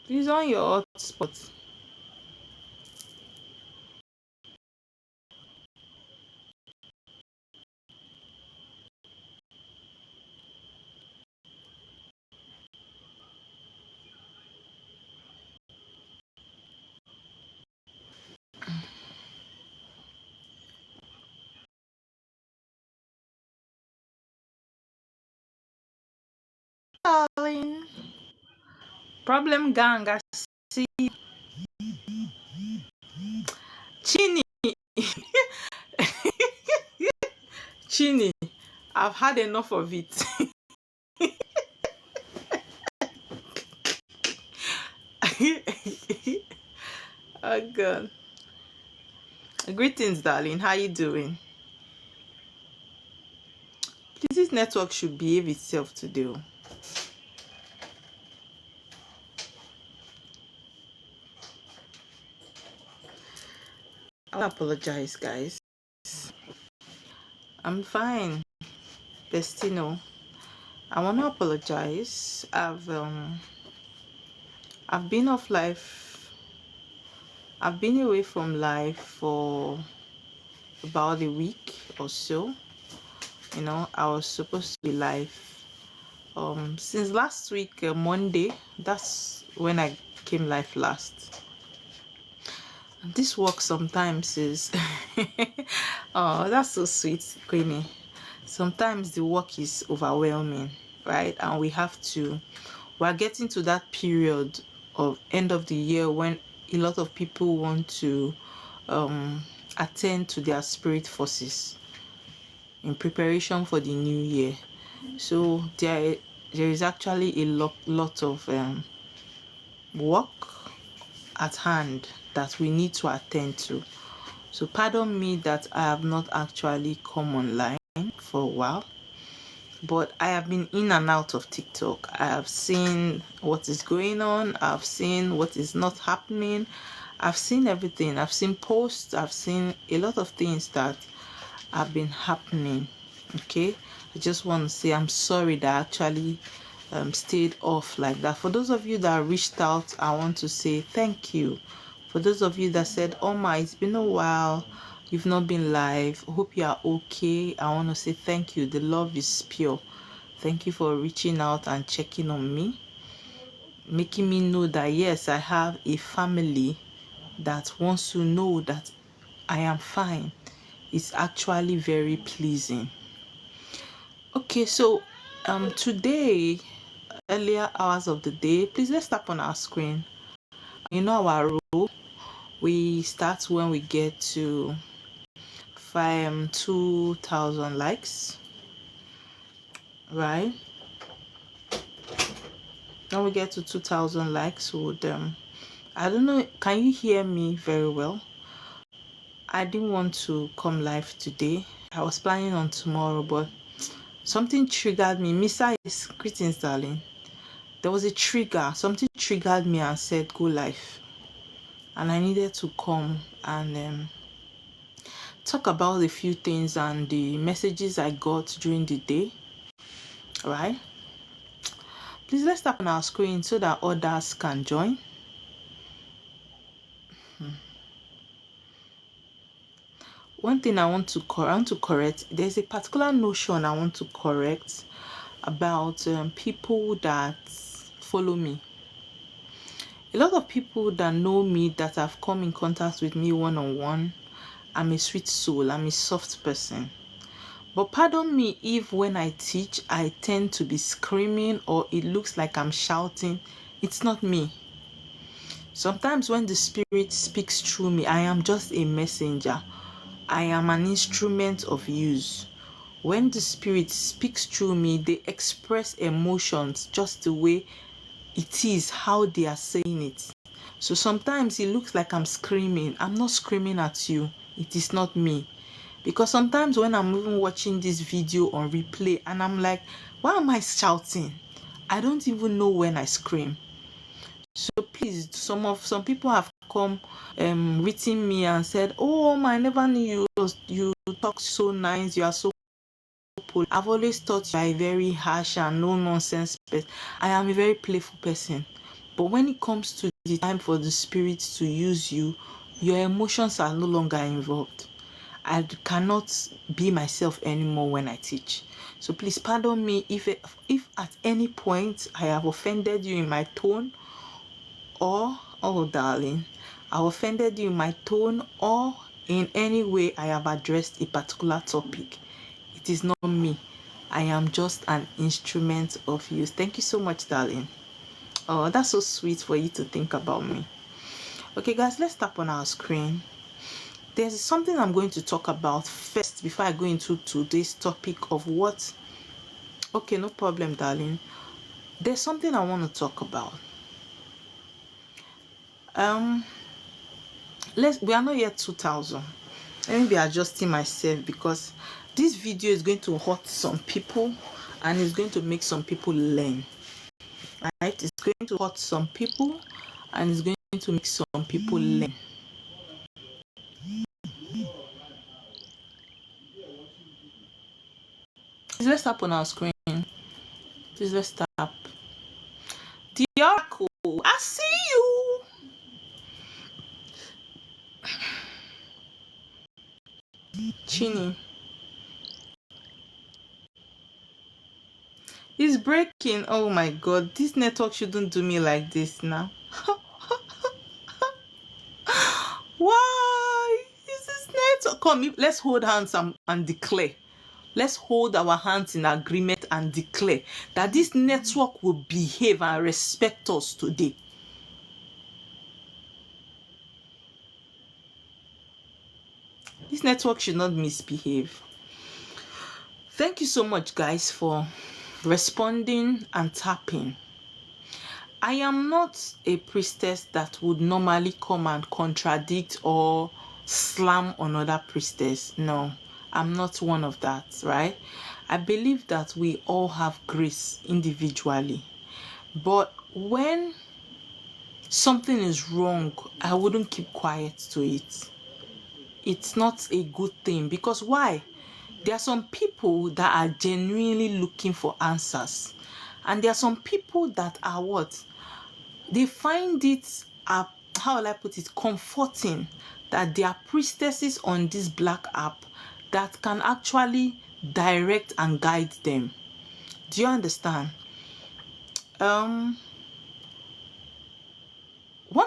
Please on your hotspot. Darling. Problem gang, I see. Chini. Chini. I've had enough of it. Oh god. Greetings, darling. How you doing? Please, this network should behave itself today. I apologize, guys. I'm fine. Destino. I want to apologize. I've been off life. I've been away from life for about a week or so. You know, I was supposed to be live since last week, Monday. That's when I came live last. This work sometimes is oh, that's so sweet, Queenie. Sometimes the work is overwhelming, right? And we're getting to that period of end of the year when a lot of people want to attend to their spirit forces in preparation for the new year. So there is actually a lot of work at hand that we need to attend to. So pardon me that I have not actually come online for a while, but I have been in and out of TikTok. I have seen what is going on. I've seen what is not happening. I've seen everything. I've seen posts. I've seen a lot of things that have been happening. Okay, I just want to say I'm sorry that I actually stayed off like that. For those of you that reached out, I want to say thank you. For those of you that said, oh my, it's been a while, you've not been live, hope you are okay, I want to say thank you. The love is pure. Thank you for reaching out and checking on me, making me know that yes, I have a family that wants to know that I am fine. It's actually very pleasing. Okay, so today, earlier hours of the day, please let's tap on our screen. You know our rule, we start when we get to 2,000 likes, right? When we get to 2,000 likes, would I don't know, can you hear me very well? I didn't want to come live today. I was planning on tomorrow, but something triggered me. Misa is greetings, darling. There was a trigger. Something triggered me and said go live, and I needed to come and talk about a few things and the messages I got during the day. All right. Please let's tap on our screen so that others can join. One thing I want to correct. There's a particular notion I want to correct about people that follow me. A lot of people that know me, that have come in contact with me one-on-one, I'm a sweet soul, I'm a soft person. But pardon me if when I teach, I tend to be screaming or it looks like I'm shouting. It's not me. Sometimes when the Spirit speaks through me, I am just a messenger. I am an instrument of use. When the Spirit speaks through me, they express emotions just the way it is, how they are saying it. So sometimes it looks like I'm screaming. I'm not screaming at you. It is not me. Because sometimes when I'm even watching this video on replay and I'm like, why am I shouting? I don't even know when I scream. So please, some people have come written me and said, oh, I never knew you talk so nice, you are so cool. I've always thought you are a very harsh and no nonsense person. I am a very playful person. But when it comes to the time for the spirit to use you, your emotions are no longer involved. I cannot be myself anymore when I teach. So please pardon me if at any point I have offended you in my tone, or, oh darling, I offended you in my tone, or in any way I have addressed a particular topic. It is not me. I am just an instrument of use. Thank you so much, darling. Oh, that's so sweet for you to think about me. Okay, guys, let's tap on our screen. There's something I'm going to talk about first before I go into today's topic of what. Okay, no problem, darling. There's something I want to talk about. We are not yet 2000. Let me be adjusting myself because this video is going to hurt some people and it's going to make some people learn. Right? It's going to hurt some people and it's going to make some people learn. Let's tap on our screen. Please, let's tap. The Oracle, I see you. Chini. It's breaking. Oh my god, this network shouldn't do me like this now. Why is this network? Come, let's hold hands and declare. Let's hold our hands in agreement and declare that this network will behave and respect us today. This network should not misbehave. Thank you so much, guys, for responding and tapping. I am not a priestess that would normally come and contradict or slam another priestess. No, I'm not one of that, right? I believe that we all have grace individually. But when something is wrong, I wouldn't keep quiet to it. It's not a good thing because why? There are some people that are genuinely looking for answers. And there are some people that are what? They find it, how will I put it, comforting that there are priestesses on this black app that can actually direct and guide them. Do you understand? One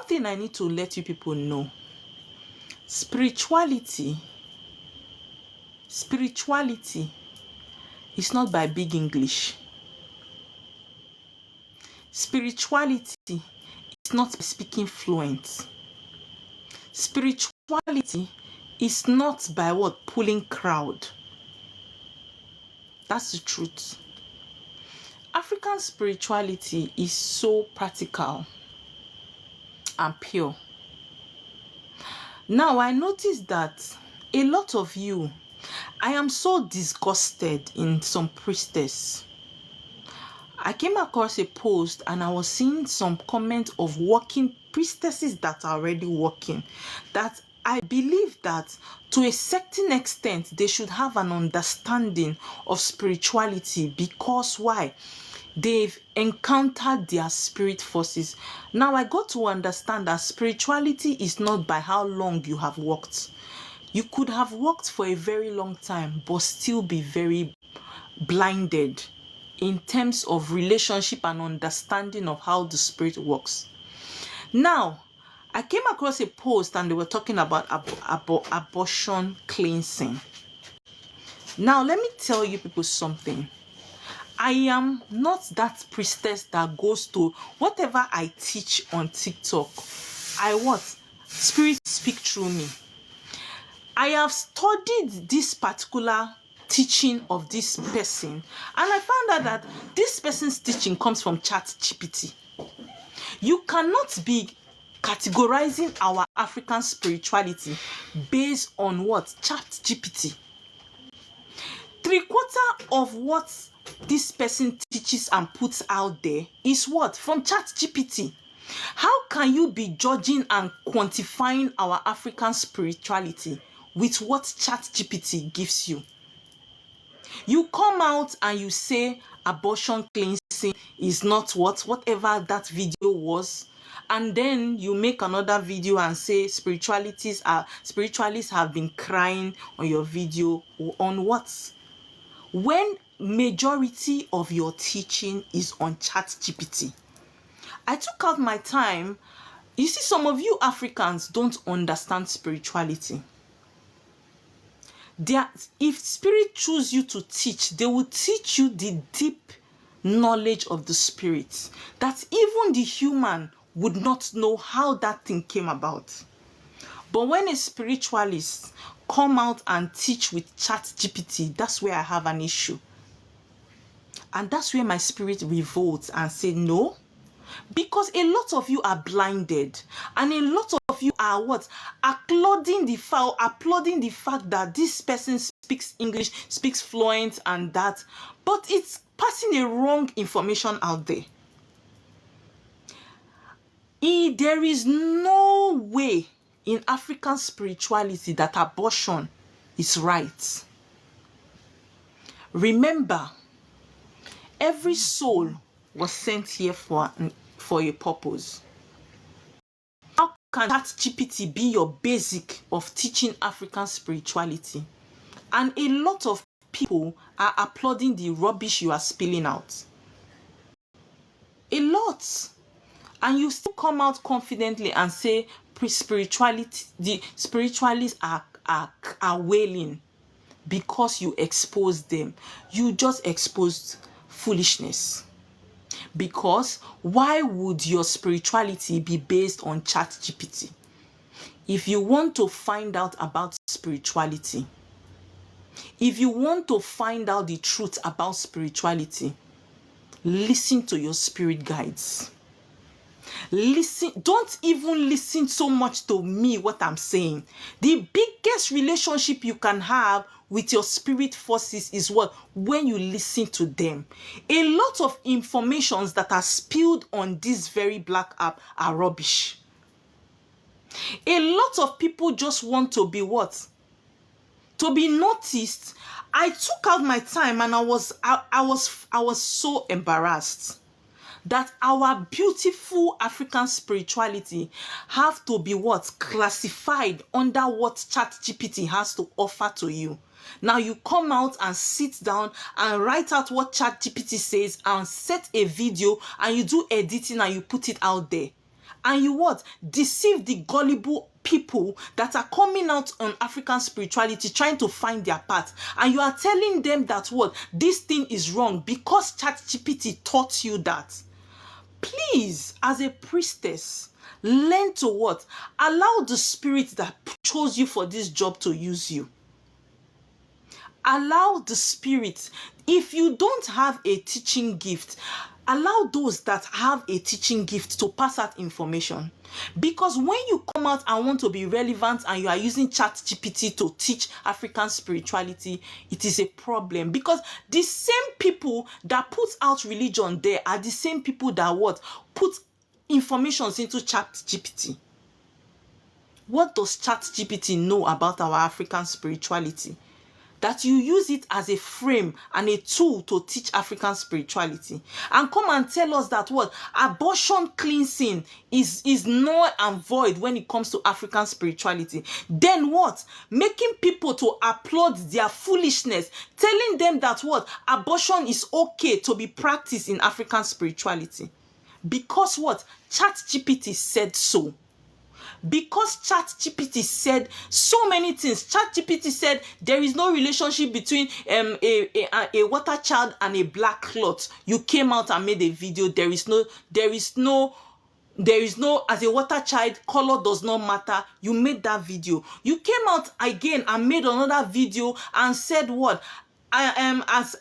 thing I need to let you people know, spirituality is not by big English. Spirituality is not speaking fluent. Spirituality is not by what? Pulling crowd. That's the truth. African spirituality is so practical and pure. Now, I noticed that a lot of you, I am so disgusted in some priestess. I came across a post and I was seeing some comments of working priestesses that are already working, that I believe that to a certain extent they should have an understanding of spirituality because why? They've encountered their spirit forces. Now I got to understand that spirituality is not by how long you have worked. You could have worked for a very long time but still be very blinded in terms of relationship and understanding of how the spirit works. Now, I came across a post and they were talking about abortion cleansing. Now, let me tell you people something. I am not that priestess that goes to whatever I teach on TikTok. Spirit speak through me. I have studied this particular teaching of this person and I found out that this person's teaching comes from ChatGPT. You cannot be categorizing our African spirituality based on what? ChatGPT. 3/4 of what this person teaches and puts out there is what? From ChatGPT. How can you be judging and quantifying our African spirituality with what ChatGPT gives you? You come out and you say, abortion cleansing is not whatever that video was, and then you make another video and say spiritualists have been crying on your video. On what? When majority of your teaching is on ChatGPT. I took out my time. You see, some of you Africans don't understand spirituality. If spirit choose you to teach, they will teach you the deep knowledge of the spirit that even the human would not know how that thing came about. But when a spiritualist come out and teach with ChatGPT, that's where I have an issue. And that's where my spirit revolts and say no. Because a lot of you are blinded, and a lot of you are applauding the fact that this person speaks English, speaks fluent and that, but it's passing a wrong information out there. There is no way in African spirituality that abortion is right. Remember, every soul was sent here for a purpose. How can ChatGPT be your basic of teaching African spirituality? And a lot of people are applauding the rubbish you are spilling out. A lot. And you still come out confidently and say spirituality, the spiritualists are wailing because you exposed them. You just exposed foolishness. Because why would your spirituality be based on ChatGPT? If you want to find out about spirituality, if you want to find out the truth about spirituality, listen to your spirit guides. Listen, don't even listen so much to me, what I'm saying. The biggest relationship you can have with your spirit forces is what? When you listen to them. A lot of informations that are spilled on this very black app are rubbish. A lot of people just want to be what? To be noticed. I took out my time and I was so embarrassed that our beautiful African spirituality have to be what? Classified under what ChatGPT has to offer to you. Now you come out and sit down and write out what ChatGPT says and set a video and you do editing and you put it out there. And you what? Deceive the gullible people that are coming out on African spirituality trying to find their path. And you are telling them that what? This thing is wrong because ChatGPT taught you that. Please, as a priestess, learn to what? Allow the spirit that chose you for this job to use you. Allow the spirit. If you don't have a teaching gift, allow those that have a teaching gift to pass out information. Because when you come out and want to be relevant and you are using ChatGPT to teach African spirituality, it is a problem. Because the same people that put out religion there are the same people that what? Put informations into ChatGPT. What does ChatGPT know about our African spirituality? That you use it as a frame and a tool to teach African spirituality. And come and tell us that what? Abortion cleansing is null and void when it comes to African spirituality. Then what? Making people to applaud their foolishness. Telling them that what? Abortion is okay to be practiced in African spirituality. Because what? ChatGPT said so. Because ChatGPT said so many things. ChatGPT said there is no relationship between a water child and a black cloth. You came out and made a video. There is no, as a water child, color does not matter. You made that video. You came out again and made another video and said what? I am as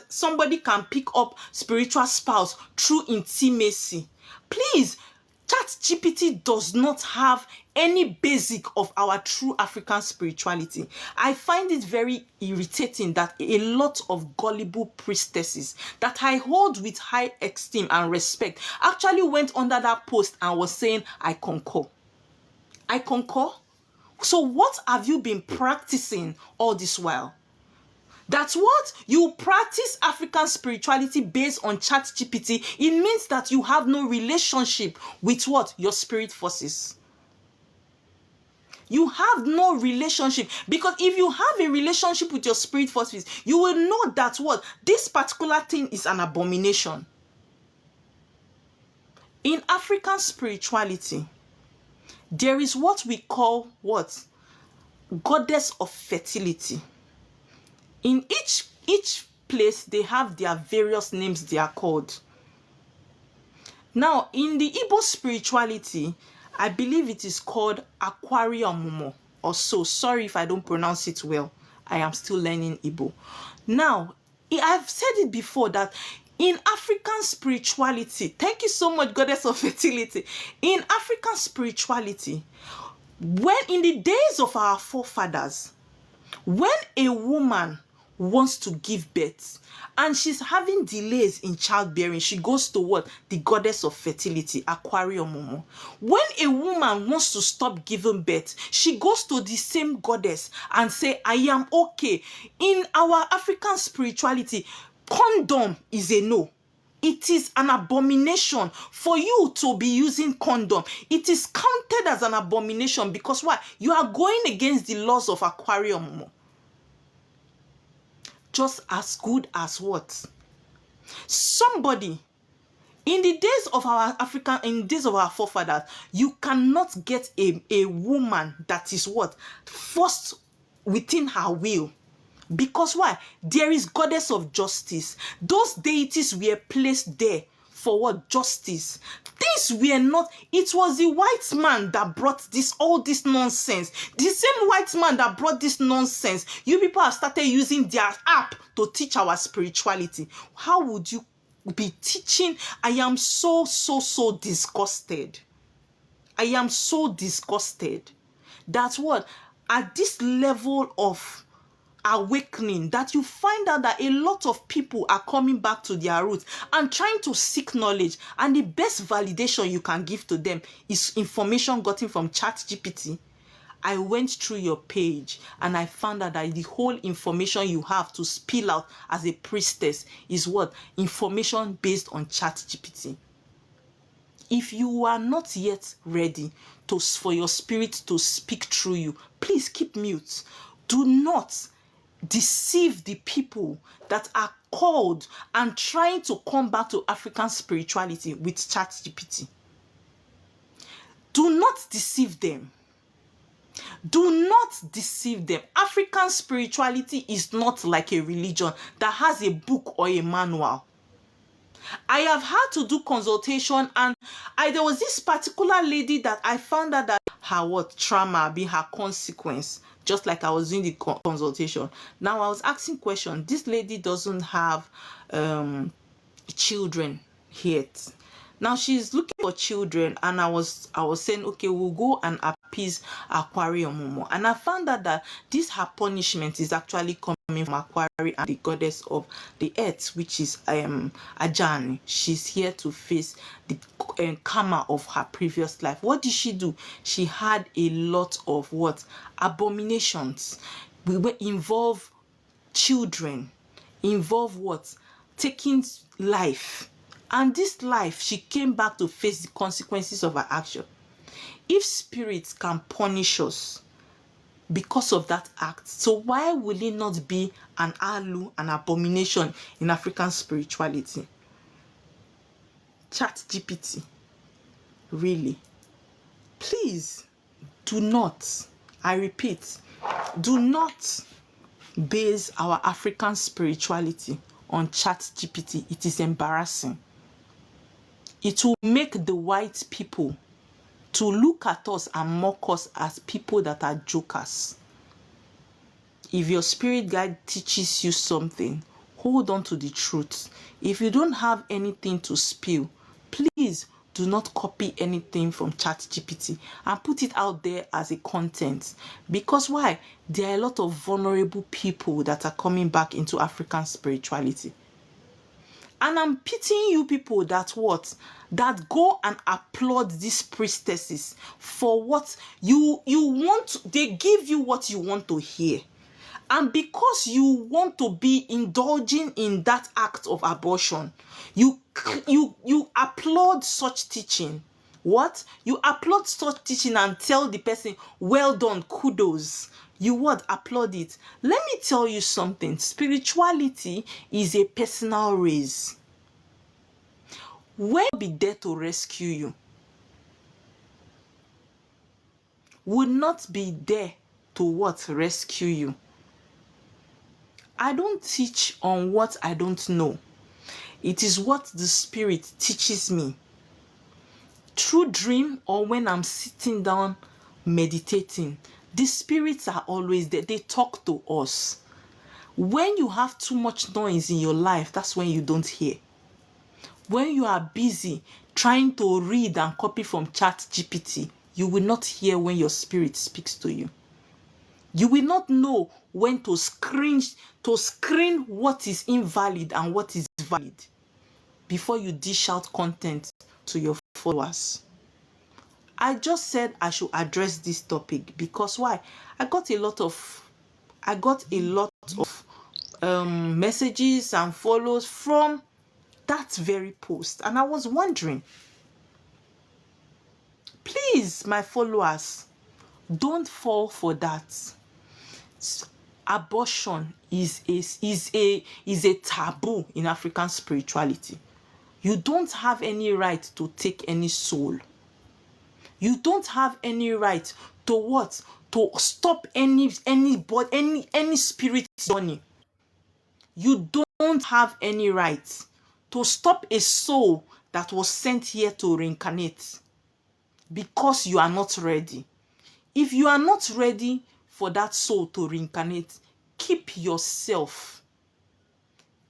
somebody can pick up spiritual spouse through intimacy. Please, ChatGPT does not have any basic of our true African spirituality. I find it very irritating that a lot of gullible priestesses that I hold with high esteem and respect actually went under that post and was saying, I concur. I concur. So what have you been practicing all this while? That's what you practice African spirituality based on ChatGPT. It means that you have no relationship with what? Your spirit forces. You have no relationship, because if you have a relationship with your spirit forces, you will know that what? This particular thing is an abomination. In African spirituality, there is what we call what? Goddess of fertility. In each place, they have their various names they are called. Now, in the Igbo spirituality, I believe it is called Aquarium or so. Sorry if I don't pronounce it well. I am still learning Igbo. Now, I've said it before that in African spirituality, thank you so much, Goddess of Fertility. In African spirituality, when in the days of our forefathers, when a woman wants to give birth and she's having delays in childbearing, she goes to what? The goddess of fertility, Aquarium. When a woman wants to stop giving birth, she goes to the same goddess and say, I am okay. In our African spirituality, condom is a no. It is an abomination for you to be using condom. It is counted as an abomination because why? You are going against the laws of Aquarium. Just as good as what? Somebody in the days of our forefathers, you cannot get a woman that is what? Forced within her will. Because why? There is goddess of justice. Those deities were placed there for what? Justice. These were not, it was the white man that brought all this nonsense. The same white man that brought this nonsense. You people have started using their app to teach our spirituality. How would you be teaching? I am so disgusted. I am so disgusted. That's what? At this level of awakening, that you find out that a lot of people are coming back to their roots and trying to seek knowledge, and the best validation you can give to them is information gotten from ChatGPT. I went through your page and I found out that the whole information you have to spill out as a priestess is what? Information based on ChatGPT. If you are not yet ready for your spirit to speak through you, please keep mute. Do not deceive the people that are called and trying to come back to African spirituality with ChatGPT. Do not deceive them. Do not deceive them. African spirituality is not like a religion that has a book or a manual. I have had to do consultation, and there was this particular lady that I found out that her trauma being her consequence, just like I was doing the consultation. Now I was asking questions. This lady doesn't have children yet. Now she's looking for children, and I was saying, okay, we'll go and appease Aquarium. And I found out that this her punishment is actually coming from Aquarium and the goddess of the earth, which is Ajani. She's here to face the karma of her previous life. What did she do? She had a lot of what? Abominations. We were involve children, involve what? Taking life. And this life, she came back to face the consequences of her action. If spirits can punish us because of that act, so why will it not be an alu, an abomination in African spirituality? ChatGPT, really, please do not, I repeat, do not base our African spirituality on ChatGPT. It is embarrassing. It will make the white people to look at us and mock us as people that are jokers. If your spirit guide teaches you something, hold on to the truth. If you don't have anything to spill, please do not copy anything from ChatGPT and put it out there as a content. Because why? There are a lot of vulnerable people that are coming back into African spirituality. And I'm pitying you people that go and applaud these priestesses for what you want. They give you what you want to hear. And because you want to be indulging in that act of abortion, you applaud such teaching. What? You applaud such teaching and tell the person, well done, kudos. You what? Applaud it. Let me tell you something. Spirituality is a personal race. Where be there to rescue you would not be there to what? Rescue you. I don't teach on what I don't know. It is what the Spirit teaches me. Through dream or when I'm sitting down meditating, the spirits are always there. They talk to us. When you have too much noise in your life, that's when you don't hear. When you are busy trying to read and copy from ChatGPT, you will not hear when your spirit speaks to you. You will not know when to screen what is invalid and what is valid before you dish out content to your followers. I just said I should address this topic because why? I got a lot of messages and follows from that very post, and I was wondering, please, my followers, don't fall for that. Abortion is a taboo in African spirituality. You don't have any right to take any soul. You don't have any right to what? To stop any spirit journey. You don't have any right to stop a soul that was sent here to reincarnate because you are not ready. If you are not ready for that soul to reincarnate, keep yourself.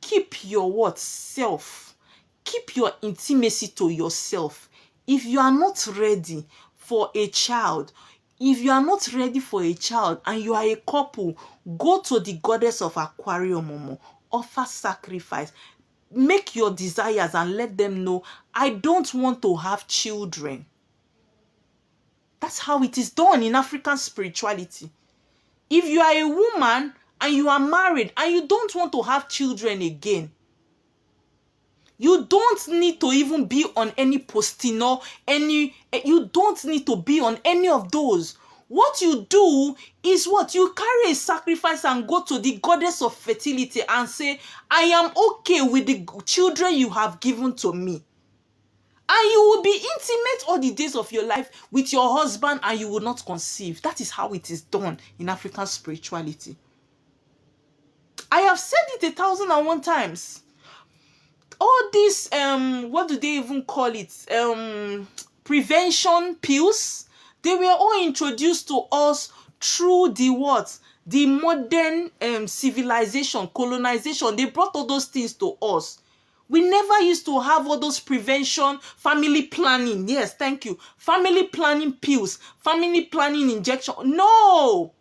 Keep your what? Self. Keep your intimacy to yourself. If you are not ready for a child, and you are a couple, go to the goddess of Aquarium, Momo. Offer sacrifice. Make your desires and let them know, I don't want to have children. That's how it is done in African spirituality. If you are a woman and you are married and you don't want to have children again, you don't need to even be on any postino, you don't need to be on any of those. What you do is what? You carry a sacrifice and go to the goddess of fertility and say, I am okay with the children you have given to me. And you will be intimate all the days of your life with your husband and you will not conceive. That is how it is done in African spirituality. I have said it 1,001 times. All these, what do they even call it? Prevention pills. They were all introduced to us through the what? The modern civilization, colonization. They brought all those things to us. We never used to have all those prevention, family planning. Yes, thank you. Family planning pills, family planning injection. No.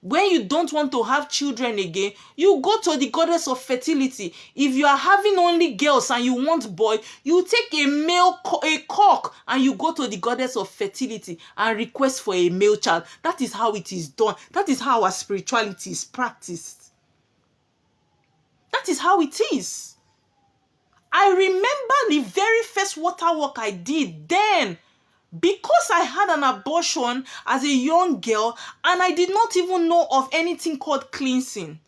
When you don't want to have children again, you go to the goddess of fertility. If you are having only girls and you want boy, you take a cock and you go to the goddess of fertility and request for a male child. That is how it is done. That is how our spirituality is practiced. That is how it is. I remember the very first water work I did then. Because I had an abortion as a young girl and I did not even know of anything called cleansing.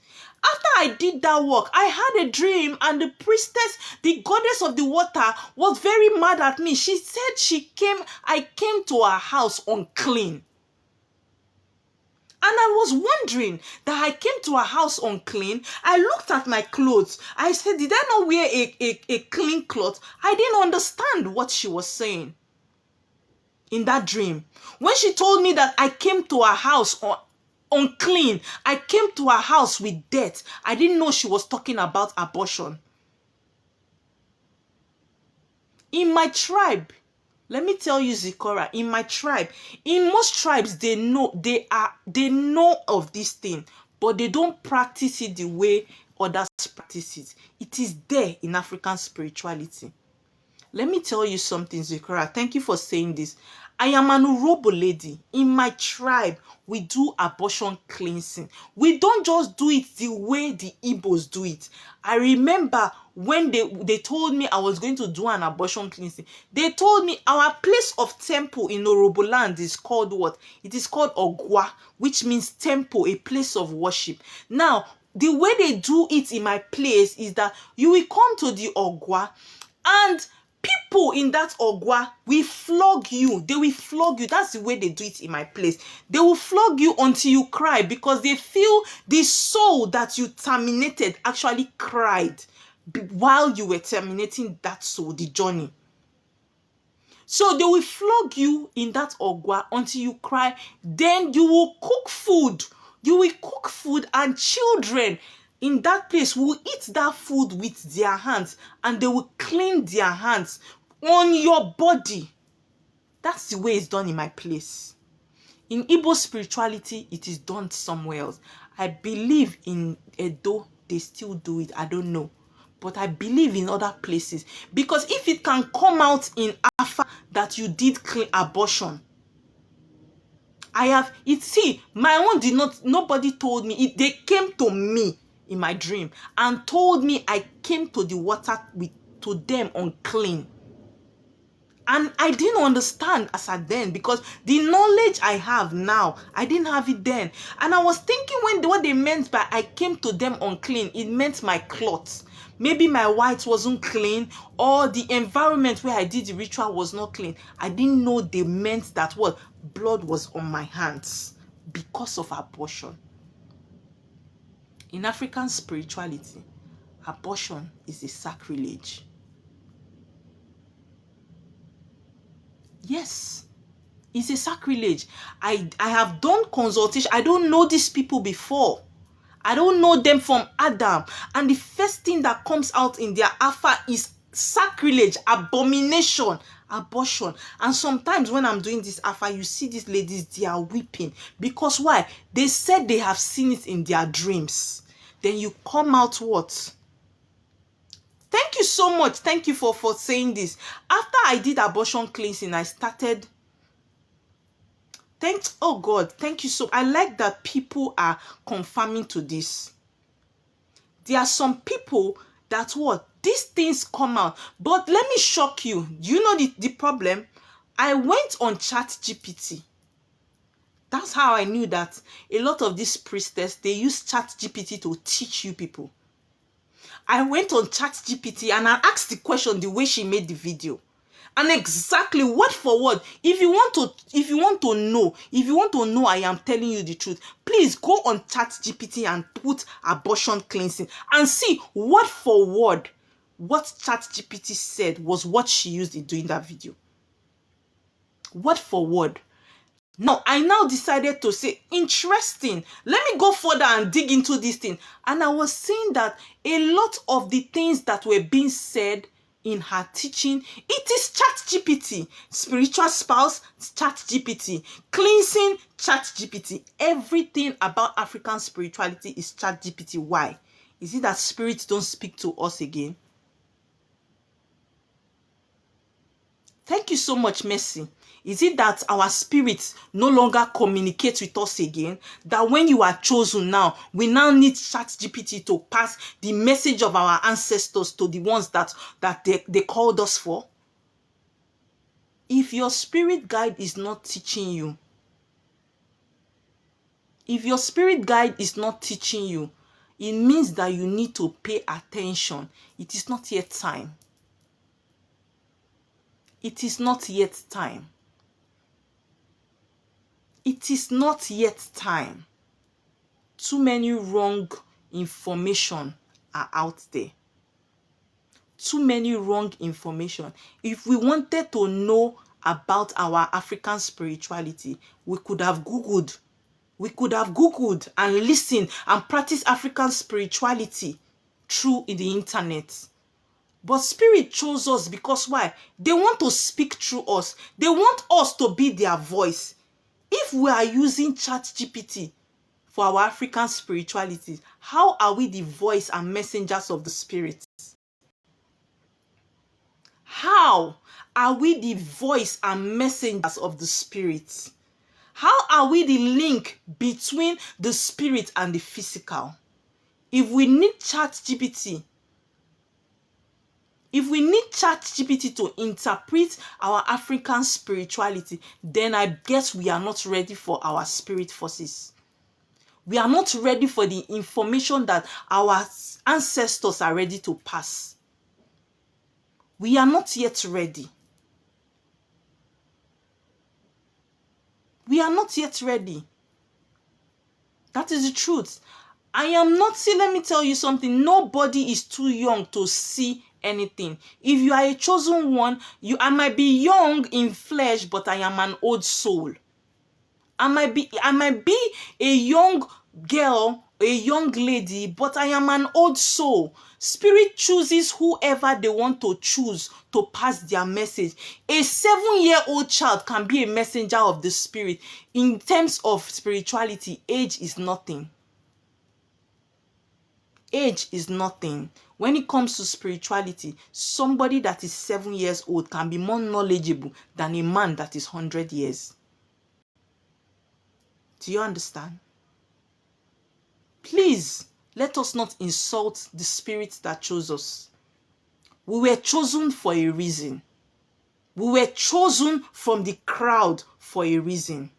After I did that work, I had a dream and the priestess, the goddess of the water, was very mad at me. She said I came to her house unclean. And I was wondering that I came to her house unclean. I looked at my clothes. I said, did I not wear a clean cloth? I didn't understand what she was saying. In that dream, when she told me that I came to her house unclean, I came to her house with death, I didn't know she was talking about abortion. In my tribe, let me tell you, Zikora, in my tribe, in most tribes, they know of this thing, but they don't practice it the way others practice it. It is there in African spirituality. Let me tell you something, Zikora. Thank you for saying this. I am an Urobo lady. In my tribe, we do abortion cleansing. We don't just do it the way the Igbos do it. I remember when they told me I was going to do an abortion cleansing, they told me our place of temple in Urobo land is called what? It is called Ogwa, which means temple, a place of worship. Now, the way they do it in my place is that you will come to the Ogwa, and people in that Ogwa will flog you. They will flog you. That's the way they do it in my place. They will flog you until you cry, because they feel the soul that you terminated actually cried while you were terminating that soul, the journey. So they will flog you in that Ogwa until you cry. Then you will cook food. You will cook food, and children in that place will eat that food with their hands, and they will clean their hands on your body. That's the way it's done in my place. In Igbo spirituality, it is done somewhere else. I believe in Edo, they still do it. I don't know. But I believe in other places. Because if it can come out in Afa that you did clean abortion, my own did not, nobody told me. They came to me in my dream and told me I came to the water to them unclean. And I didn't understand as at then, because the knowledge I have now, I didn't have it then. And I was thinking what they meant by I came to them unclean, it meant my clothes. Maybe my white wasn't clean, or the environment where I did the ritual was not clean. I didn't know they meant that what blood was on my hands because of abortion. In African spirituality, abortion is a sacrilege. Yes, it's a sacrilege. I have done consultation. I don't know these people before. I don't know them from Adam. And the first thing that comes out in their Afa is sacrilege, abomination, abortion. And sometimes when I'm doing this Afa, you see these ladies, they are weeping. Because why? They said they have seen it in their dreams. Then you come out what? Thank you so much. Thank you for saying this. After I did abortion cleansing, I started. Oh God, thank you so. I like that people are confirming to this. There are some people that what? These things come out. But let me shock you. You know the problem? I went on ChatGPT. That's how I knew that a lot of these priestess, they use ChatGPT to teach you people. I went on ChatGPT and I asked the question the way she made the video. And exactly word for word. If you want to know I am telling you the truth, please go on ChatGPT and put abortion cleansing and see word for word what ChatGPT said was what she used in doing that video. Word for word. Now, I now decided to say, interesting, let me go further and dig into this thing. And I was seeing that a lot of the things that were being said in her teaching, it is ChatGPT. Spiritual spouse, ChatGPT. Cleansing, ChatGPT. Everything about African spirituality is ChatGPT. Why? Is it that spirits don't speak to us again? Thank you so much, Mercy. Is it that our spirits no longer communicate with us again? That when you are chosen now, we now need ChatGPT to pass the message of our ancestors to the ones that they called us for? If your spirit guide is not teaching you, it means that you need to pay attention. It is not yet time. It is not yet time. It is not yet time. Too many wrong information are out there. Too many wrong information. If we wanted to know about our African spirituality, we could have Googled. We could have Googled and listened and practice African spirituality through the internet. But Spirit chose us because why? They want to speak through us. They want us to be their voice. If we are using ChatGPT for our African spirituality, how are we the voice and messengers of the Spirit? How how are we the voice and messengers of the Spirit? How are we the link between the spirit and the physical? If we need ChatGPT to interpret our African spirituality, then I guess we are not ready for our spirit forces. We are not ready for the information that our ancestors are ready to pass. We are not yet ready. We are not yet ready. That is the truth. I am not, see, let me tell you something. Nobody is too young to see anything. If you are a chosen one, I might be young in flesh, but I am an old soul. I might be a young girl, a young lady, but I am an old soul. Spirit chooses whoever they want to choose to pass their message. A 7-year-old child can be a messenger of the Spirit. In terms of spirituality, age is nothing. Age is nothing. When it comes to spirituality, somebody that is 7 years old can be more knowledgeable than a man that is 100 years. Do you understand? Please, let us not insult the Spirit that chose us. We were chosen for a reason. We were chosen from the crowd for a reason.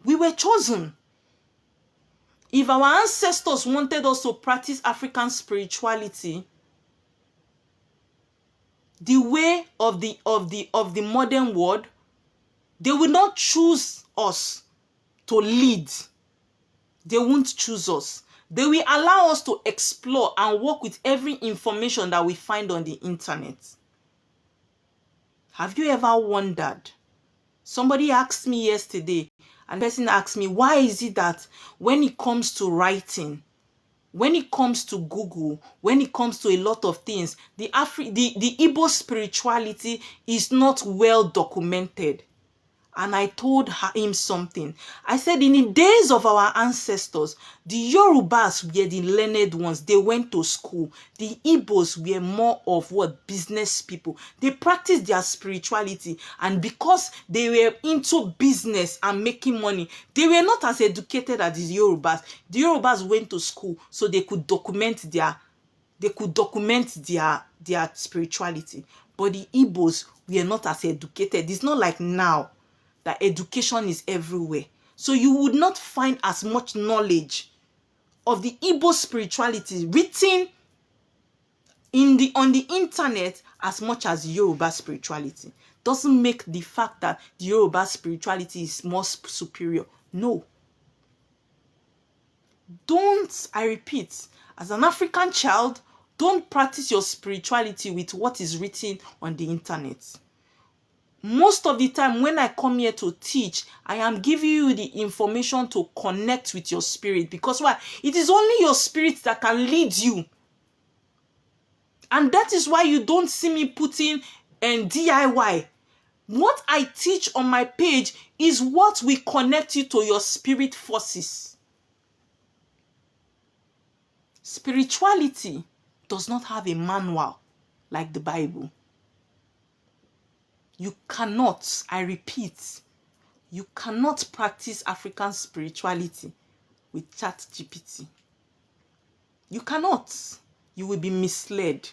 We were chosen. If our ancestors wanted us to practice African spirituality, the way of the modern world, they will not choose us to lead. They won't choose us. They will allow us to explore and work with every information that we find on the internet. Have you ever wondered? Somebody asked me yesterday, and the person asked me, why is it that when it comes to writing, when it comes to Google, when it comes to a lot of things, the Igbo spirituality is not well documented? And I told him something. I said, in the days of our ancestors, the Yorubas were the learned ones. They went to school. The Igbos were more of business people. They practiced their spirituality. And because they were into business and making money, they were not as educated as the Yorubas. The Yorubas went to school so they could document their spirituality. But the Igbos were not as educated. It's not like now that education is everywhere. So you would not find as much knowledge of the Igbo spirituality written on the internet as much as Yoruba spirituality. Doesn't make the fact that the Yoruba spirituality is more superior. No. Don't, I repeat, as an African child, don't practice your spirituality with what is written on the internet. Most of the time when I come here to teach, I am giving you the information to connect with your spirit. Because why? It is only your spirit that can lead you. And that is why you don't see me putting DIY. What I teach on my page is what will connect you to your spirit forces. Spirituality does not have a manual like the Bible. You cannot, I repeat, you cannot practice African spirituality with ChatGPT. You cannot. You will be misled.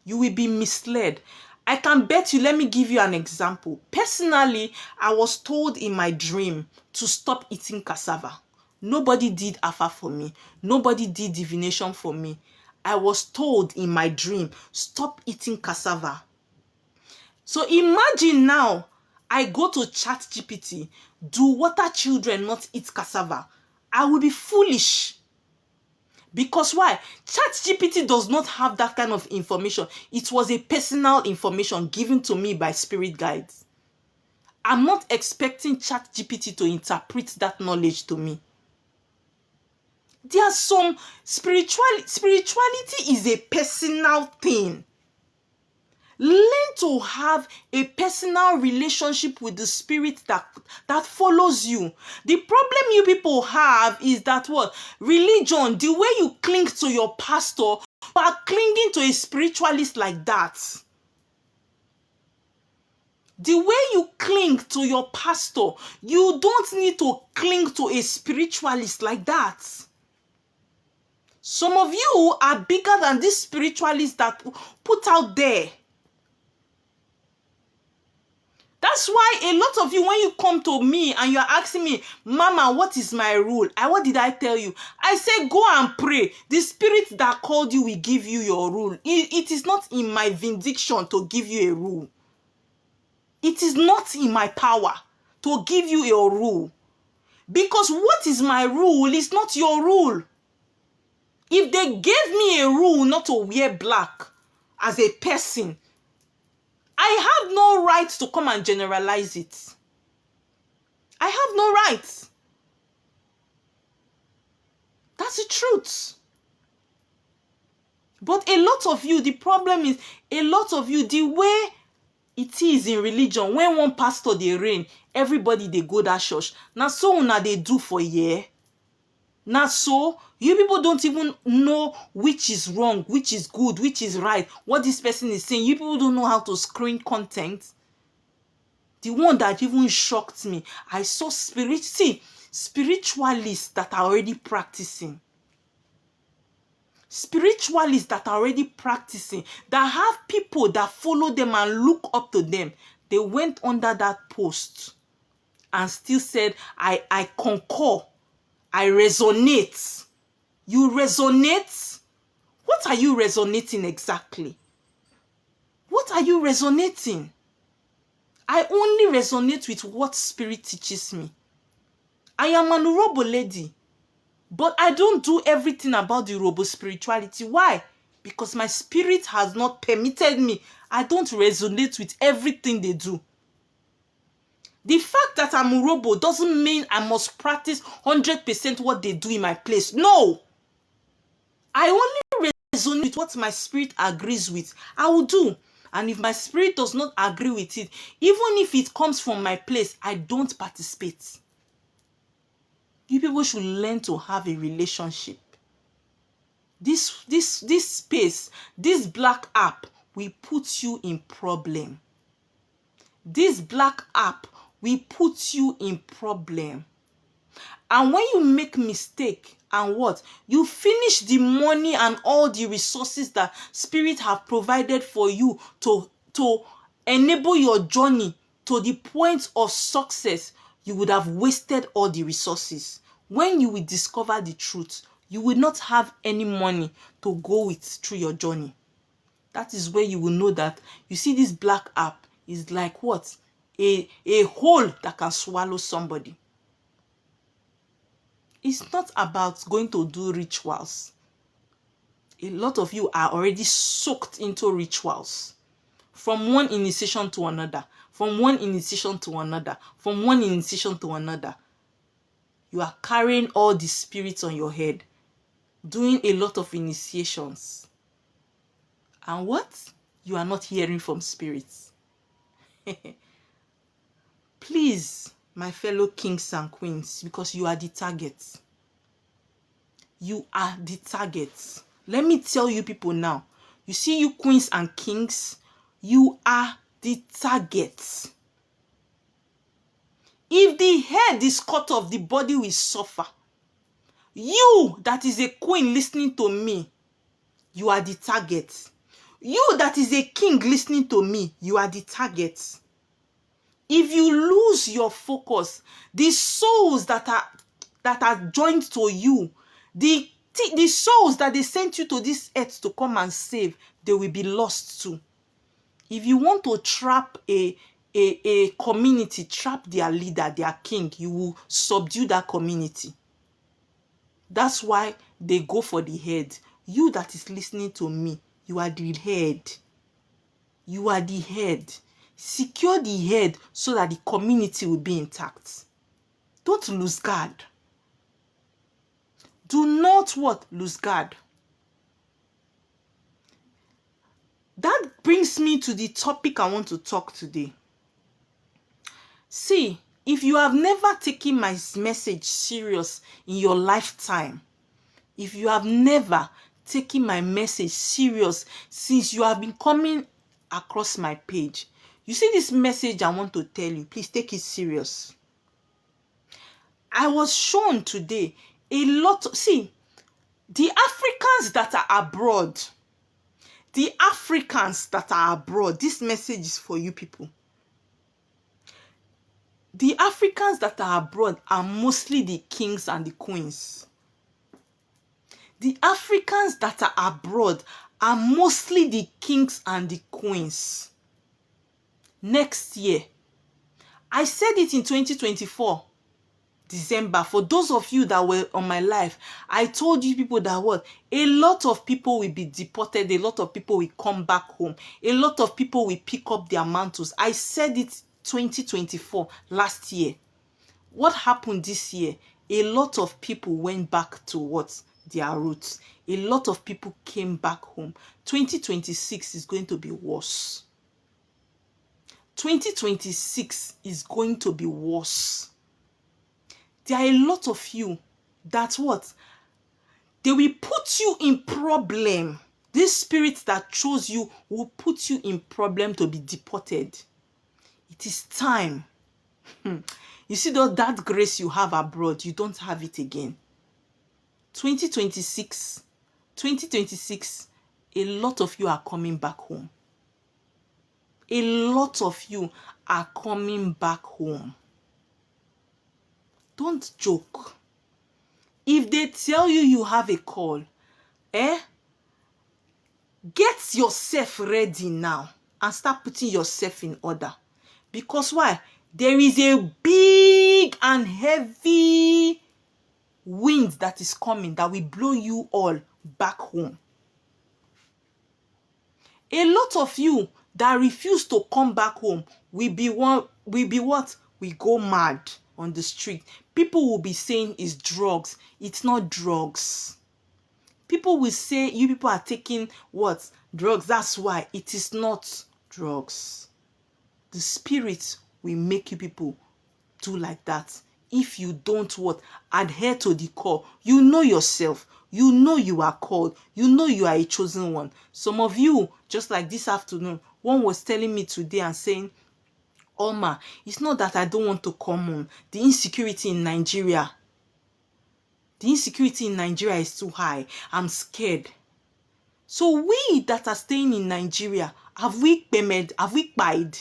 You will be misled. I can bet you, let me give you an example. Personally, I was told in my dream to stop eating cassava. Nobody did Afa for me. Nobody did divination for me. I was told in my dream, stop eating cassava. So imagine now, I go to ChatGPT, do water children not eat cassava? I will be foolish. Because why? ChatGPT does not have that kind of information. It was a personal information given to me by spirit guides. I'm not expecting ChatGPT to interpret that knowledge to me. There are some spirituality is a personal thing. Learn to have a personal relationship with the spirit that follows you. The problem you people have is that religion, the way you cling to your pastor, are clinging to a spiritualist like that, the way you cling to your pastor, you don't need to cling to a spiritualist like that. Some of you are bigger than this spiritualist that put out there. That's why a lot of you, when you come to me and you're asking me, Mama, what is my rule? What did I tell you? I say, go and pray. The spirit that called you will give you your rule. It is not in my vindication to give you a rule. It is not in my power to give you your rule. Because what is my rule is not your rule. If they gave me a rule not to wear black as a person, I have no right to come and generalize it. I have no right. That's the truth. But a lot of you, the problem is, a lot of you, the way it is in religion, when one pastor they reign, everybody they go that church. Now so una they do for a year. Now so you people don't even know which is wrong, which is good, which is right, what this person is saying. You people don't know how to screen content. The one that even shocked me, I saw spiritualists that are already practicing. Spiritualists that are already practicing, that have people that follow them and look up to them. They went under that post and still said, I concur, I resonate. You resonate? What are you resonating exactly? What are you resonating? I only resonate with what spirit teaches me. I am an Urobo lady, but I don't do everything about the Urobo spirituality. Why? Because my spirit has not permitted me. I don't resonate with everything they do. The fact that I'm Urobo doesn't mean I must practice 100% what they do in my place. No! I only resonate with what my spirit agrees with. I will do. And if my spirit does not agree with it, even if it comes from my place, I don't participate. You people should learn to have a relationship. This space, this black app will put you in problem. This black app will put you in problem. And when you make mistake and what? You finish the money and all the resources that spirit have provided for you to enable your journey to the point of success, you would have wasted all the resources. When you will discover the truth, you will not have any money to go with through your journey. That is where you will know that, you see, this black app is like what? A hole that can swallow somebody. It's not about going to do rituals. A lot of you are already soaked into rituals. From one initiation to another. From one initiation to another. From one initiation to another. You are carrying all the spirits on your head. Doing a lot of initiations. And what? You are not hearing from spirits. Please, my fellow kings and queens, because you are the target. You are the target. Let me tell you people now. You see, you queens and kings, you are the target. If the head is cut off, the body will suffer. You that is a queen listening to me, you are the target. You that is a king listening to me, you are the target. If you lose your focus, the souls that are joined to you, the souls that they sent you to this earth to come and save, they will be lost too. If you want to trap a community, trap their leader, their king, you will subdue that community. That's why they go for the head. You that is listening to me, you are the head. You are the head. Secure the head so that the community will be intact. Don't lose guard. Do not what? Lose guard. That brings me to the topic I want to talk today. See, if you have never taken my message serious in your lifetime, if you have never taking my message serious since you have been coming across my page. You see this message I want to tell you, please take it serious. I was shown today a lot. See, the Africans that are abroad, this message is for you people. The Africans that are abroad are mostly the kings and the queens. The Africans that are abroad are mostly the kings and the queens. Next year, I said it in 2024, December. For those of you that were on my live, I told you people that what? A lot of people will be deported. A lot of people will come back home. A lot of people will pick up their mantles. I said it 2024, last year. What happened this year? A lot of people went back to what? Their roots. A lot of people came back home. 2026 is going to be worse. 2026 is going to be worse. There are a lot of you that what? They will put you in problem. This spirit that chose you will put you in problem to be deported. It is time. You see that grace you have abroad, you don't have it again. 2026, a lot of you are coming back home. A lot of you are coming back home. Don't joke. If they tell you you have a call, get yourself ready now and start putting yourself in order. Because why? There is a big and heavy wind that is coming that will blow you all back home. A lot of you that refuse to come back home will be what? We go mad on the street. People will be saying it's drugs. It's not drugs. People will say you people are taking what? Drugs. That's why. It is not drugs. The spirit will make you people do like that. If you don't what? Adhere to the call. You know yourself. You know you are called. You know you are a chosen one. Some of you, just like this afternoon, one was telling me today and saying, Oma, it's not that I don't want to come home. The insecurity in Nigeria. The insecurity in Nigeria is too high. I'm scared. So we that are staying in Nigeria, have we paid? Have we paid?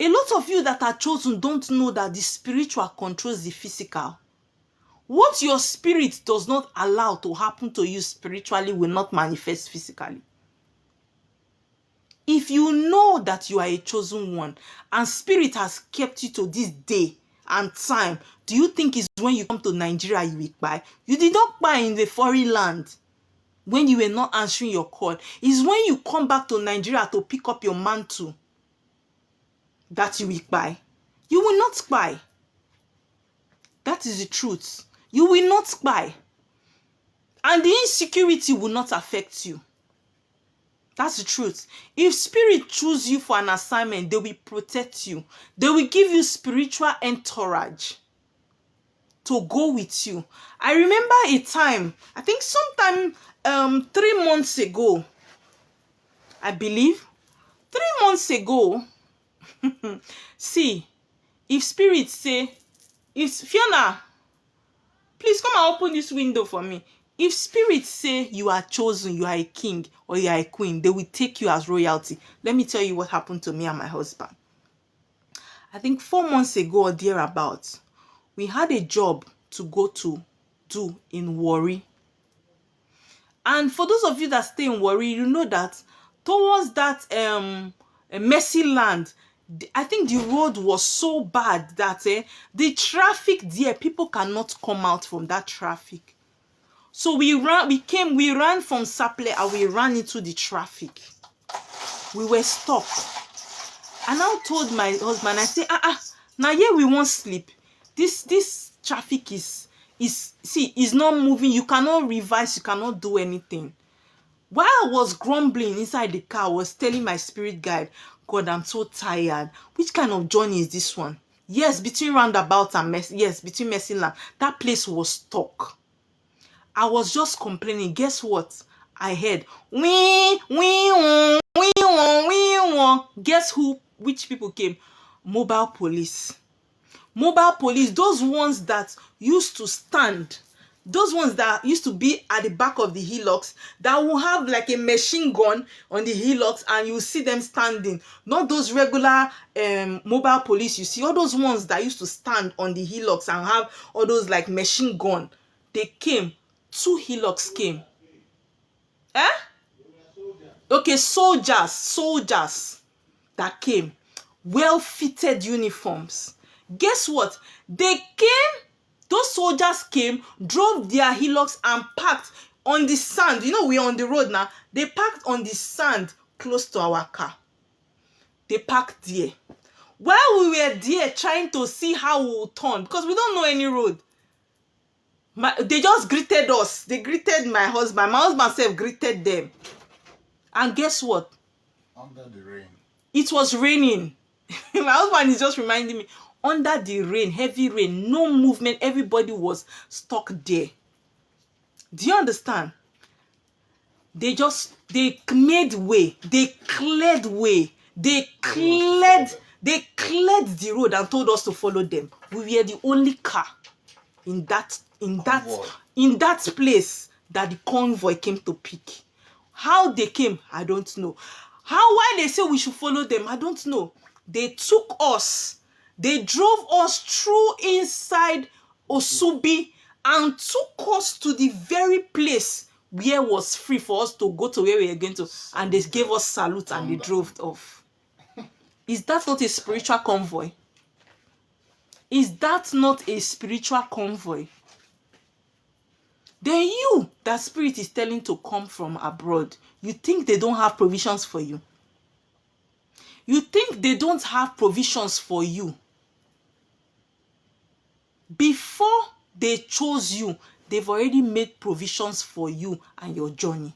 A lot of you that are chosen don't know that the spiritual controls the physical. What your spirit does not allow to happen to you spiritually will not manifest physically. If you know that you are a chosen one and spirit has kept you to this day and time, do you think it's when you come to Nigeria you will buy? You did not buy in the foreign land when you were not answering your call. It's when you come back to Nigeria to pick up your mantle that you will buy. You will not buy. That is the truth. You will not buy. And the insecurity will not affect you. That's the truth. If spirit choose you for an assignment, they will protect you. They will give you spiritual entourage to go with you. I remember a time, I think sometime 3 months ago, I believe, 3 months ago, see, if spirit say, if Fiona, please come and open this window for me. If spirits say you are chosen, you are a king or you are a queen, they will take you as royalty. Let me tell you what happened to me and my husband. I think 4 months ago or thereabouts, we had a job to go to do in Warri. And for those of you that stay in Warri, you know that towards that Mercy Land, I think the road was so bad that the traffic there, people cannot come out from that traffic. So we ran from Saple and we ran into the traffic. We were stuck. And I told my husband, I say, now here we won't sleep. This traffic is not moving. You cannot revise, you cannot do anything. While I was grumbling inside the car, I was telling my spirit guide, God, I'm so tired. Which kind of journey is this one? Yes, between roundabout and between Mercy Land, that place was stuck. I was just complaining. Guess what? I heard, wee, wee, wee, wee, wee. Guess which people came? Mobile police. Mobile police, those ones that used to stand, those ones that used to be at the back of the hillocks, that will have like a machine gun on the hillocks, and you see them standing. Not those regular mobile police you see, all those ones that used to stand on the hillocks and have all those like machine gun. They came. 2 hillocks came. Okay, soldiers that came, well fitted uniforms. Guess what? They came, those soldiers came, drove their hillocks and parked on the sand. You know, we're on the road now. They parked on the sand close to our car. They parked there. While we were there trying to see how we would turn, because we don't know any road, they just greeted us. They greeted my husband. My husband self greeted them. And guess what? Under the rain. It was raining. My husband is just reminding me. Under the rain, heavy rain, no movement. Everybody was stuck there. Do you understand? They made way. They cleared way. They cleared the road and told us to follow them. We were the only car in that place that the convoy came to pick. How they came, I don't know. Why they say we should follow them, I don't know. They took us. They drove us through inside Osubi and took us to the very place where it was free for us to go to where we were going to. And they gave us salute and they drove off. Is that not a spiritual convoy? Is that not a spiritual convoy? Then you, that spirit is telling to come from abroad, you think they don't have provisions for you? You think they don't have provisions for you? Before they chose you, they've already made provisions for you and your journey.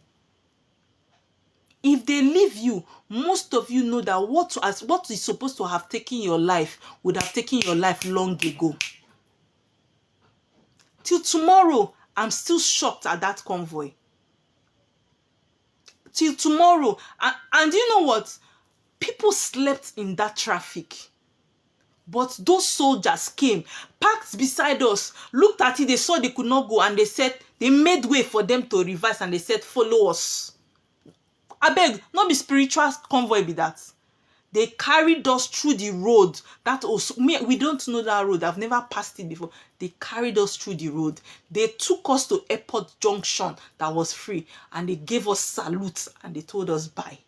If they leave you, most of you know that what is supposed to have taken your life would have taken your life long ago. Till tomorrow, I'm still shocked at that convoy. Till tomorrow. And you know what? People slept in that traffic. But those soldiers came, parked beside us, looked at it, they saw they could not go, and they made way for them to reverse, and they said, follow us. I beg, not be spiritual convoy be that. They carried us through the road. We don't know that road. I've never passed it before. They carried us through the road. They took us to Airport Junction that was free, and they gave us salutes, and they told us bye.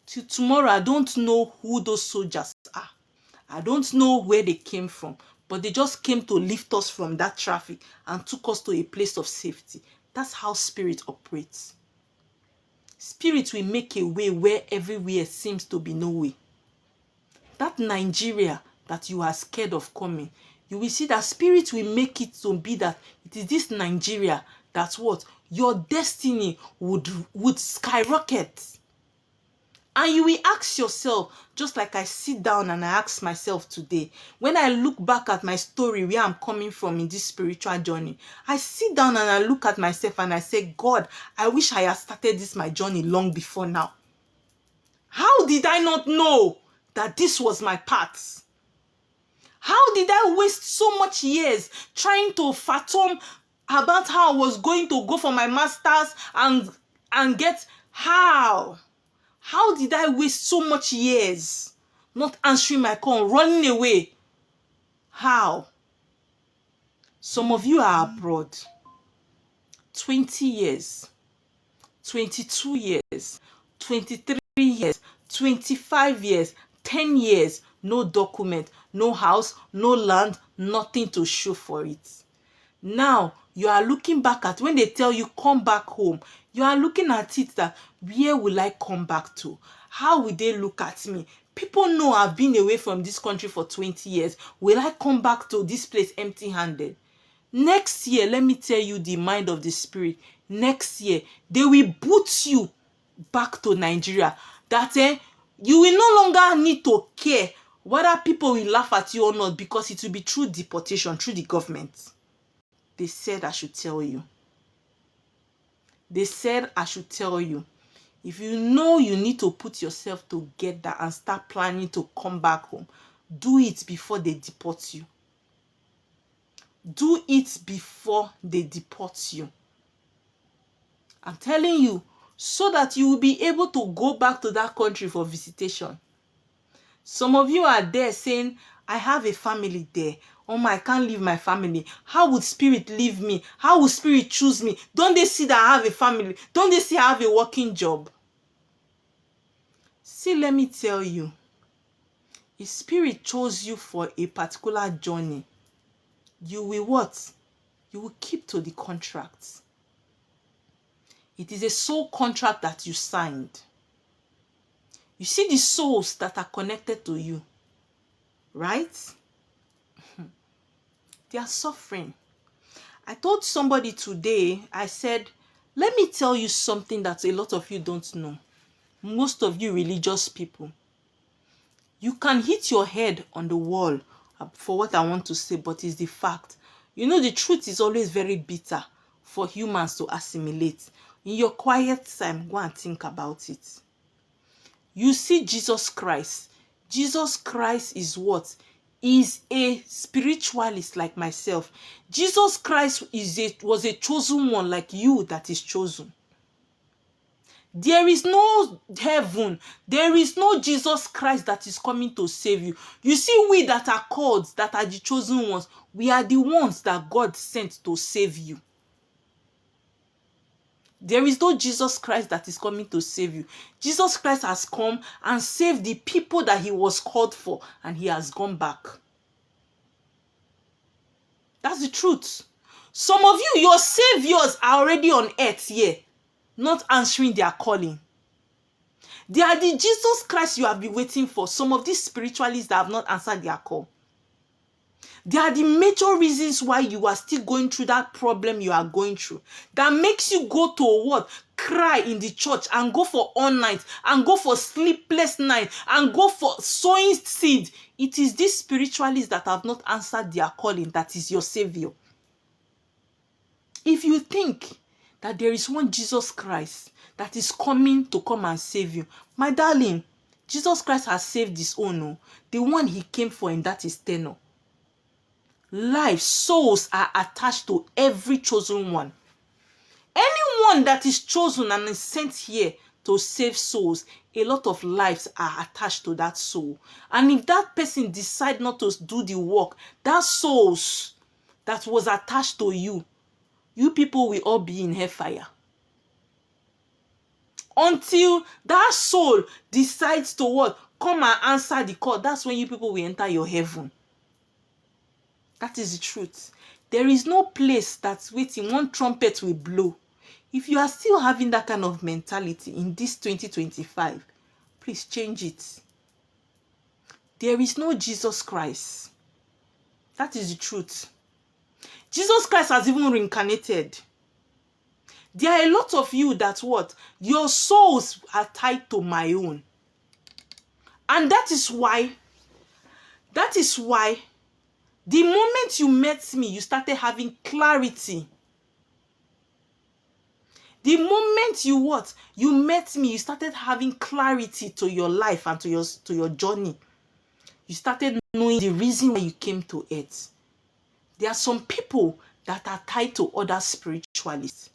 Till tomorrow, I don't know who those soldiers are. I don't know where they came from, but they just came to lift us from that traffic and took us to a place of safety. That's how spirit operates. Spirit will make a way where everywhere seems to be no way. That Nigeria that you are scared of coming, you will see that spirit will make it to be that it is this Nigeria that's what your destiny would skyrocket. And you will ask yourself, just like I sit down and I ask myself today, when I look back at my story, where I'm coming from in this spiritual journey, I sit down and I look at myself and I say, God, I wish I had started my journey long before now. How did I not know that this was my path? How did I waste so much years trying to fathom about how I was going to go for my master's and get how? How did I waste so much years not answering my call, running away? How? Some of you are abroad. 20 years, 22 years, 23 years, 25 years, 10 years, no document, no house, no land, nothing to show for it. Now, you are looking back at, when they tell you come back home, you are looking at it that, where will I come back to? How will they look at me? People know I've been away from this country for 20 years. Will I come back to this place empty-handed? Next year, let me tell you the mind of the spirit. Next year, they will boot you back to Nigeria. That you will no longer need to care whether people will laugh at you or not, because it will be through deportation, through the government. They said I should tell you. They said I should tell you, if you know you need to put yourself together and start planning to come back home, do it before they deport you. Do it before they deport you. I'm telling you, so that you will be able to go back to that country for visitation. Some of you are there saying, I have a family there. Oh my, I can't leave my family. How would spirit leave me? How would spirit choose me? Don't they see that I have a family? Don't they see I have a working job? See, let me tell you, if spirit chose you for a particular journey, you will what? You will keep to the contract. It is a soul contract that you signed. You see the souls that are connected to you, right? They are suffering. I told somebody today, I said, let me tell you something that a lot of you don't know. Most of you religious people, you can hit your head on the wall for what I want to say, but it's the fact. You know, the truth is always very bitter for humans to assimilate. In your quiet time, go and think about it. You see Jesus Christ. Jesus Christ is what? Is a spiritualist like myself. Jesus Christ was a chosen one like you that is chosen. There is no heaven. There is no Jesus Christ that is coming to save you. You see, we that are called, that are the chosen ones, we are the ones that God sent to save you. There is no Jesus Christ that is coming to save you. Jesus Christ has come and saved the people that he was called for, and he has gone back. That's the truth. Some of you, your saviors are already on earth here, not answering their calling. They are the Jesus Christ you have been waiting for. Some of these spiritualists that have not answered their call. They are the major reasons why you are still going through that problem you are going through. That makes you go to what? Cry in the church and go for all night and go for sleepless night and go for sowing seed. It is these spiritualists that have not answered their calling that is your savior. If you think that there is one Jesus Christ that is coming to come and save you, my darling, Jesus Christ has saved his own. The one he came for, and that is tenor. Life, souls are attached to every chosen one. Anyone that is chosen and is sent here to save souls, a lot of lives are attached to that soul. And if that person decides not to do the work, that souls that was attached to you, you people will all be in hellfire. Until that soul decides to what? Come and answer the call. That's when you people will enter your heaven. That is the truth. There is no place that's waiting. One trumpet will blow. If you are still having that kind of mentality in this 2025, please change it. There is no Jesus Christ. That is the truth. Jesus Christ has even reincarnated. There are a lot of you that what? Your souls are tied to my own. And that is why the moment you met me, you started having clarity. The moment you what? You met me, you started having clarity to your life and to your journey. You started knowing the reason why you came to earth. There are some people that are tied to other spiritualists.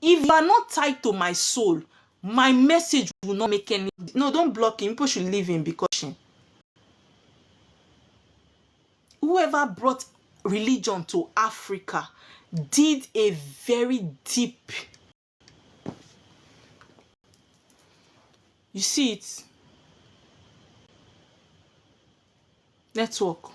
If you are not tied to my soul, my message will not make any... No, don't block him. People should leave him because... Whoever brought religion to Africa did a very deep... You see it? Network.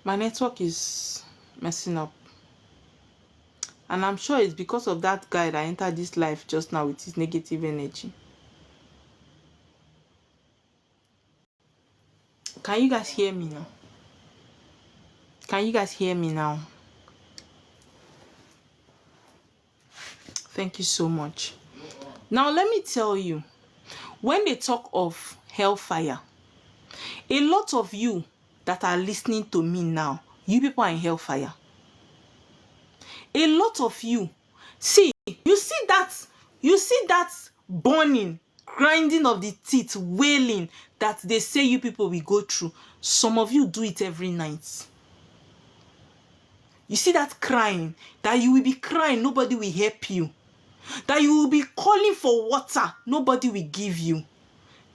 My network is messing up. And I'm sure it's because of that guy that entered this life just now with his negative energy. Can you guys hear me now? Can you guys hear me now? Thank you so much. Now, let me tell you, when they talk of hellfire, a lot of you that are listening to me now, you people are in hellfire. A lot of you, you see that burning, grinding of the teeth, wailing that they say you people will go through. Some of you do it every night. You see that crying, that you will be crying, nobody will help you. That you will be calling for water, nobody will give you.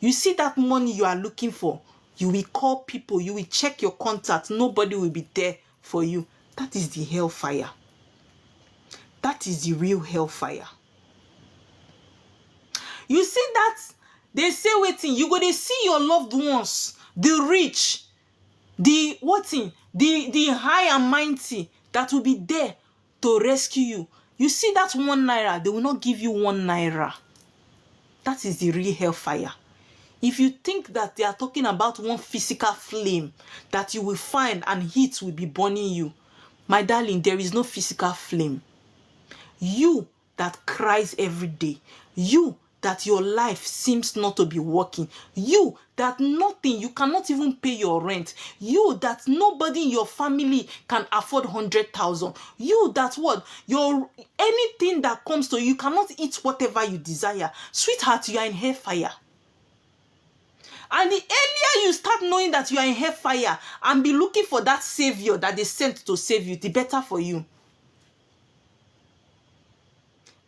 You see that money you are looking for, you will call people, you will check your contacts, nobody will be there for you. That is the hellfire. That is the real hellfire. You see that they say waiting, you go to see your loved ones, the rich, the high and mighty that will be there to rescue you. You see that 1 naira, they will not give you 1 naira. That is the real hellfire. If you think that they are talking about one physical flame that you will find and heat will be burning you, my darling, there is no physical flame. You that cries every day, you that your life seems not to be working, you that nothing, you cannot even pay your rent, you that nobody in your family can afford 100,000, you that anything that comes to you, you cannot eat whatever you desire. Sweetheart, you are in hellfire. And the earlier you start knowing that you are in hellfire and be looking for that savior that they sent to save you, the better for you.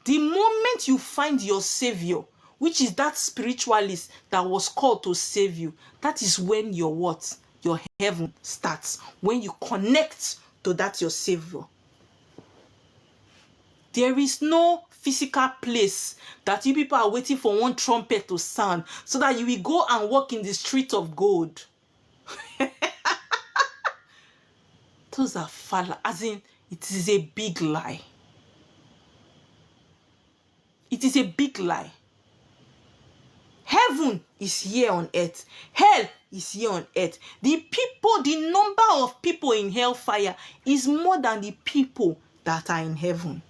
The moment you find your savior, which is that spiritualist that was called to save you, that is when your heaven starts. When you connect to that your savior. There is no physical place that you people are waiting for one trumpet to sound so that you will go and walk in the street of gold. Those are as in, it is a big lie. It is a big lie. Heaven is here on earth. Hell is here on earth. The number of people in hellfire is more than the people that are in heaven.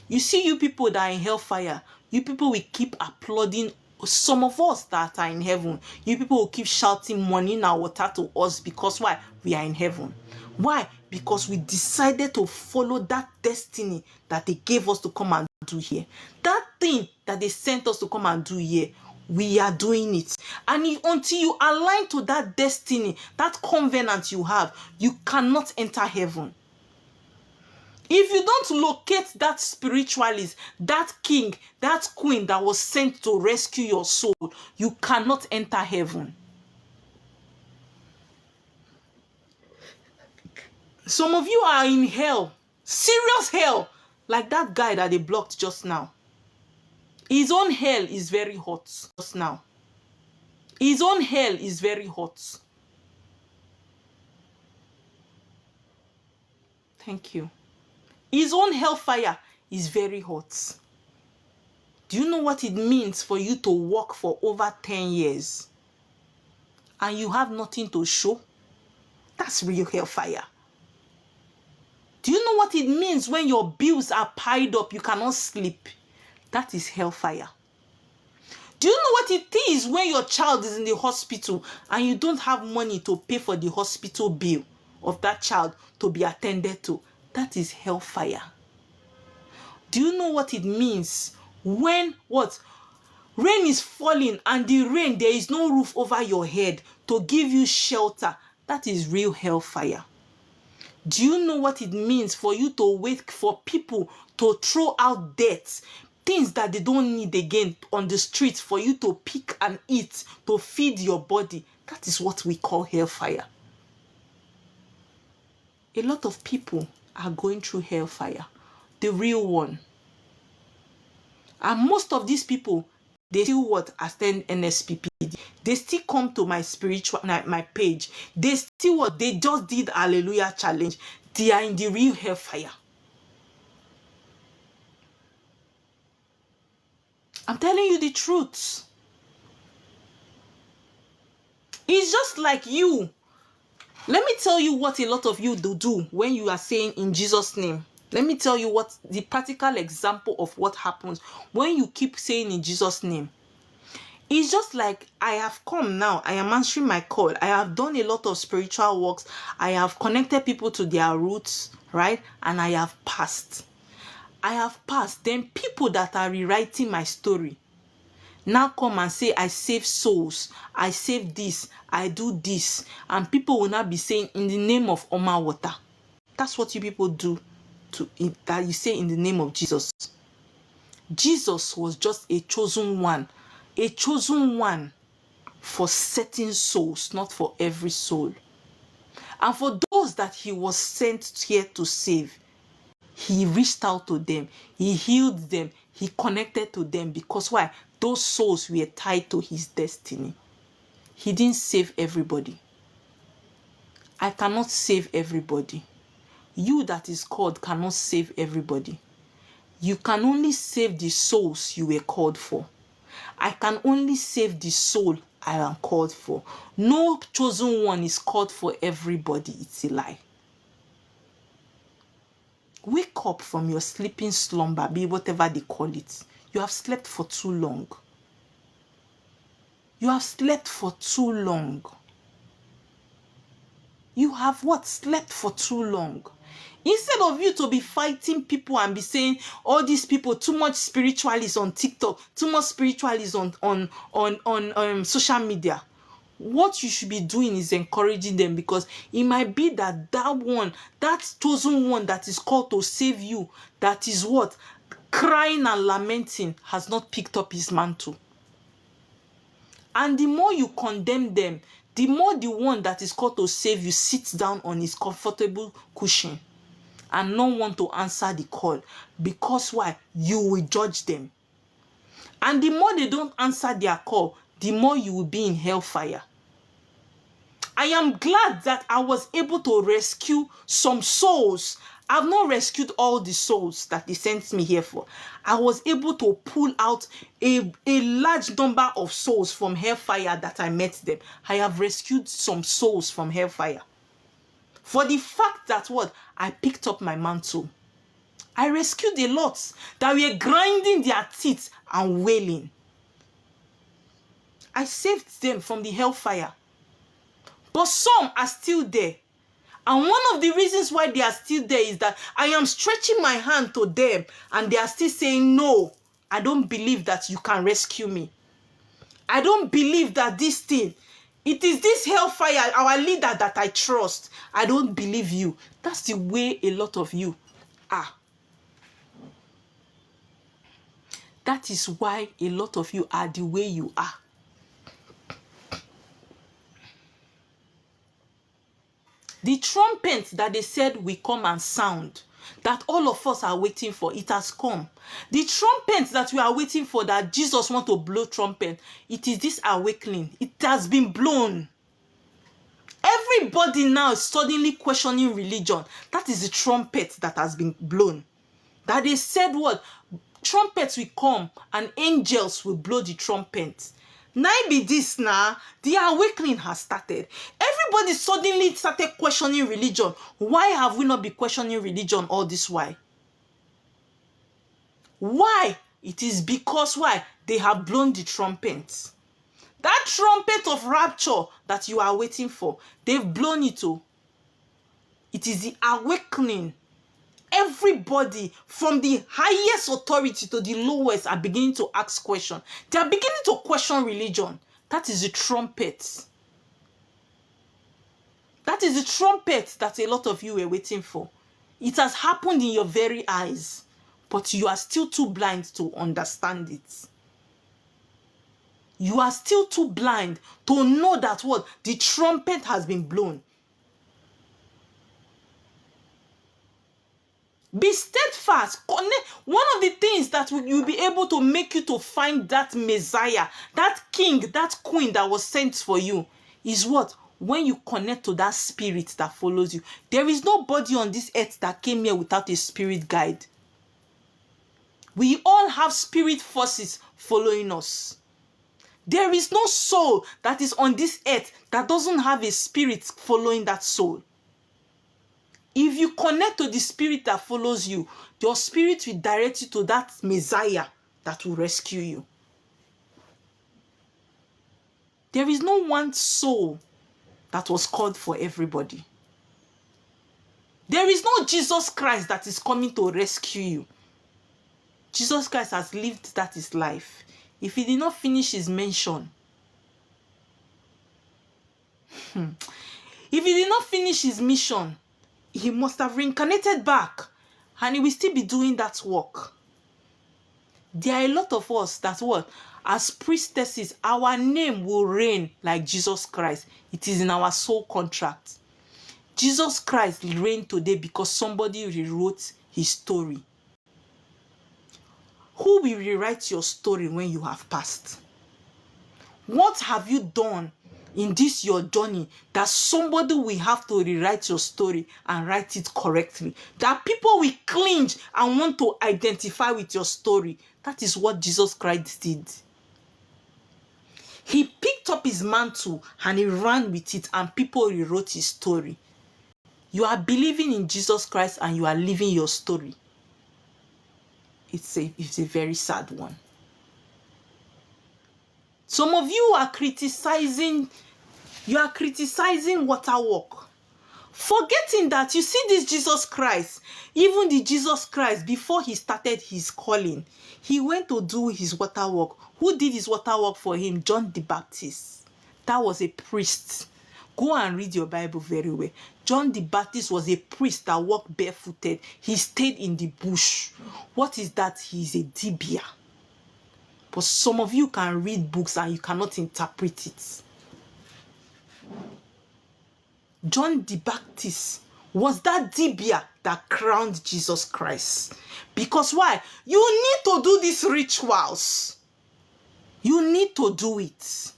You see, you people that are in hellfire, you people will keep applauding some of us that are in heaven. You people will keep shouting money and water to us because why? We are in heaven. Why? Because we decided to follow that destiny that they gave us to come and do here. That thing that they sent us to come and do here, we are doing it. And until you align to that destiny, that covenant you have, you cannot enter heaven. If you don't locate that spiritualist, that king, that queen that was sent to rescue your soul, you cannot enter heaven. Some of you are in hell, serious hell, like that guy that they blocked just now. His own hell is very hot just now. His own hell is very hot. Thank you. His own hellfire is very hot. Do you know what it means for you to work for over 10 years and you have nothing to show? That's real hellfire. Do you know what it means when your bills are piled up, you cannot sleep? That is hellfire. Do you know what it is when your child is in the hospital and you don't have money to pay for the hospital bill of that child to be attended to? That is hellfire. Do you know what it means when rain is falling and the rain, there is no roof over your head to give you shelter? That is real hellfire. Do you know what it means for you to wait for people to throw out debts, things that they don't need again on the streets for you to pick and eat, to feed your body? That is what we call hellfire. A lot of people are going through hellfire, the real one. And most of these people, they still attend NSPPD. They still come to my page. They still they just did Hallelujah Challenge. They are in the real hellfire. I'm telling you the truth. It's just like you. Let me tell you what a lot of you do when you are saying in Jesus' name. Let me tell you what the practical example of what happens when you keep saying in Jesus' name. It's just like, I have come now, I am answering my call, I have done a lot of spiritual works, I have connected people to their roots, right? And I have passed. Then people that are rewriting my story now come and say, I save souls, I save this, I do this, and people will not be saying, in the name of Oma Water. That's what you people do that you say in the name of Jesus. Jesus was just a chosen one for certain souls, not for every soul. And for those that he was sent here to save, he reached out to them, he healed them, he connected to them, because why? Those souls were tied to his destiny. He didn't save everybody. I cannot save everybody. You that is called cannot save everybody. You can only save the souls you were called for. I can only save the soul I am called for. No chosen one is called for everybody. It's a lie. Wake up from your sleeping slumber, be whatever they call it. You have slept for too long. You have slept for too long. You have what? Slept for too long. Instead of you to be fighting people and be saying, all these people, too much spiritualism on TikTok, too much spiritualism on social media, what you should be doing is encouraging them, because it might be that that chosen one that is called to save you, that is what? Crying and lamenting, has not picked up his mantle. And the more you condemn them, the more the one that is called to save you sits down on his comfortable cushion and not want to answer the call. Because why? You will judge them. And the more they don't answer their call, the more you will be in hellfire. I am glad that I was able to rescue some souls. I've not rescued all the souls that they sent me here for. I was able to pull out a large number of souls from hellfire that I met them. I have rescued some souls from hellfire. For the fact that what? I picked up my mantle. I rescued a lot that were grinding their teeth and wailing. I saved them from the hellfire. But some are still there. And one of the reasons why they are still there is that I am stretching my hand to them and they are still saying, no, I don't believe that you can rescue me. I don't believe that this thing, it is this hellfire, our leader that I trust. I don't believe you. That's the way a lot of you are. That is why a lot of you are the way you are. The trumpet that they said will come and sound, that all of us are waiting for, it has come. The trumpet that we are waiting for, that Jesus wants to blow trumpet, it is this awakening. It has been blown. Everybody now is suddenly questioning religion. That is the trumpet that has been blown. That they said what? Trumpets will come and angels will blow the trumpet. Now be this now, the awakening has started. Everybody suddenly started questioning religion. Why have we not been questioning religion all this while? Why? It is because why? They have blown the trumpet. That trumpet of rapture that you are waiting for, they've blown it too. It is the awakening. Everybody from the highest authority to the lowest are beginning to ask questions. They are beginning to question religion. That is the trumpet. That is the trumpet that a lot of you were waiting for. It has happened in your very eyes, but you are still too blind to understand it. You are still too blind to know that what? The trumpet has been blown. Be steadfast. One of the things that will be able to make you to find that Messiah, that king, that queen that was sent for you is what? When you connect to that spirit that follows you. There is nobody on this earth that came here without a spirit guide. We all have spirit forces following us. There is no soul that is on this earth that doesn't have a spirit following that soul. If you connect to the spirit that follows you, your spirit will direct you to that Messiah that will rescue you. There is no one soul that was called for everybody. There is no Jesus Christ that is coming to rescue you. Jesus Christ has lived that his life. If he did not finish his mission, if he did not finish his mission, he must have reincarnated back and he will still be doing that work. There are a lot of us that what? As priestesses, our name will reign like Jesus Christ. It is in our soul contract. Jesus Christ reigned today because somebody rewrote his story. Who will rewrite your story when you have passed? What have you done in this your journey that somebody will have to rewrite your story and write it correctly? That people will cringe and want to identify with your story. That is what Jesus Christ did. He picked up his mantle and he ran with it and people rewrote his story. You are believing in Jesus Christ and you are living your story. It's a very sad one. Some of you are criticizing water walk. Forgetting that you see this Jesus Christ, even the Jesus Christ, before he started his calling, he went to do his water walk. Who did his water walk for him? John the Baptist. That was a priest. Go and read your Bible very well. John the Baptist was a priest that walked barefooted. He stayed in the bush. What is that? He is a dibia. But some of you can read books and you cannot interpret it. John the Baptist was that dibia that crowned Jesus Christ. Because why? You need to do these rituals. You need to do it.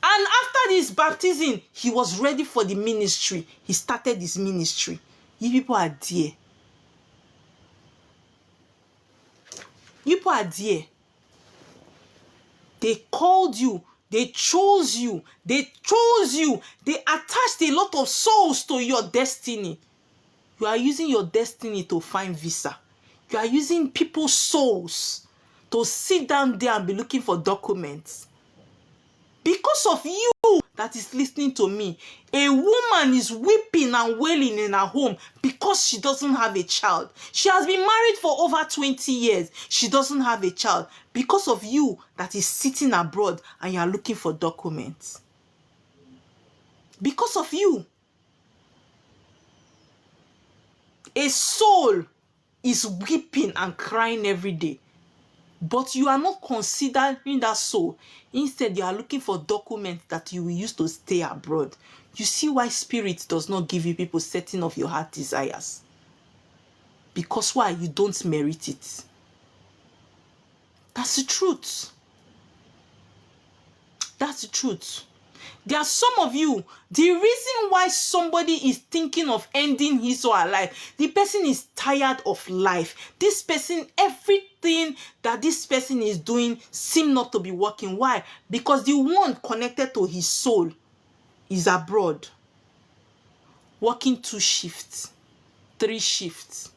And after this baptism, he was ready for the ministry. He started his ministry. You people are there. You people are there. They called you. They chose you. They chose you. They attached a lot of souls to your destiny. You are using your destiny to find visa. You are using people's souls to sit down there and be looking for documents. Because of you that is listening to me, a woman is weeping and wailing in her home because she doesn't have a child. She has been married for over 20 years. She doesn't have a child because of you that is sitting abroad and you are looking for documents. Because of you. A soul is weeping and crying every day. But you are not considering that soul. Instead, you are looking for documents that you will use to stay abroad. You see why spirit does not give you people setting of your heart desires. Because why? You don't merit it. That's the truth. That's the truth. There are some of you, the reason why somebody is thinking of ending his or her life, the person is tired of life. This person, everything that this person is doing seems not to be working. Why? Because the one connected to his soul is abroad, working 2 shifts, 3 shifts.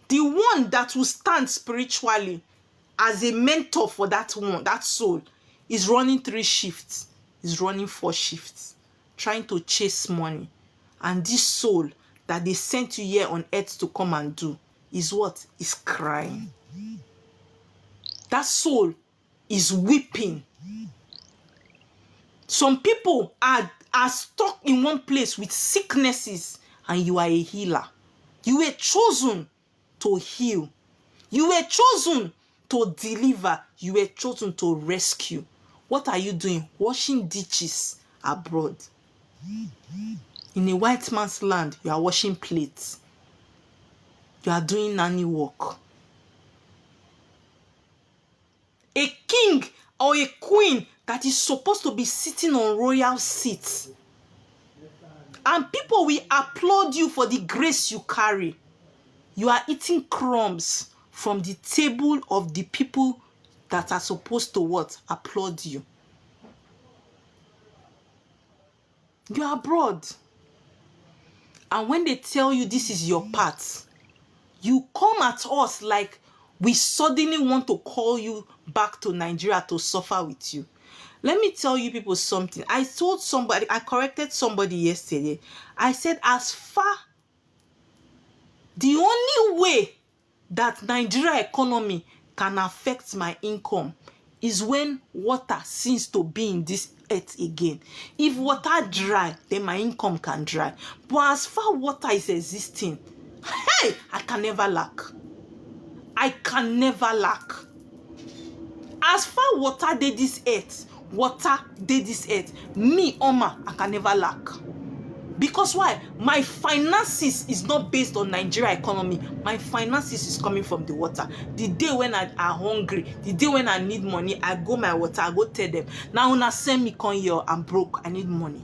The one that will stand spiritually as a mentor for that one, that soul, is running 3 shifts. Is running 4 shifts, trying to chase money. And this soul that they sent you here on earth to come and do is what? Is crying. That soul is weeping. Some people are stuck in one place with sicknesses and you are a healer. You were chosen to heal. You were chosen to deliver. You were chosen to rescue. What are you doing? Washing dishes abroad. In a white man's land, you are washing plates. You are doing nanny work. A king or a queen that is supposed to be sitting on royal seats. And people will applaud you for the grace you carry. You are eating crumbs from the table of the people that are supposed to what? Applaud you. You are abroad. And when they tell you this is your path, you come at us like we suddenly want to call you back to Nigeria to suffer with you. Let me tell you people something. I corrected somebody yesterday. I said, the only way that Nigeria economy can affect my income is when water seems to be in this earth again. If water dry, then my income can dry. But as far water is existing, hey, I can never lack. I can never lack. As far water did this earth, me, Oma, I can never lack. Because why? My finances is not based on Nigeria economy. My finances is coming from the water. The day when I are hungry, the day when I need money, I go my water, I go tell them. Now when I send me come here, I'm broke, I need money.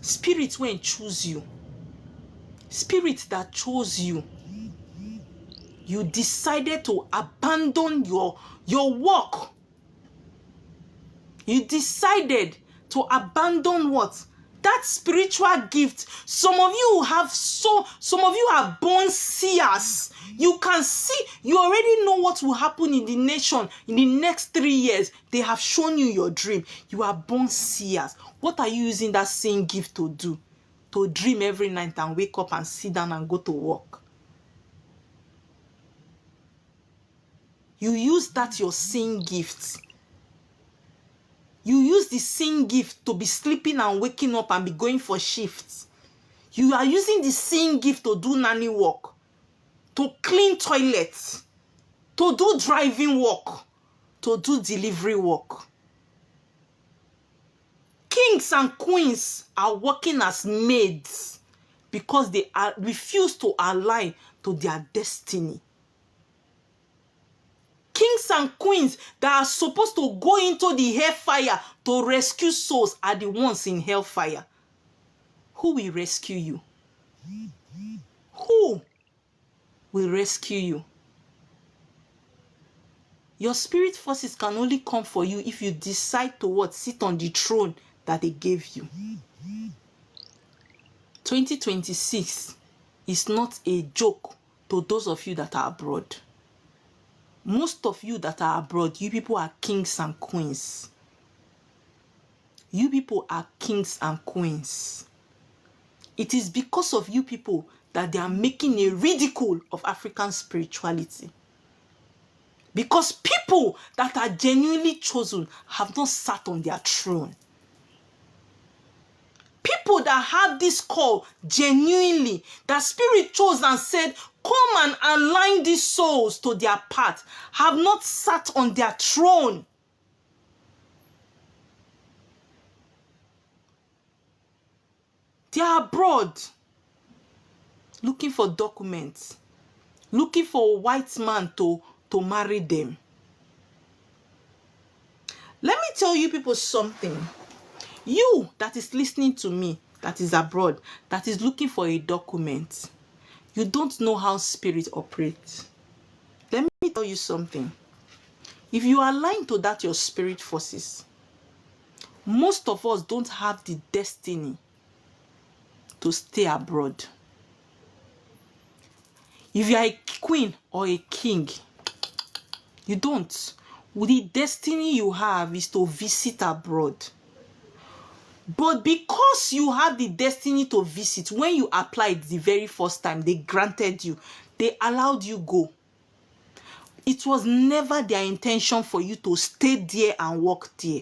Spirit when choose you. Spirit that chose you. You decided to abandon your work. You decided to abandon what? That spiritual gift. Some of you are born seers. You can see, you already know what will happen in the nation in the next 3 years. They have shown you your dream. You are born seers. What are you using that same gift to do? To dream every night and wake up and sit down and go to work. You use that your same gift. You use the same gift to be sleeping and waking up and be going for shifts. You are using the same gift to do nanny work, to clean toilets, to do driving work, to do delivery work. Kings and queens are working as maids because they refuse to align to their destiny. Kings and queens that are supposed to go into the hellfire to rescue souls are the ones in hellfire. Who will rescue you? Who will rescue you? Your spirit forces can only come for you if you decide to what? Sit on the throne that they gave you. 2026 is not a joke to those of you that are abroad. Most of you that are abroad, you people are kings and queens. You people are kings and queens. It is because of you people that they are making a ridicule of African spirituality. Because people that are genuinely chosen have not sat on their throne. People that have this call genuinely, that Spirit chose and said, come and align these souls to their path, have not sat on their throne. They are abroad, looking for documents, looking for a white man to marry them. Let me tell you people something. You that is listening to me, that is abroad, that is looking for a document, you don't know how spirit operates. Let me tell you something. If you align to that your spirit forces, most of us don't have the destiny to stay abroad. If you are a queen or a king, you don't. The destiny you have is to visit abroad. But because you have the destiny to visit, when you applied the very first time, they granted you, they allowed you go. It was never their intention for you to stay there and work there.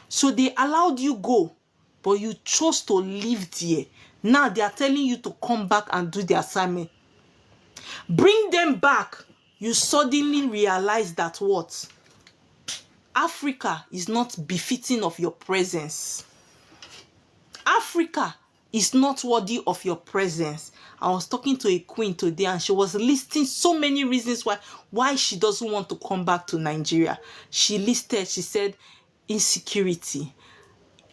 So they allowed you go, but you chose to live there. Now they are telling you to come back and do the assignment. Bring them back. You suddenly realize that what? Africa is not befitting of your presence. Africa is not worthy of your presence. I was talking to a queen today and she was listing so many reasons why she doesn't want to come back to Nigeria. She said, insecurity.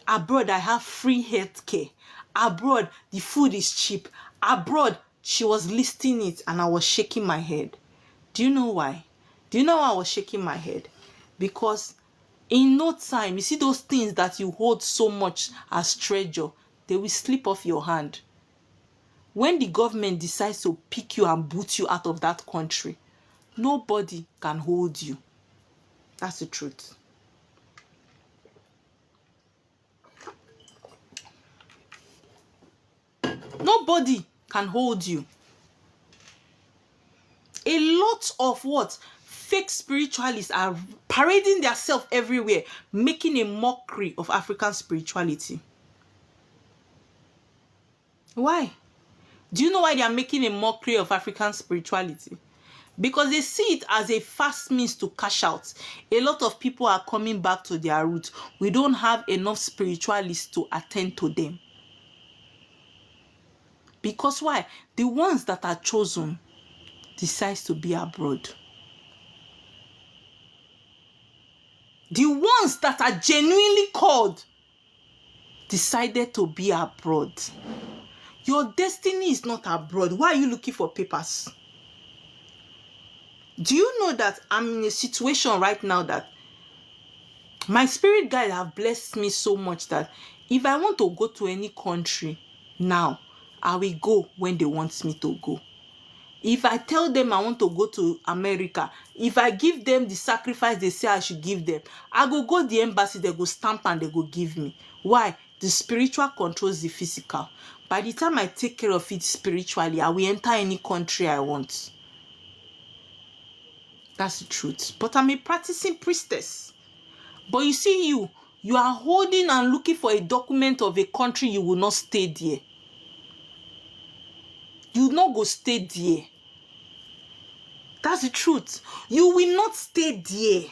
Abroad, I have free healthcare. Abroad, the food is cheap. Abroad, she was listing it and I was shaking my head. Do you know why? Do you know why I was shaking my head? Because In no time, you see those things that you hold so much as treasure, they will slip off your hand. When the government decides to pick you and boot you out of that country, nobody can hold you. That's the truth. Nobody can hold you. A lot of what? Fake spiritualists are parading themselves everywhere, making a mockery of African spirituality. Why? Do you know why they are making a mockery of African spirituality? Because they see it as a fast means to cash out. A lot of people are coming back to their roots. We don't have enough spiritualists to attend to them. Because why? The ones that are chosen decides to be abroad. The ones that are genuinely called decided to be abroad. Your destiny is not abroad. Why are you looking for papers? Do you know that I'm in a situation right now that my spirit guides have blessed me so much that if I want to go to any country now, I will go when they want me to go. If I tell them I want to go to America, if I give them the sacrifice they say I should give them, I go the embassy, they go stamp and they go give me. Why? The spiritual controls the physical. By the time I take care of it spiritually, I will enter any country I want. That's the truth. But I'm a practicing priestess. But you see, you are holding and looking for a document of a country you will not stay there. You will not go stay there. That's the truth. You will not stay there.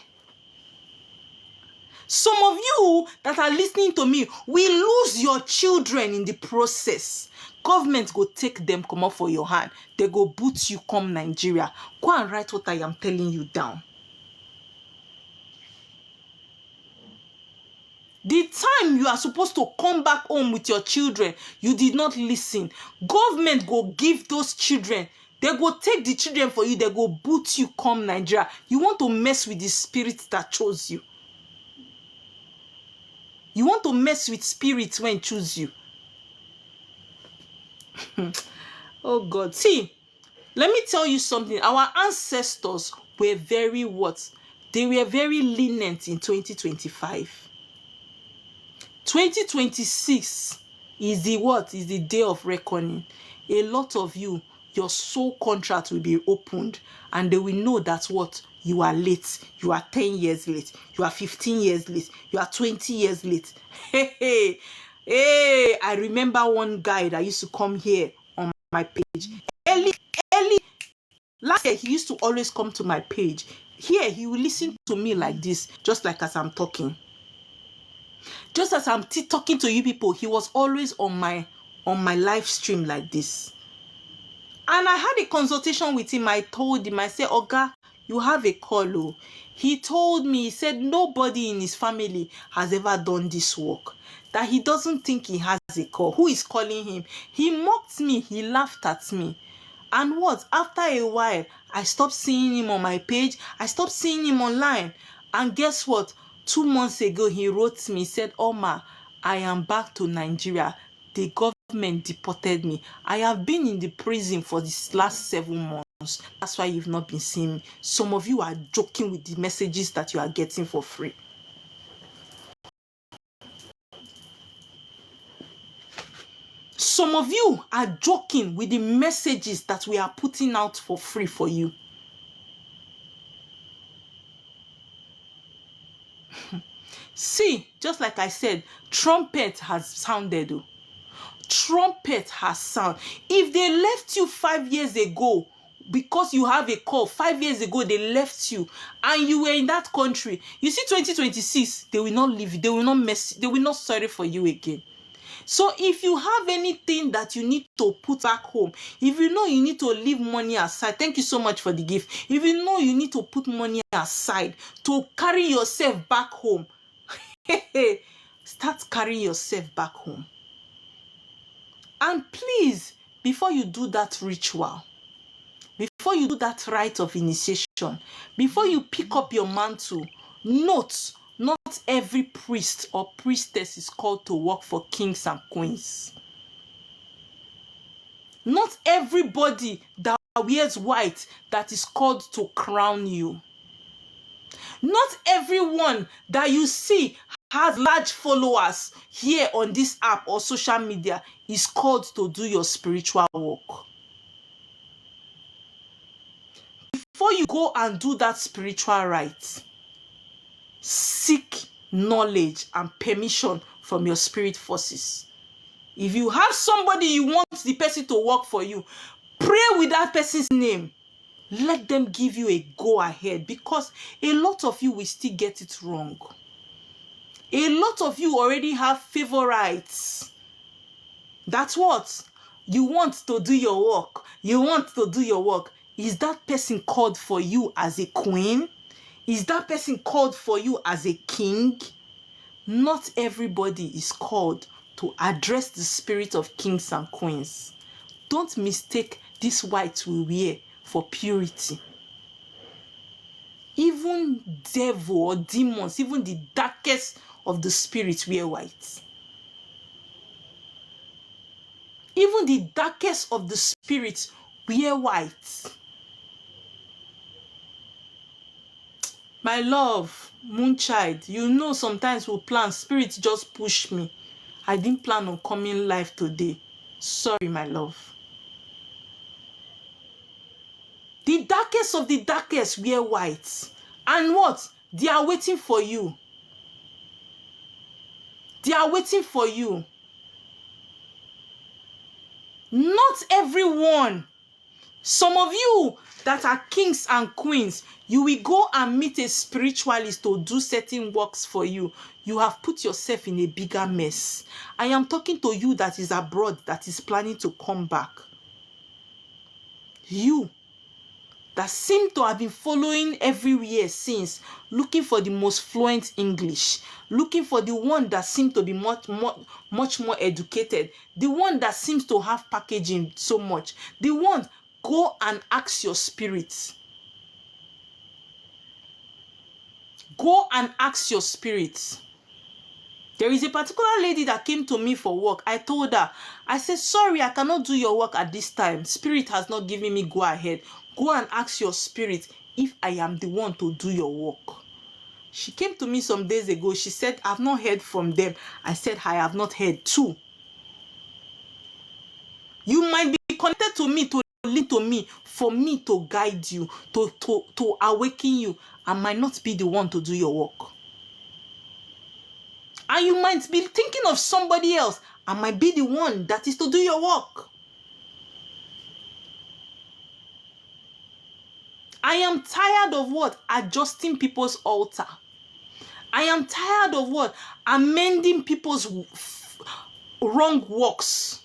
Some of you that are listening to me will lose your children in the process. Government go take them, come up for your hand. They go boot you, come Nigeria. Go and write what I am telling you down. The time you are supposed to come back home with your children, you did not listen. Government go give those children. They go take the children for you. They go boot you, come Nigeria. You want to mess with the spirit that chose you. You want to mess with spirits when choose you. Oh God. See, let me tell you something. Our ancestors were very what? They were very lenient in 2025. 2026 is the what? Is the day of reckoning. A lot of you, your soul contract will be opened and they will know that what? You are late. You are 10 years late. You are 15 years late. You are 20 years late. Hey, I remember one guy that used to come here on my page. Early, last year, he used to always come to my page. Here, he will listen to me like this, just like as I'm talking. Just as I'm talking to you people, he was always on my live stream like this. And I had a consultation with him. I told him, I said, Oga, you have a call. Oh. He told me, he said nobody in his family has ever done this work. That he doesn't think he has a call. Who is calling him? He mocked me. He laughed at me. And what? After a while, I stopped seeing him on my page. I stopped seeing him online. And guess what? 2 months ago, he wrote me, he said, Oma, I am back to Nigeria. The government deported me. I have been in the prison for this last 7 months. That's why you've not been seeing me. Some of you are joking with the messages that you are getting for free. Some of you are joking with the messages that we are putting out for free for you. See, just like I said, trumpet has sounded. Trumpet has sounded. If they left you 5 years ago, because you have a call, 5 years ago they left you, and you were in that country, you see 2026, they will not leave you, they will not mess, they will not sorry for you again. So if you have anything that you need to put back home, if you know you need to leave money aside, thank you so much for the gift. If you know you need to put money aside to carry yourself back home, start carrying yourself back home. And please, before you do that ritual, before you do that rite of initiation, before you pick up your mantle, note Not every priest or priestess is called to work for kings and queens. Not everybody that wears white that is called to crown you. Not everyone that you see has large followers here on this app or social media is called to do your spiritual work. Before you go and do that spiritual right, seek knowledge and permission from your spirit forces. If you have somebody you want the person to work for you, pray with that person's name. Let them give you a go ahead, because a lot of you will still get it wrong. A lot of you already have favorites. That's what you want to do your work. You want to do your work. Is that person called for you as a queen? Is that person called for you as a king? Not everybody is called to address the spirit of kings and queens. Don't mistake this white we wear for purity. Even devil or demons, even the darkest of the spirits wear white. Even the darkest of the spirits wear white. My love, Moonchild, you know sometimes we plan, spirits just push me. I didn't plan on coming live today. Sorry, my love. The darkest of the darkest wear white. And what? They are waiting for you. They are waiting for you. Not everyone. Some of you that are kings and queens, you will go and meet a spiritualist to do certain works for you. You have put yourself in a bigger mess. I am talking to you that is abroad, that is planning to come back. You that seem to have been following everywhere since, looking for the most fluent English, looking for the one that seems to be much more educated, the one that seems to have packaging so much, the one, go and ask your spirit. Go and ask your spirit. There is a particular lady that came to me for work. I told her, I said, sorry, I cannot do your work at this time. Spirit has not given me go ahead. Go and ask your spirit if I am the one to do your work. She came to me some days ago. She said, I've not heard from them. I said, I have not heard too. You might be connected to me, to lead to me, for me to guide you, to awaken you. I might not be the one to do your work. And you might be thinking of somebody else. I might be the one that is to do your work. I am tired of what? Adjusting people's altar. I am tired of what? Amending people's wrong works.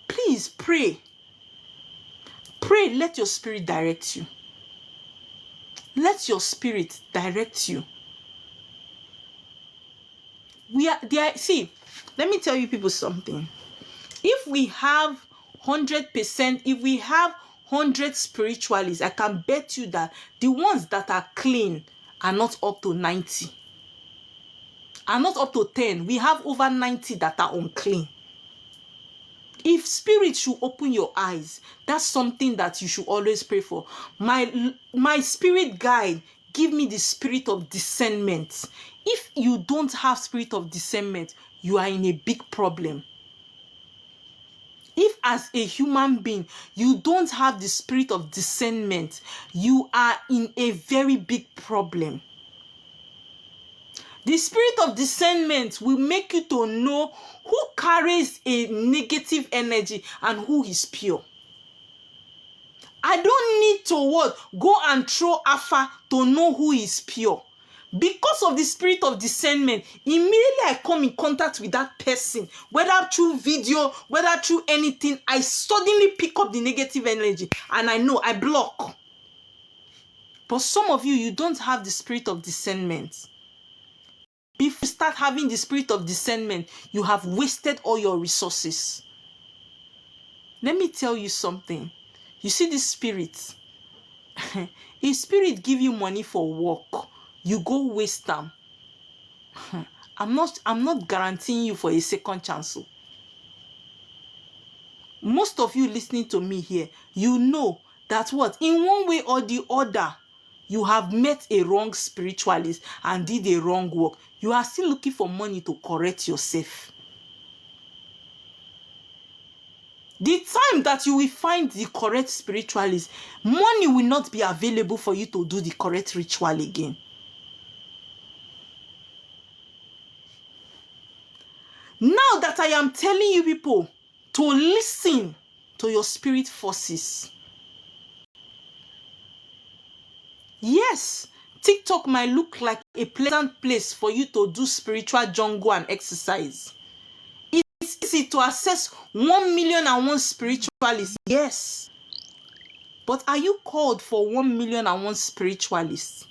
Please pray. Pray, let your spirit direct you. Let your spirit direct you. See, let me tell you people something. If we have 100%, if we have 100 spiritualists, I can bet you that the ones that are clean are not up to 90. Are not up to 10. We have over 90 that are unclean. If spirit should open your eyes, that's something that you should always pray for. My spirit guide, give me the spirit of discernment. If you don't have spirit of discernment, you are in a big problem. If as a human being, you don't have the spirit of discernment, you are in a very big problem. The spirit of discernment will make you to know who carries a negative energy and who is pure. I don't need to what? Go and throw Alpha to know who is pure. Because of the spirit of discernment, immediately I come in contact with that person, whether through video, whether through anything, I suddenly pick up the negative energy and I know I block. But some of you, you don't have the spirit of discernment. If you start having the spirit of discernment, you have wasted all your resources. Let me tell you something. You see this spirit, If spirit give you money for work, you go waste them. I'm not guaranteeing you for a second chance. Most of you listening to me here, you know that what, in one way or the other, you have met a wrong spiritualist and did a wrong work. You are still looking for money to correct yourself. The time that you will find the correct spiritualist, money will not be available for you to do the correct ritual again. Now that I am telling you people to listen to your spirit forces. Yes, TikTok might look like a pleasant place for you to do spiritual jungle and exercise. It's easy to access 1,000,001 spiritualists. Yes. But are you called for 1,000,001 spiritualists?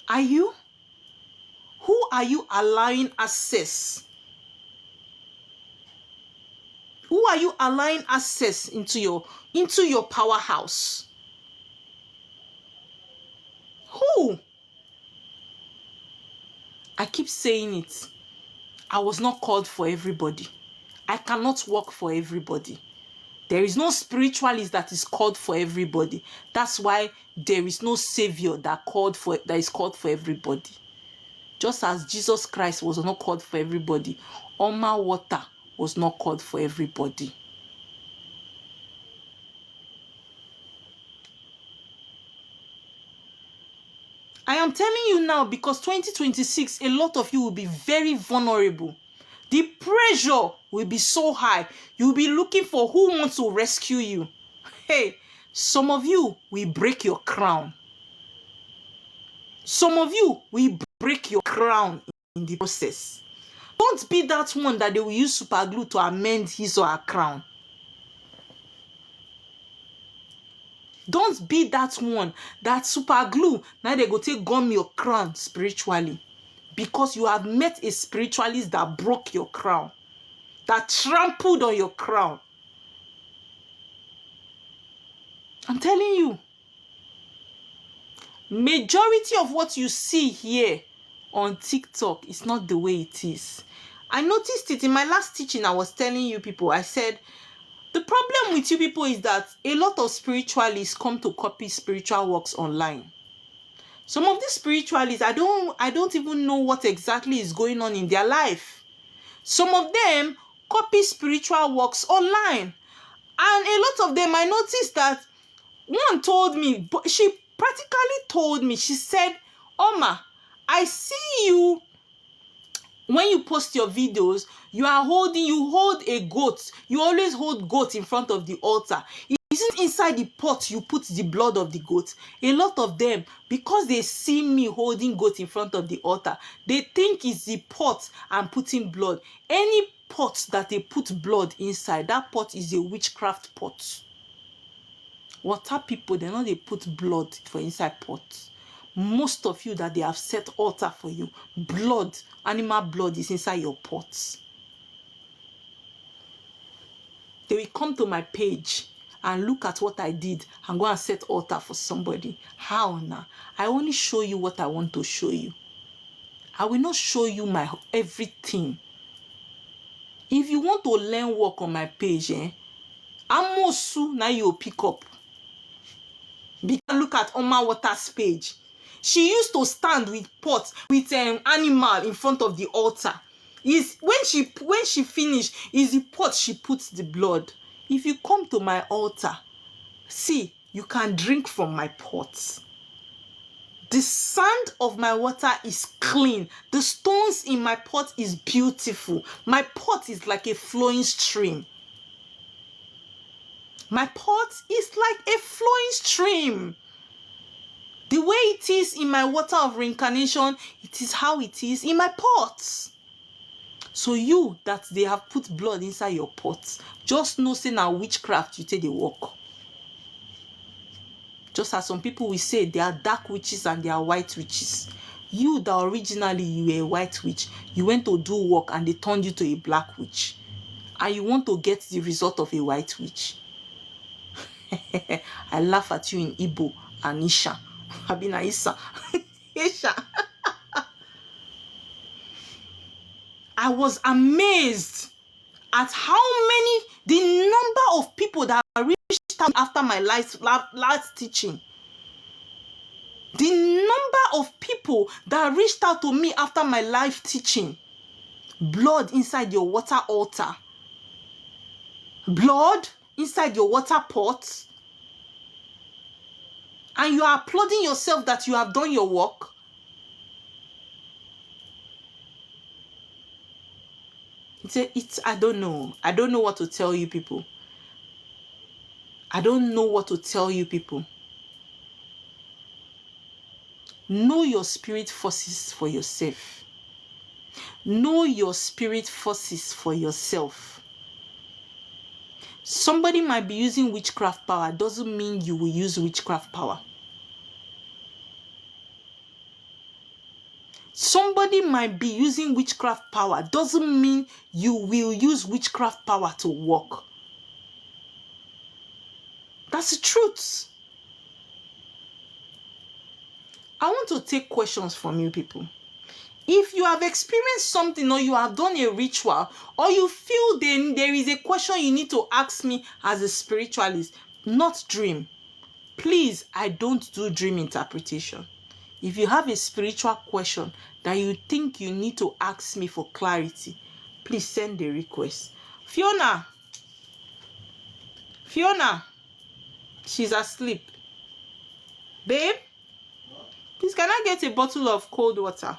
Are you? Who are you allowing access? Who are you allowing access into your powerhouse? Who? I keep saying it. I was not called for everybody. I cannot work for everybody. There is no spiritualist that is called for everybody. That's why there is no savior that is called for everybody. Just as Jesus Christ was not called for everybody, Oma Water was not called for everybody. I am telling you now because 2026, a lot of you will be very vulnerable. The pressure will be so high. You'll be looking for who wants to rescue you. Hey, some of you will break your crown. Some of you will break your crown in the process. Don't be that one that they will use super glue to amend his or her crown. Don't be that one that super glue now they go take gum your crown spiritually, because you have met a spiritualist that broke your crown, that trampled on your crown. I'm telling you, majority of what you see here on TikTok is not the way it is. I noticed it in my last teaching. I was telling you people, I said, the problem with you people is that a lot of spiritualists come to copy spiritual works online. Some of these spiritualists, I don't even know what exactly is going on in their life. Some of them copy spiritual works online. And a lot of them, I noticed that one told me, but she practically told me, she said, Oma, I see you. When you post your videos, you hold a goat. You always hold goat in front of the altar. It isn't inside the pot you put the blood of the goat. A lot of them, because they see me holding goat in front of the altar, they think it's the pot I'm putting blood. Any pot that they put blood inside, that pot is a witchcraft pot. Water people, they know they put blood for inside pots. Most of you that they have set altar for you, blood, animal blood is inside your pots. They will come to my page and look at what I did and go and set altar for somebody. How now? I only show you what I want to show you. I will not show you my everything. If you want to learn work on my page, Amosu now you pick up. Because look at Oma Water's page. She used to stand with pots, with an animal in front of the altar. When she finished, is the pot she puts the blood. If you come to my altar, see, you can drink from my pots. The sand of my water is clean. The stones in my pot is beautiful. My pot is like a flowing stream. My pot is like a flowing stream. The way it is in my water of reincarnation, it is how it is in my pots. So you that they have put blood inside your pots, just know say now witchcraft you take the work. Just as some people will say they are dark witches and they are white witches. You that originally you were a white witch, you went to do work and they turned you to a black witch. And you want to get the result of a white witch. I laugh at you in Igbo and Isha. Habina Isa. Isha. I was amazed at the number of people that reached out after my last teaching. The number of people that reached out to me after my live teaching. Blood inside your water altar. Blood inside your water pot. And you are applauding yourself that you have done your work. I don't know. I don't know what to tell you people. I don't know what to tell you people. Know your spirit forces for yourself. Know your spirit forces for yourself. Somebody might be using witchcraft power. Doesn't mean you will use witchcraft power. Somebody might be using witchcraft power. Doesn't mean you will use witchcraft power to work. That's the truth. I want to take questions from you people. If you have experienced something or you have done a ritual or you feel there is a question you need to ask me as a spiritualist, not dream. Please, I don't do dream interpretation. If you have a spiritual question that you think you need to ask me for clarity, please send a request. Fiona, she's asleep. Babe, please can I get a bottle of cold water?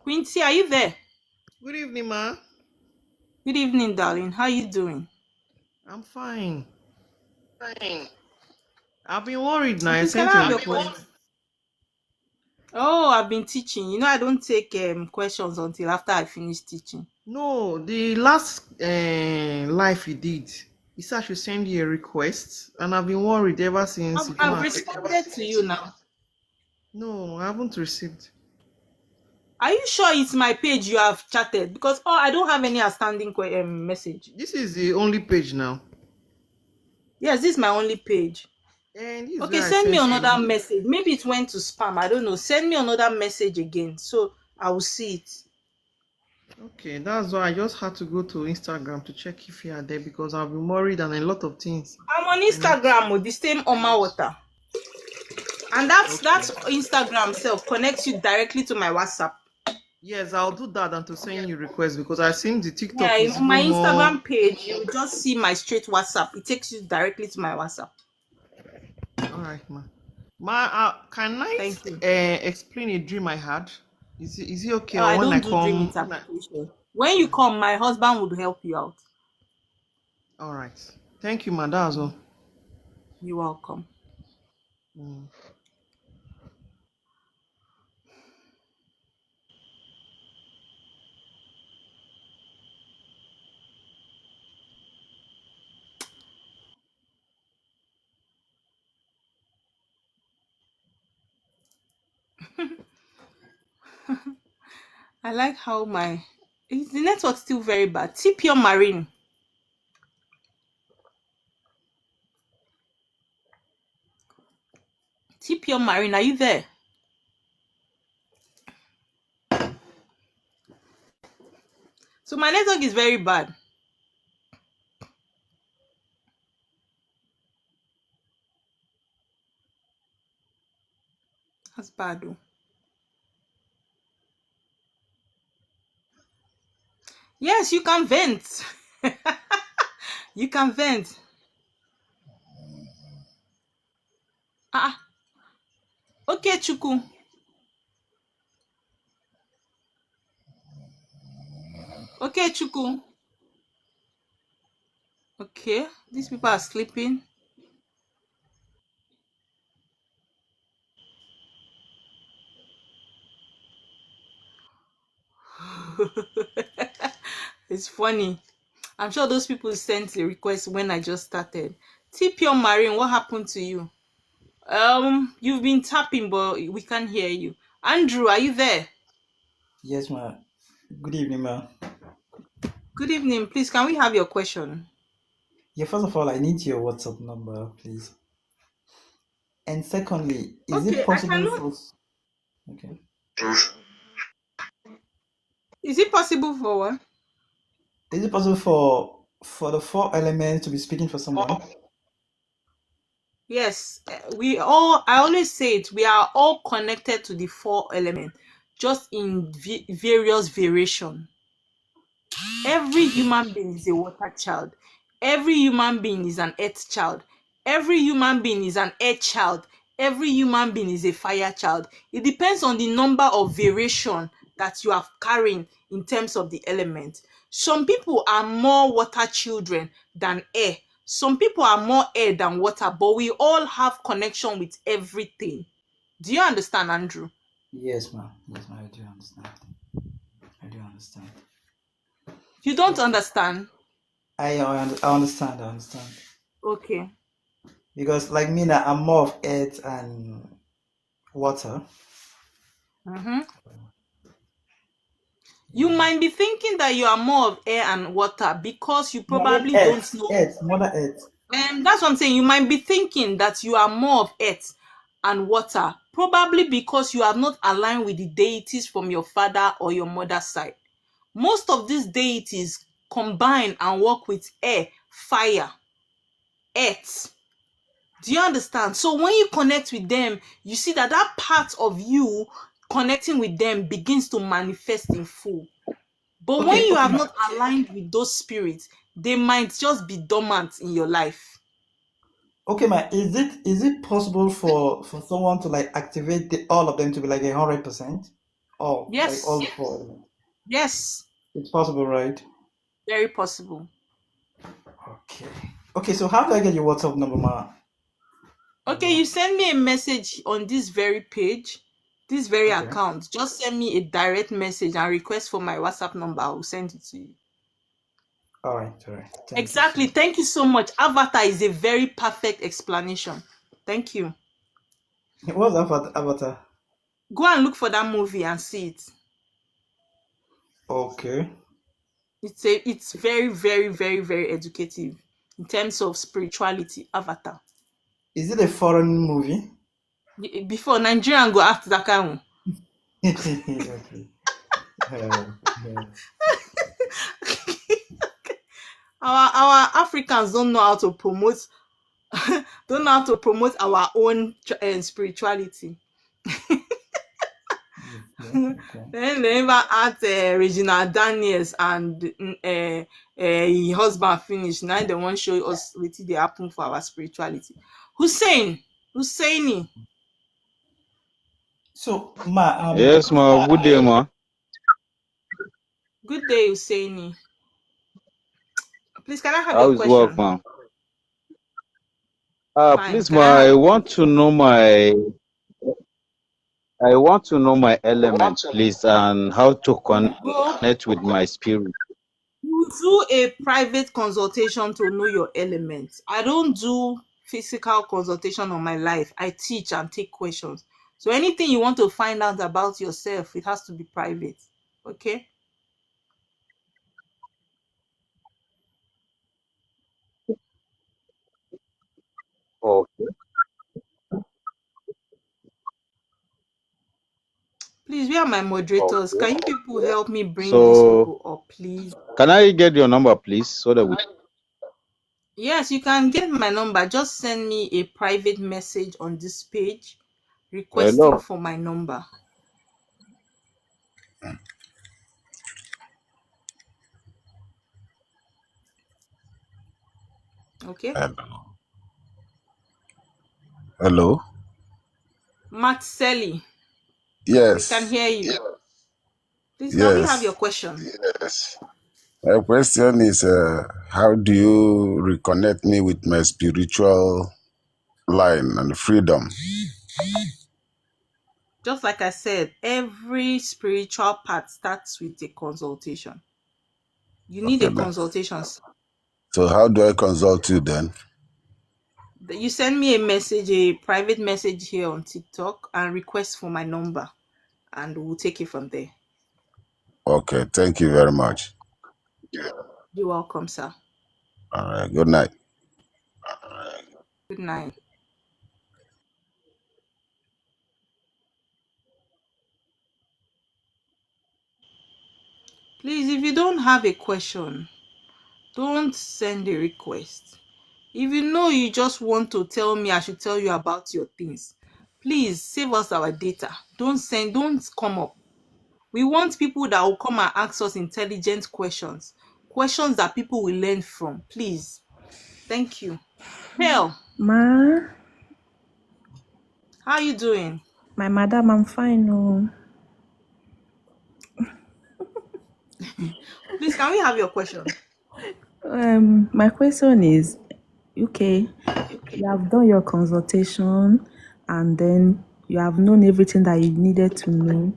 Quincy, are you there? Good evening, ma. Good evening, darling. How are you doing? I'm fine. I've been worried now. I Please, can sent I have a your request. question? Oh, I've been teaching. You know, I don't take questions until after I finish teaching. No, the last live you did, he said I should send you a request, and I've been worried ever since. I've responded to you now. No, I haven't received. Are you sure it's my page you have chatted? Because I don't have any outstanding message. This is the only page now. Yes, this is my only page. And this Okay, send me another message. Maybe it went to spam. I don't know. Send me another message again, so I will see it. Okay, that's why I just had to go to Instagram to check if you are there because I've been worried and a lot of things. I'm on Instagram with the same Oma Water. And that's Instagram self connects you directly to my WhatsApp. Yes, I'll do that and to send you request because I think the TikTok Yeah, is on my Instagram more... page, you will just see my straight WhatsApp. It takes you directly to my WhatsApp. All right, ma. Ma, can I explain a dream I had? Is it okay? Or I when don't I do come? dream interpretation. When you come, my husband would help you out. All right. Thank you, ma. That's all. You're welcome. I like how the network's still very bad. Tip your marine. Tip your marine. Are you there? So my network is very bad. That's bad though. Yes, you can vent. You can vent. Okay, Chuku. Okay, Chuku. Okay, these people are sleeping. It's funny. I'm sure those people sent a request when I just started. T-Pure Marine, what happened to you? You've been tapping, but we can't hear you. Andrew, are you there? Yes, ma. Good evening, ma. Good evening. Please, can we have your question? Yeah, first of all, I need your WhatsApp number, please. And secondly, is it Okay, I possible cannot. for... Okay. Is it possible for what? Is it possible for the four elements to be speaking for someone? Yes, I always say it, we are all connected to the four elements, just in various variation. Every human being is a water child. Every human being is an earth child. Every human being is an air child. Every human being is a fire child. It depends on the number of variation that you are carrying in terms of the element. Some people are more water children than air. Some people are more air than water, but we all have connection with everything. Do you understand, Andrew? Yes, ma. Yes, ma. I do understand. I do understand. You don't Okay. understand? I understand. I understand. Okay. Because like me now, I'm more of earth and water. Mm-hmm. You might be thinking that you are more of air and water because you No, I mean probably don't earth. know. Earth. Mother Earth. That's what I'm saying. You might be thinking that you are more of earth and water, probably because you have not aligned with the deities from your father or your mother's side. Most of these deities combine and work with air, fire, earth. Do you understand? So when you connect with them, you see that that part of you connecting with them begins to manifest in full. But when Okay, you okay, have ma. not aligned with those spirits, they might just be dormant in your life. Okay, ma. Is it possible for someone to like activate all of them to be like 100%? Oh, like all Yes, four elements. yes, It's possible, right? very possible. Okay. Okay, so how do I get your WhatsApp number, ma? Okay, you send me a message on this very page, this very Okay. account. Just send me a direct message and request for my WhatsApp number. I will send it to you. All right, all right. Thank you so Exactly. much. Thank you so much. Avatar is a very perfect explanation. Thank you. What's Avatar? Go and look for that movie and see it. Okay. It's very, very, very, very educative in terms of spirituality. Avatar. Is it a foreign movie? Before Nigerian go after that kind one. Okay. Yeah. Our Africans don't know how to promote our own spirituality. Okay. Then they never ask Regina Daniels and her husband finish. Now they want show us wetin dey happen for our spirituality. Hussaini. So, ma, Yes, ma. Good day, ma. Good day, Hussaini. Please, can I have How your is work, question? ma? Fine. Please, Can I ma. have I your want to know my element, please, and how to go? connect with my spirit. You do a private consultation to know your elements. I don't do physical consultation on my life. I teach and take questions. So anything you want to find out about yourself, it has to be private. Okay? Okay. Please, where are my moderators? Okay. Can you people help me bring these So, people up, please? can I get your number, please, so that we? Yes, you can get my number. Just send me a private message on this page requesting Hello. for my number. Okay? Hello. Hello. Matt Selly, we can Yes. hear you. Please, can we have your Yes. question? Yes. My question is, how do you reconnect me with my spiritual line and freedom? Just like I said, every spiritual path starts with a consultation. You need Okay, a then. consultation. So how do I consult you then? You send me a message, a private message here on TikTok, and request for my number, and we'll take it from there. Okay, thank you very much. You're welcome, sir. All right, good night. Good night. Please, if you don't have a question, don't send a request. If you know you just want to tell me I should tell you about your things, please save us our data. Don't come up. We want people that will come and ask us intelligent questions that people will learn from. Please. Thank you. Pearl, Ma, how are you doing? my madam, I'm fine. Oh. Please, can we have your question? My question is, okay, you have done your consultation and then you have known everything that you needed to know,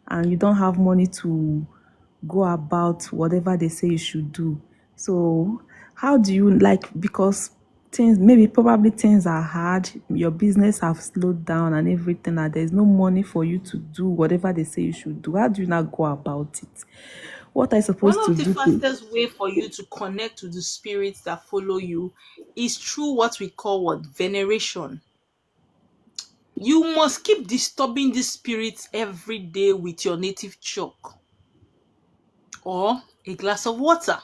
and you don't have money to go about whatever they say you should do. So how do you because probably things are hard, your business have slowed down and everything, and there's no money for you to do whatever they say you should do. How do you not go about it? What are you One supposed to of the do fastest way for you to connect to the spirits that follow you is through what we call veneration. You must keep disturbing these spirits every day with your native chalk or a glass of water.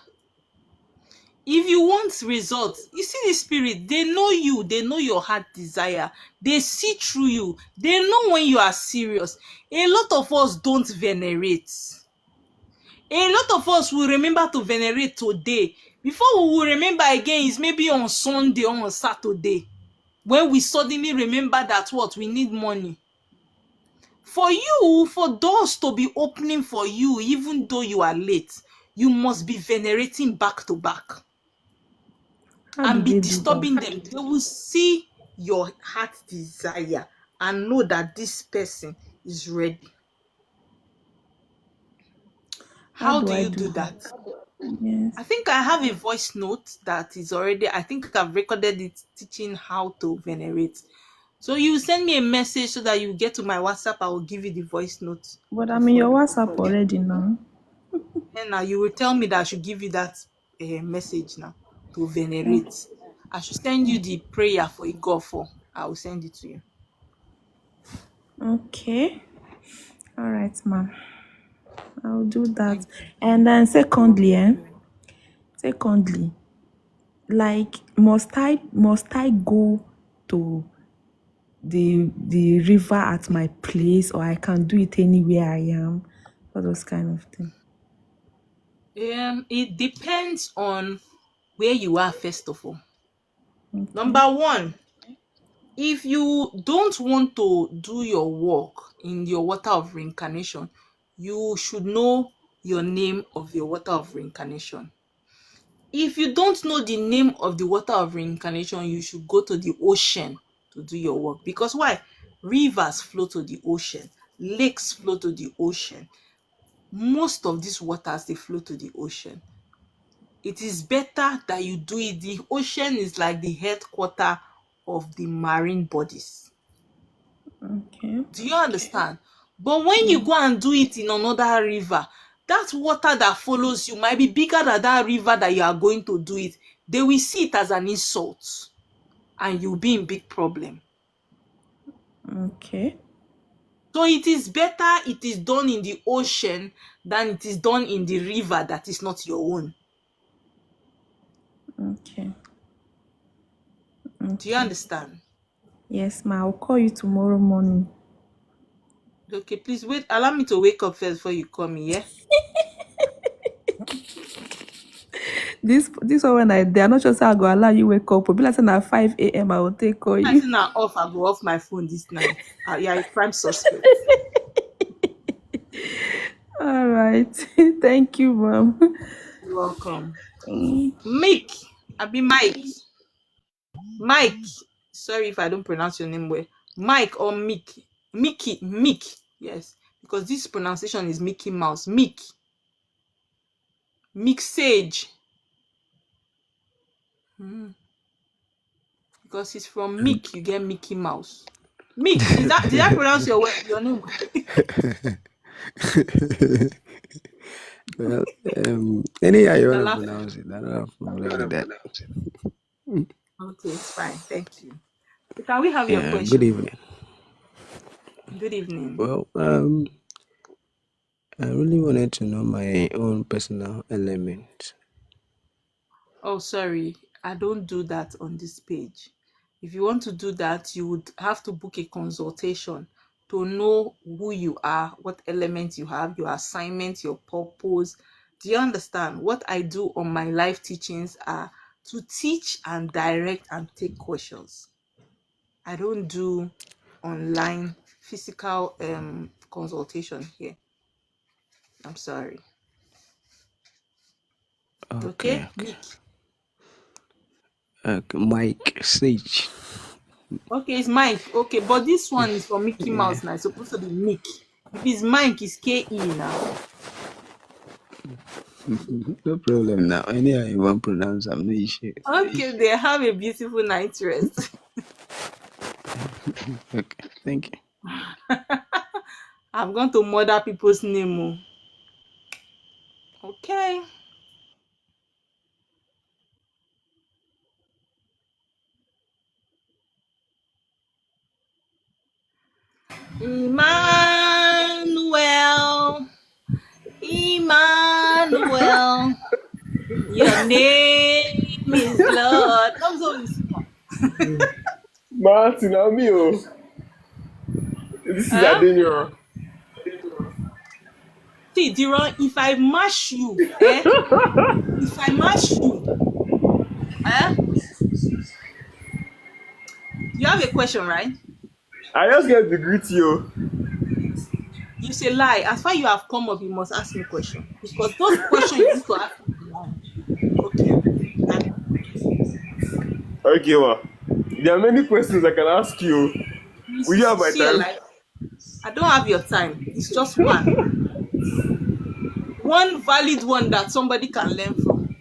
If you want results, you see the spirit, they know you, they know your heart desire, they see through you, they know when you are serious. A lot of us don't venerate. A lot of us will remember to venerate today. Before we will remember again is maybe on Sunday or on Saturday, when we suddenly remember that we need money. For doors to be opening for you, even though you are late, you must be venerating back to back. How And do be they do disturbing that? them. They will see your heart desire and know that this person is ready. How do do I you do do that? that? Yes. I think I have a voice note that is already, I think I've recorded it teaching how to venerate. So you send me a message so that you get to my WhatsApp, I will give you the voice note. But I'm in your WhatsApp already now. And now you will tell me that I should give you that message now to venerate. I should send you the prayer for Igofo. I will send it to you. Okay. All right, ma'am. I'll do that. Thank you. And then secondly, must I go to the river at my place, or I can do it anywhere I am? All those kind of things. It depends on where you are, first of all. Okay. Number one, if you don't want to do your work in your water of reincarnation, you should know your name of your water of reincarnation. If you don't know the name of the water of reincarnation, you should go to the ocean to do your work. Because why? Rivers flow to the ocean, lakes flow to the ocean. Most of these waters, they flow to the ocean. It is better that you do it. The ocean is like the headquarter of the marine bodies. Okay. Do you understand? But when you go and do it in another river, that water that follows you might be bigger than that river that you are going to do it. They will see it as an insult and you'll be in big problem. Okay. So it is better it is done in the ocean than it is done in the river that is not your own. Okay. Do you understand? Yes, ma. I'll call you tomorrow morning. Okay, please wait. Allow me to wake up first before you call me, yeah? This one when they are not sure say I go allow you wake up. But be like saying at 5 a.m. I will take call I you. think I go off my phone this night. Yeah, a prime suspect. All right. Thank you, ma'am. You're welcome. Mike. Mike. Sorry if I don't pronounce your name well. Mike or Mick. Mickey, Mick. Yes, because this pronunciation is Mickey Mouse. Mick. Mixage. Because it's from Mick, you get Mickey Mouse. Mick, did I pronounce your name? Well, anyhow you want to Laugh. pronounce it, I don't have problem with that. Okay, it's fine. Thank you. So can we have your Yeah, question? good evening. Good evening. Well, I really wanted to know my own personal element. Oh, sorry. I don't do that on this page. If you want to do that, you would have to book a consultation to know who you are, what elements you have, your assignment, your purpose. Do you understand? What I do on my live teachings are to teach and direct and take questions. I don't do online physical consultation here. I'm sorry. Okay, Okay. Nick. Mike Sage. Okay, it's Mike. Okay, but this one is for Mickey Mouse now. It's supposed to be Nick. If it's Mike, it's K-E now. No problem now. Anyhow you want to pronounce, I'm no issue. Okay, they have a beautiful night rest. Okay, thank you. I'm going to murder people's name. Okay. Emmanuel, your name is Lord. Come on. Martin, I'm you. This is Adeniran. See, Diron, if I mash you, if I mash you, you have a question, right? I just get to greet you. You say lie. As far as you have come up, you must ask me a question. Because those questions you need to ask me. Okay. Okay, ma. There are many questions I can ask you. Will you have my time? I don't have your time. It's just one. One valid one that somebody can learn from.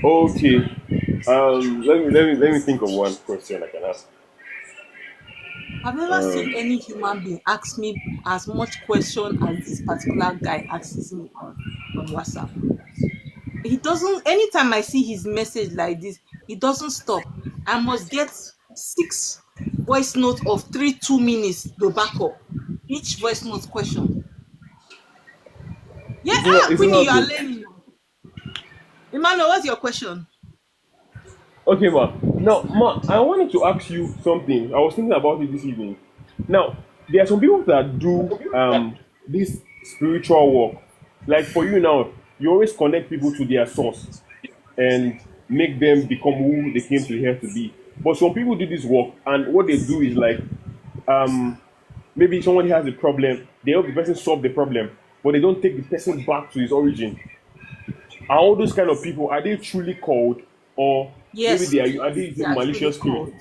Okay. Let me think of one question I can ask. I've never seen any human being ask me as much question as this particular guy asks me on WhatsApp. He doesn't, anytime I see his message like this, he doesn't stop. I must get 6 voice notes of 2 minutes to back up. Each voice note question. Yeah, Queenie, you are learning. Emmanuel, what's your question? Okay, ma. Now, ma, I wanted to ask you something. I was thinking about it this evening. Now, there are some people that do this spiritual work. Like for you now, you always connect people to their source and make them become who they came to here to be. But some people do this work, and what they do is like, maybe somebody has a problem, they help the person solve the problem, but they don't take the person back to his origin. Are all those kind of people, are they truly called, or yes, maybe are they malicious spirit?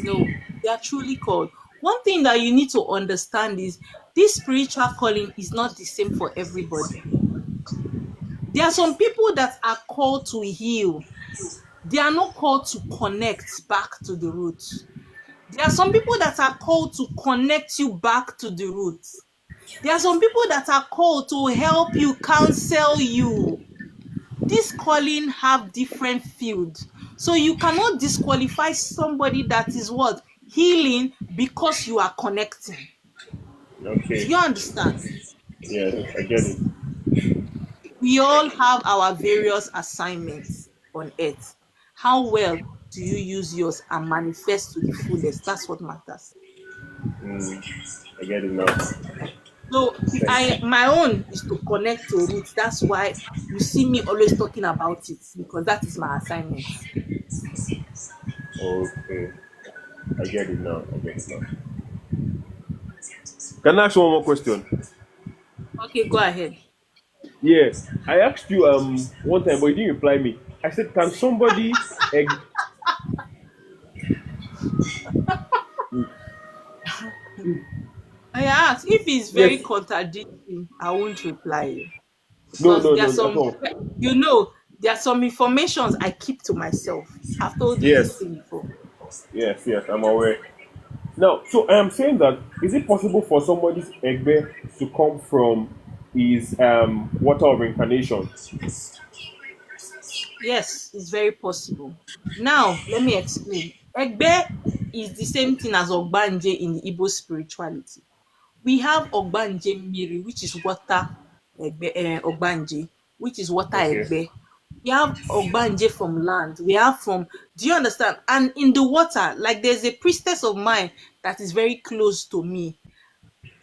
No, they are truly called. One thing that you need to understand is this spiritual calling is not the same for everybody. There are some people that are called to heal. They are not called to connect back to the roots. There are some people that are called to connect you back to the roots. There are some people that are called to help you, counsel you. This calling have different fields. So you cannot disqualify somebody that is what? Healing because you are connecting. Okay. Do you understand? Yes, I get it. We all have our various assignments on earth. How well do you use yours and manifest to the fullest? That's what matters. I get it now. So my own is to connect to roots. That's why you see me always talking about it, because that is my assignment. Okay. I get it now. Can I ask one more question? Okay, go ahead. Yes. I asked you one time, but you didn't reply me. I said, can somebody asked if it's very Yes. contradicting, I won't reply you No, because no, there are no, at some, all. there are some informations I keep to myself. I've told you this Yes, thing before. yes, I'm aware. Now, so I am saying that is it possible for somebody's egbe to come from his water of incarnation? Yes, it's very possible. Now, let me explain. Egbe is the same thing as Ogbanje in the Igbo spirituality. We have Ogbanje Miri, which is water Ogbanje, which is water Okay, Egbe. We have Ogbanje from land. We have from, do you understand? And in the water, like there's a priestess of mine that is very close to me.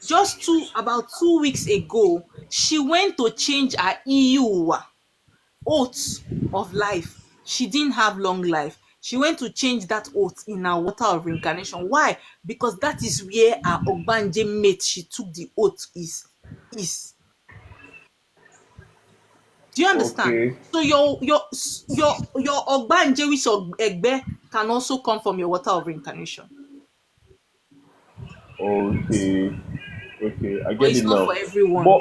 Just about 2 weeks ago, she went to change her Iuwa oath of life. She didn't have long life. She went to change that oath in her water of reincarnation. Why? Because that is where her Ogbanje mate she took the oath is. Do you understand? okay, So your Ogbanje which Egbe can also come from your water of reincarnation. okay, okay. I But get it's it not now. for everyone.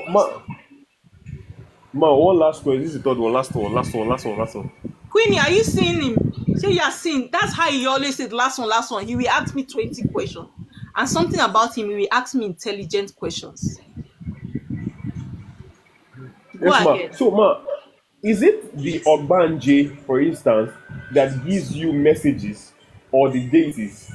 But one last question. This is the third one. Last one. Queenie, are you seeing him? Say you are seeing. That's how he always said last one. He will ask me 20 questions. And something about him, he will ask me intelligent questions. Go Yes, ma. ahead. So, ma, is it the Ogbanje, for instance, that gives you messages, or the deities,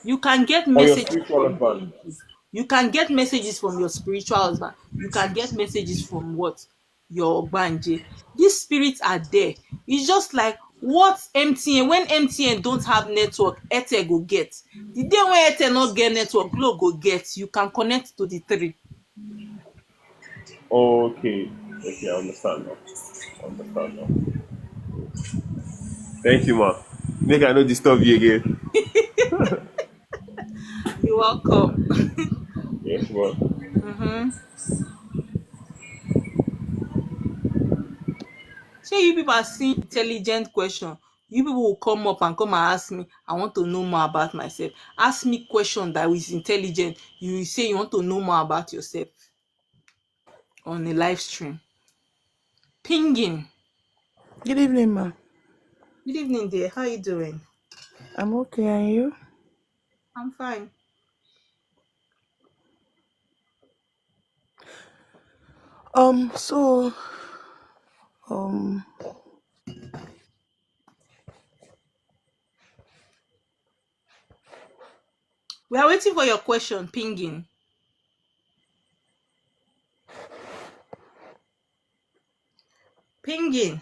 You can get or your messages spiritual from husband? deities. You can get messages from your spiritual husband. You can get messages from what? Your Ogbanje. These spirits are there. It's just like what MTN, when MTN don't have network, Airtel go get. The day when Airtel not get network, Glo go get. You can connect to the three. Okay, okay, I understand now. Thank you, ma. Make I not disturb you again. You're welcome. Yes, ma. Mm-hmm. So you people are seeing intelligent question. You people will come up and come and ask me, I want to know more about myself. Ask me question that is intelligent. You will say you want to know more about yourself on a live stream. Pinging. Good evening, ma. Good evening, dear. How you doing? I'm okay, and you? I'm fine. So, um, We are waiting for your question, pinging. Pinging.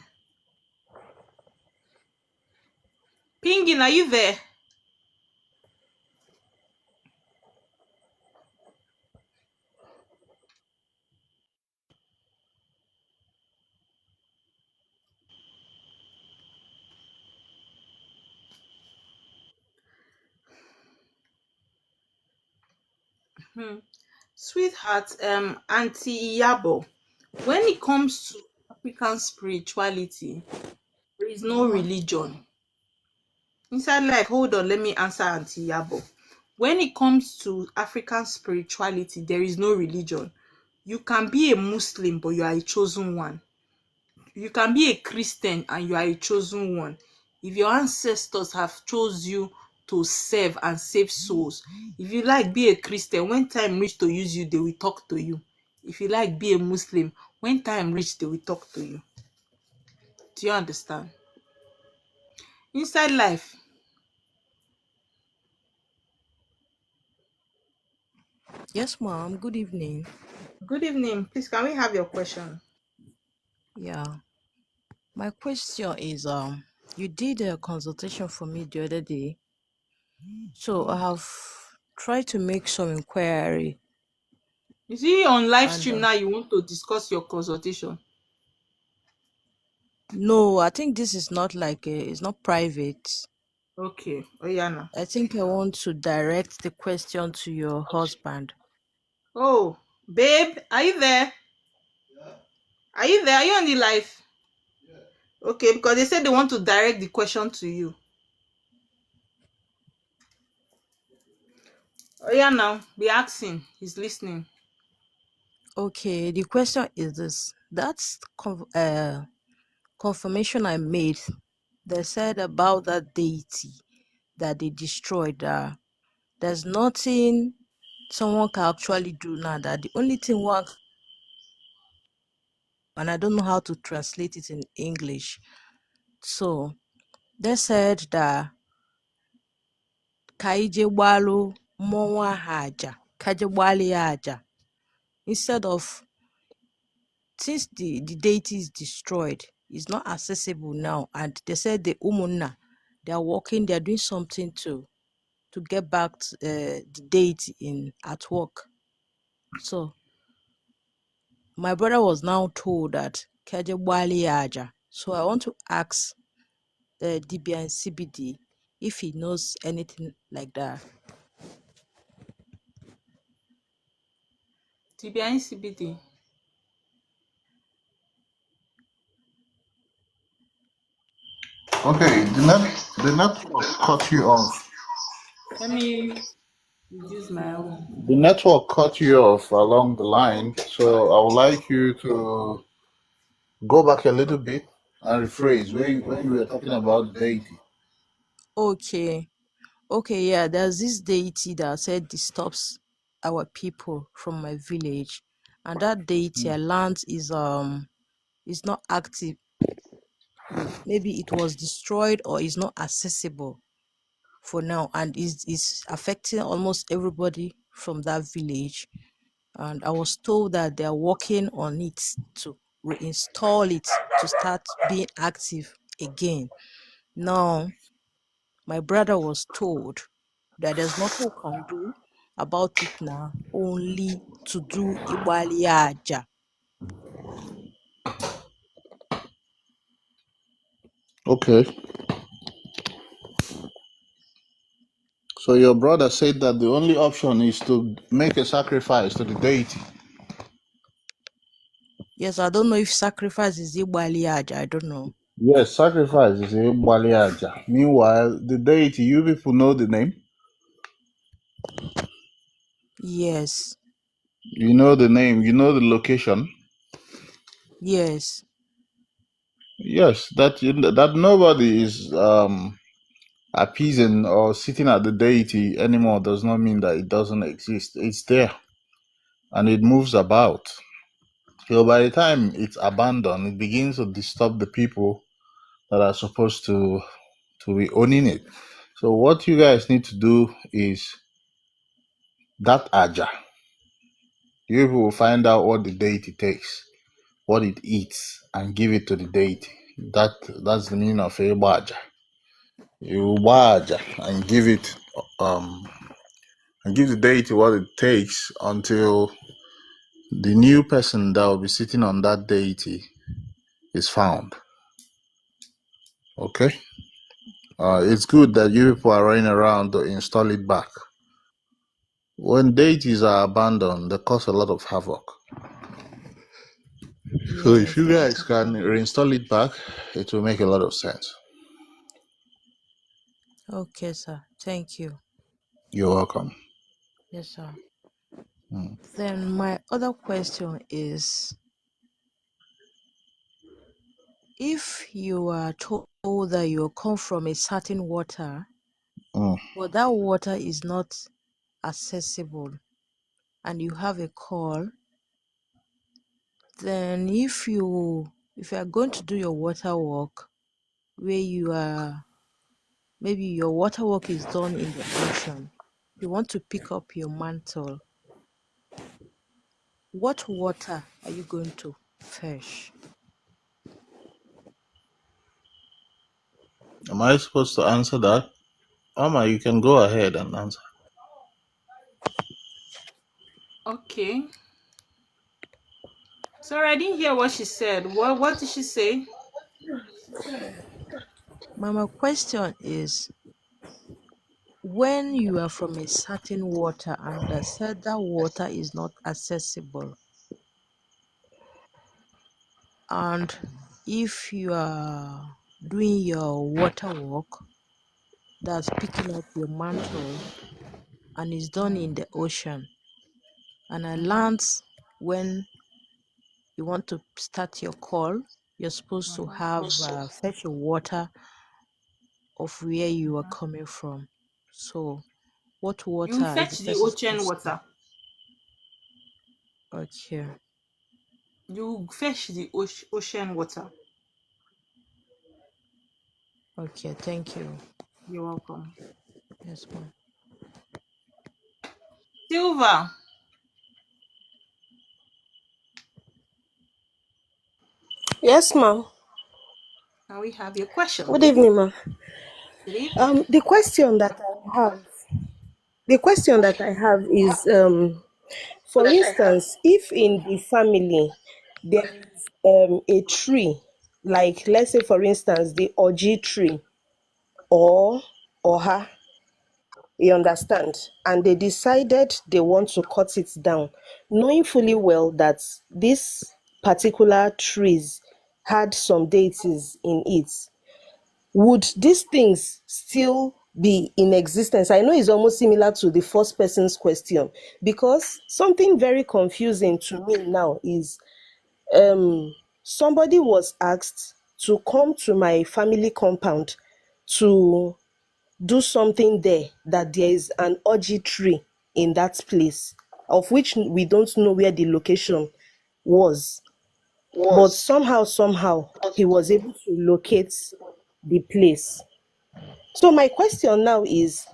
Pinging, are you there? Sweetheart, Auntie Iyabo, when it comes to African spirituality, there is no religion. Inside life, hold on, let me answer Auntie Yabo. When it comes to African spirituality, there is no religion. You can be a Muslim, but you are a chosen one. You can be a Christian and you are a chosen one. If your ancestors have chose you to serve and save souls, if you like be a Christian, when time reach to use you, they will talk to you. If you like be a Muslim, when time reach, they will talk to you. Do you understand? Inside life, Yes, ma'am. Good evening. good evening. Please, can we have your question? Yeah. My question is you did a consultation for me the other day. So I have tried to make some inquiry You see, on live and stream now, you want to discuss your consultation. no, I think this is not like it's not private. Okay. Oh, yeah, now. I think I want to direct the question to your husband. Oh, babe, are you there? Are you there? Are you on the live? Okay, because they said they want to direct the question to you. Oh yeah, now be asking. He's listening. Okay, the question is this. That's confirmation I made. They said about that deity that they destroyed. There's nothing someone can actually do now. That the only thing one, and I don't know how to translate it in English. So they said that kaije gbalu monwa haja, kaije gbali haja. Instead of, since the deity is destroyed, it's not accessible now, and they said the umunna, they are working, they are doing something to get back to, the deity in at work. So my brother was now told that kaije gbali haja. So I want to ask DBI and CBD if he knows anything like that. TBI CBD. Okay, the network cut you off. Let me reduce my own. The network cut you off along the line, so I would like you to go back a little bit and rephrase when you were talking about deity. Okay. Okay, yeah, there's this deity that said disturbs our people from my village, and that deity land is not active. Maybe it was destroyed or is not accessible for now, and is affecting almost everybody from that village. And I was told that they are working on it to reinstall it to start being active again. Now, my brother was told that there's nothing we can do about it now, only to do Iwaliaja. Okay, so your brother said that the only option is to make a sacrifice to the deity. Yes, I don't know if sacrifice is Iwaliaja, I don't know. Yes, sacrifice is a Baliaja. Meanwhile, the deity, you people know the name? Yes, You know the name, you know the location? yes, Yes, that nobody is appeasing or sitting at the deity anymore does not mean that it doesn't exist. It's there and it moves about. So by the time it's abandoned, it begins to disturb the people that are supposed to be owning it. So what you guys need to do is that aja. You will find out what the deity takes, what it eats, and give it to the deity. That's the meaning of a baja. You baja and give it and give the deity what it takes until the new person that will be sitting on that deity is found. Okay? It's good that you people are running around to install it back. When deities are abandoned, they cause a lot of havoc. So if yes. you guys can reinstall it back, it will make a lot of sense. Okay, sir. Thank you. You're welcome. Yes, sir. Mm. Then my other question is, if you are told that you come from a certain water, Mm. but that water is not accessible, and you have a call, then if you are going to do your water work where you are, maybe your water work is done in the ocean, you want to pick up your mantle, what water are you going to fetch? Am I supposed to answer that? Ama, you can go ahead and answer. Okay. Sorry, I didn't hear what she said. What did she say? My question is, when you are from a certain water and they said that water is not accessible, and if you are doing your water work, that's picking up your mantle, and it's done in the ocean. And I learned when you want to start your call, you're supposed to have fetch your water of where you are coming from. So, what water You is the fetch the person ocean supposed water. to? Okay, You fetch the ocean water. okay, thank you. You're welcome. Yes, ma'am. Silver, Yes, ma'am. can we have your question, Good please? evening, ma'am. Good evening. The question that I have is, for instance, if in the family there is a tree, like let's say for instance the Oji tree or Oha, you understand, and they decided they want to cut it down, knowing fully well that these particular trees had some deities in it, would these things still be in existence? I know it's almost similar to the first person's question, because something very confusing to me now is somebody was asked to come to my family compound to do something there, that there is an orji tree in that place, of which we don't know where the location was. But somehow, he was able to locate the place. So my question now is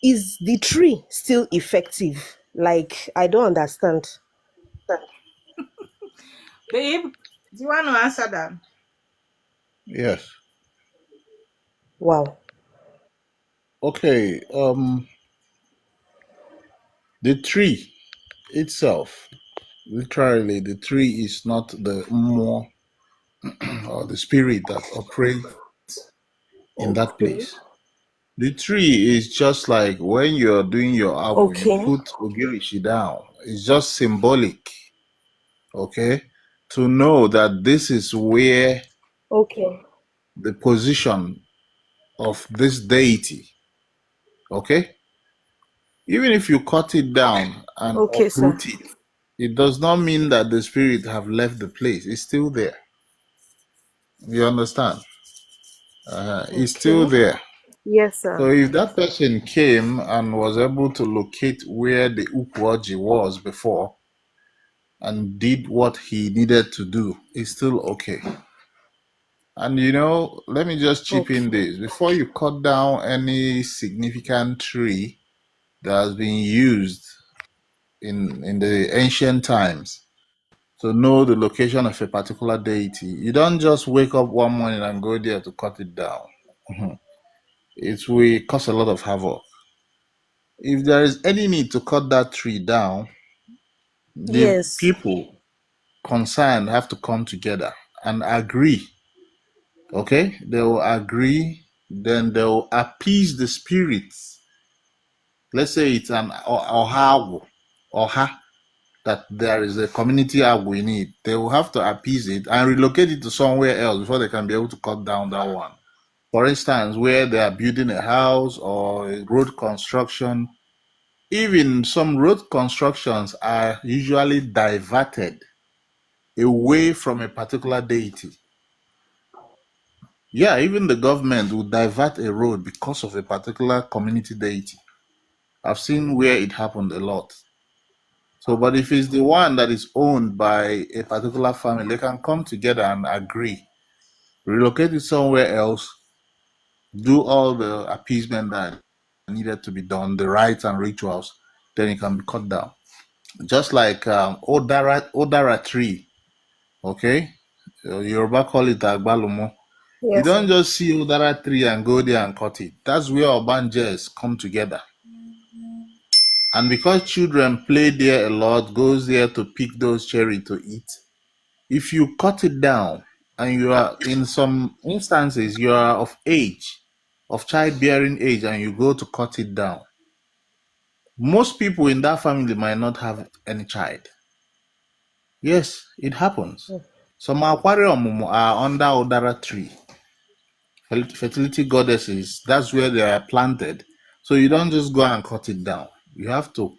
the tree still effective? Like, I don't understand. Babe, do you want to answer that? Yes. Wow. Okay. The tree itself, literally, the tree is not the more or the spirit that operates in that Okay. place. The tree is just like when you're doing your apple, you Okay. put ogirishi down. It's just symbolic, okay, to know that this is where Okay. the position of this deity, okay? Even if you cut it down and Okay, sir. uproot it, it does not mean that the spirit have left the place. It's still there. You understand? It's still Okay. there. Yes, So sir. if that person came and was able to locate where the Ukwaji was before and did what he needed to do, it's still okay. And let me just chip in Okay. this. Before you cut down any significant tree that has been used in the ancient times to know the location of a particular deity, you don't just wake up one morning and go there to cut it down. It will cause a lot of havoc. If there is any need to cut that tree down, the Yes. people concerned have to come together and agree. Okay? They will agree, then they will appease the spirits. Let's say it's an Oha, that there is a community we need. They will have to appease it and relocate it to somewhere else before they can be able to cut down that one. For instance, where they are building a house or a road construction, even some road constructions are usually diverted away from a particular deity. Yeah, even the government will divert a road because of a particular community deity. I've seen where it happened a lot. So, but if it's the one that is owned by a particular family, they can come together and agree, relocate it somewhere else, do all the appeasement that needed to be done, the rites and rituals, then it can be cut down. Just like Odara tree, okay? Yoruba call it Agbalumo. You Yes, don't sir. just see Odara tree and go there and cut it. That's where Obanjes come together. And because children play there a lot, goes there to pick those cherry to eat, if you cut it down and you are, in some instances, you are of age, of childbearing age, and you go to cut it down, most people in that family might not have any child. Yes, it happens. Some aquarium are under Odara tree. Fertility goddesses, that's where they are planted. So you don't just go and cut it down. You have to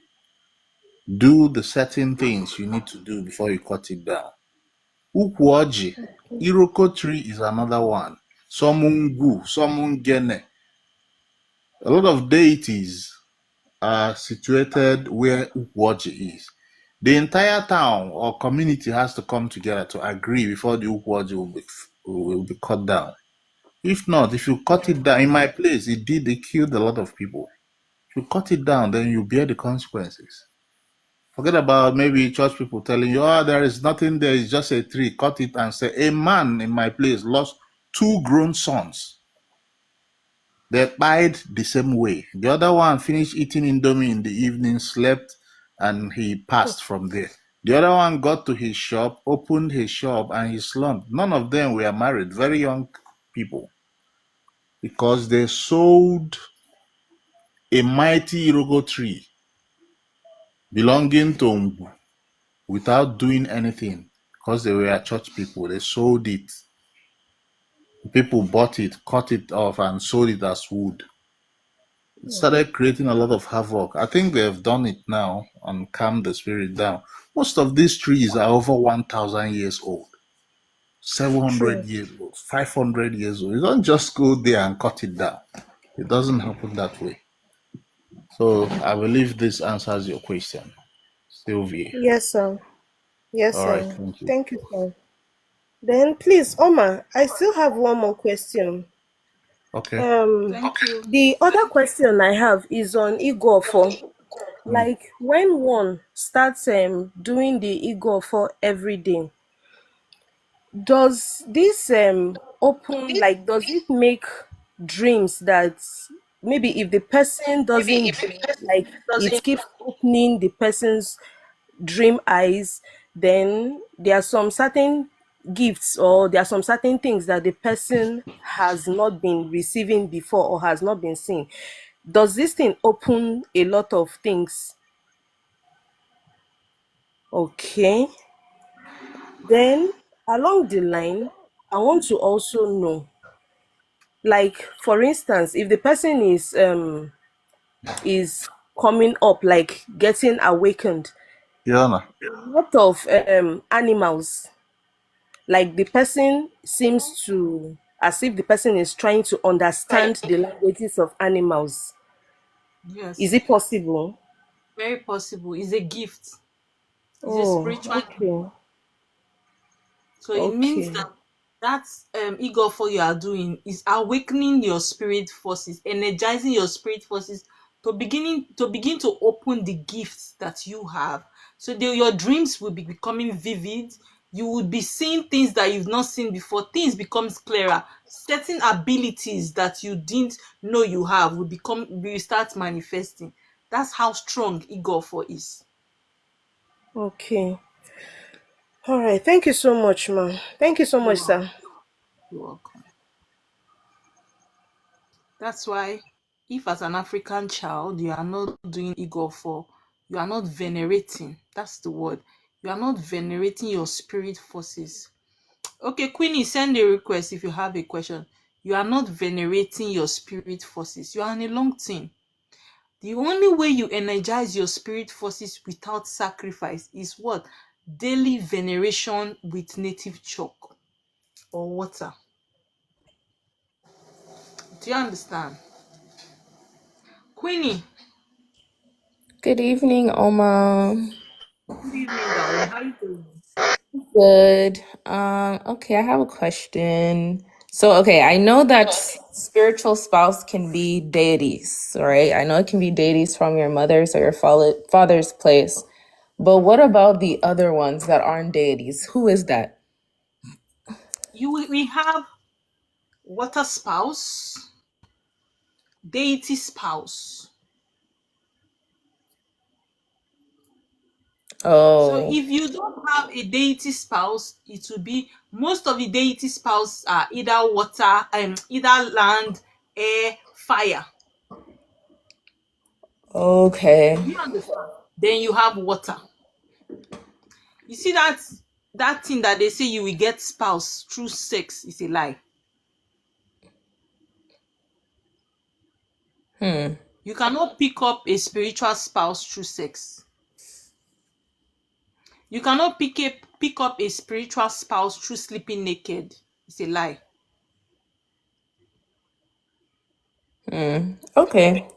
do the certain things you need to do before you cut it down. Ukwoji, Iroko tree is another one. Somungu, Somungene. A lot of deities are situated where Ukwoji is. The entire town or community has to come together to agree before the Ukwoji will be cut down. If not, if you cut it down, in my place, it killed a lot of people. If you cut it down, then you bear the consequences. Forget about maybe church people telling you, oh, there is nothing there, it's just a tree. Cut it and say, a man in my place lost 2 grown sons. They died the same way. The other one finished eating Indomie in the evening, slept, and he passed from there. The other one got to his shop, opened his shop, and he slumped. None of them were married, very young people, because they sold a mighty Irogo tree belonging to Umbu without doing anything, because they were church people. They sold it. People bought it, cut it off, and sold it as wood. It started creating a lot of havoc. I think they have done it now and calmed the spirit down. Most of these trees are over 1,000 years old, 700 years old, 500 years old. You don't just go there and cut it down. It doesn't happen that way. So I believe this answers your question, Sylvia. Yes, sir. Yes, All sir. right, thank you. Thank you, sir. Then please, Oma, I still have one more question. Okay. Thank you. The other question I have is on Igofo. Like when one starts doing the Igofo every day, does this open, like, does it make dreams that maybe if the person doesn't dream, like it keeps opening the person's dream eyes, then there are some certain gifts or there are some certain things that the person has not been receiving before or has not been seeing? Does this thing open a lot of things? Okay. Then along the line, I want to also know, like, for instance, if the person is coming up, like getting awakened, Yana. a lot of animals, like the person seems to, as if the person is trying to understand the languages of animals. Yes. Is it possible? Very possible. It's a gift. It's a Oh, spiritual gift. okay. So it means Okay. that ego for you are doing is awakening your spirit forces, energizing your spirit forces to begin to open the gifts that you have. So your dreams will be becoming vivid. You would be seeing things that you've not seen before. Things becomes clearer. Certain abilities that you didn't know you have will start manifesting. That's how strong ego for is. Okay. All right. Thank you so much, ma'am. Thank you so much, sir. You're welcome. That's why if as an African child you are not doing ego for, you are not venerating. That's the word. You are not venerating your spirit forces. Okay, Queenie, send a request if you have a question. You are not venerating your spirit forces. You are on a long thing. The only way you energize your spirit forces without sacrifice is what? Daily veneration with native chalk or water. Do you understand? Queenie. Good evening, Oma. Good evening, darling. How you doing? Good. Okay, I have a question. So, okay, I know that spiritual spouse can be deities, right? I know it can be deities from your mother's or your father's place. But what about the other ones that aren't deities? Who is that? We have water spouse, deity spouse. Oh. So if you don't have a deity spouse, it will be most of the deity spouse are either water, either land, air, fire. Okay. Do you understand? Then you have water. You see that thing that they say you will get spouse through sex is a lie. You cannot pick up a spiritual spouse through sex. You cannot pick up a spiritual spouse through sleeping naked. It's a lie. Okay.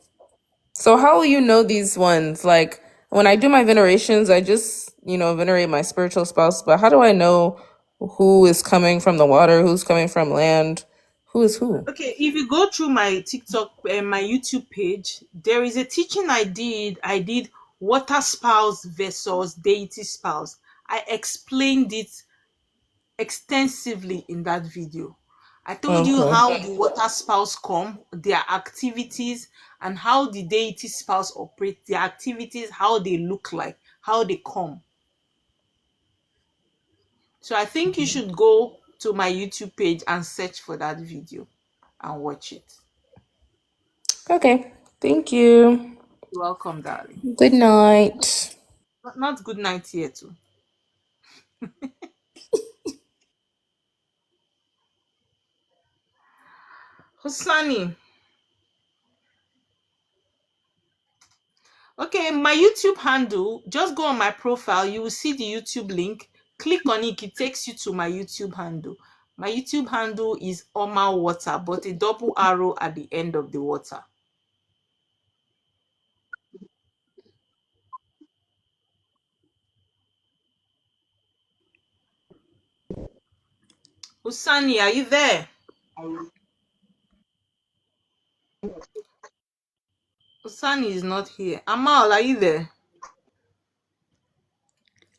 So how will you know these ones? Like when I do my venerations, I just, venerate my spiritual spouse, but how do I know who is coming from the water, who's coming from land, who is who? Okay, if you go through my TikTok and my YouTube page, there is a teaching I did. I did water spouse versus deity spouse. I explained it extensively in that video. I told you Okay. how the water spouse come, their activities, and how the deity spouse operate, their activities, how they look like, how they come. So I think you should go to my YouTube page and search for that video and watch it. Okay. Thank you. You're welcome, darling. Good night. Not good night here too. Hosani. Okay, my YouTube handle, just go on my profile, you will see the YouTube link. Click on it, it takes you to my YouTube handle. My YouTube handle is Oma Water, but a double arrow at the end of the water. Hosani, are you there? Hosani is not here. Amal, are you there?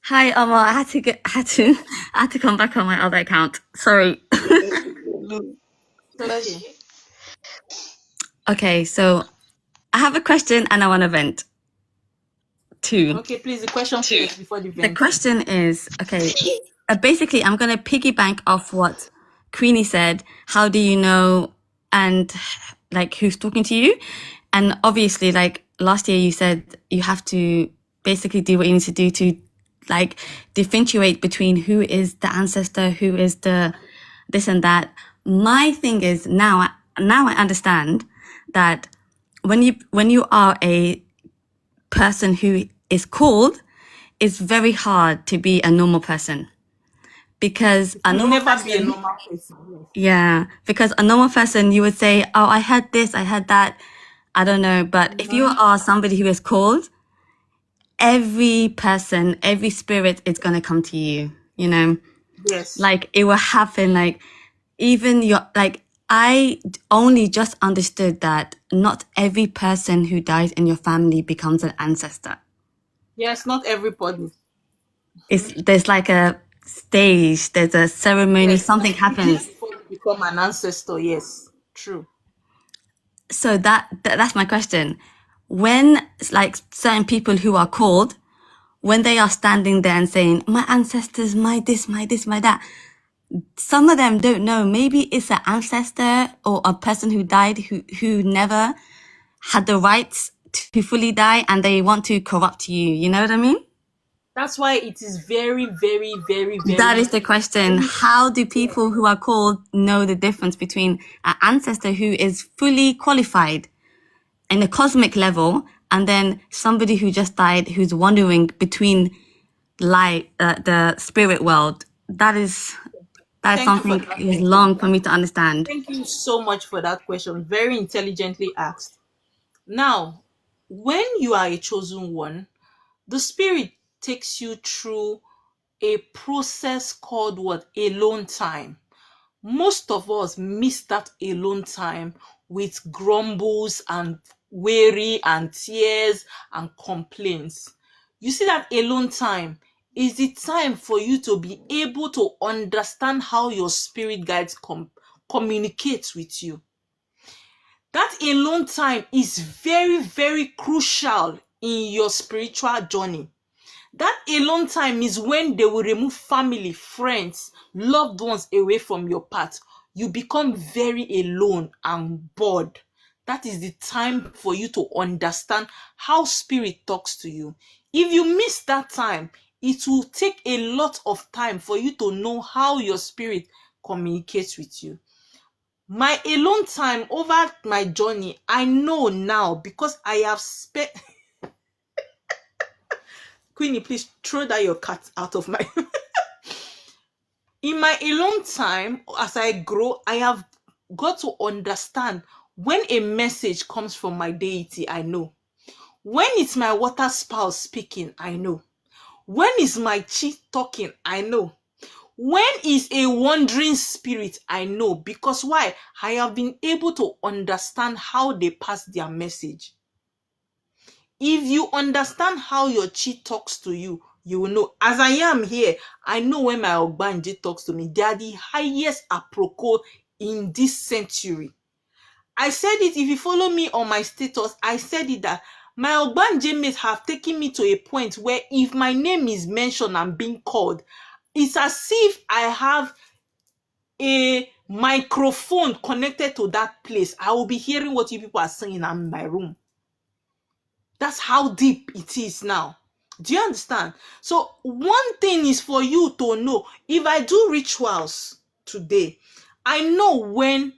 Hi, Omar. I had to come back on my other account. Sorry. Okay. Okay, so I have a question and I want to vent too. Okay, please, the question first before the The vent. question is, okay, basically, I'm going to piggyback off what Queenie said. How do you know and like who's talking to you? And obviously, like last year, you said you have to basically do what you need to do to like differentiate between who is the ancestor, who is the this and that. My thing is now I understand that when you are a person who is called, it's very hard to be a normal person because a You'll normal never be a person, normal person. yeah, because a normal person you would say, oh, I had this, I had that, I don't know. But if you are somebody who is called, every person, every spirit is going to come to you, you know? Yes. Like it will happen. Like even I only just understood that not every person who dies in your family becomes an ancestor. Yes, not everybody. There's like a stage, there's a ceremony, Yes, something like happens. before you become an ancestor. Yes, true. So that's my question. When like certain people who are called, when they are standing there and saying, my ancestors, my this, my that, some of them don't know. Maybe it's an ancestor or a person who died who never had the rights to fully die and they want to corrupt you. You know what I mean? That's why it is very, very, very, very. That is the question. How do people who are called know the difference between an ancestor who is fully qualified in a cosmic level and then somebody who just died who's wandering between the spirit world? That's Thank you for something that is question. long for me to understand. Thank you so much for that question. Very intelligently asked. Now, when you are a chosen one, the spirit takes you through a process called what? Alone time. Most of us miss that alone time with grumbles and weary and tears and complaints. You see, that alone time is the time for you to be able to understand how your spirit guides communicates with you. That alone time is very, very crucial in your spiritual journey. That alone time is when they will remove family, friends, loved ones away from your path. You become very alone and bored. That is the time for you to understand how spirit talks to you. If you miss that time, it will take a lot of time for you to know how your spirit communicates with you. My alone time over my journey, I know now because I have spent. Queenie, please throw that your cat out of my. In my alone time, as I grow, I have got to understand when a message comes from my deity, I know. When it's my water spouse speaking, I know. When is my chi talking, I know. When is a wandering spirit, I know. Because why? I have been able to understand how they pass their message. If you understand how your chi talks to you, you will know. As I am here, I know when my Ogbanje talks to me. They are the highest aproko in this century. I said it, if you follow me on my status, I said it that my Ogbanje mates have taken me to a point where if my name is mentioned and being called, it's as if I have a microphone connected to that place. I will be hearing what you people are saying in my room. That's how deep it is now. Do you understand? So one thing is for you to know, if I do rituals today, I know when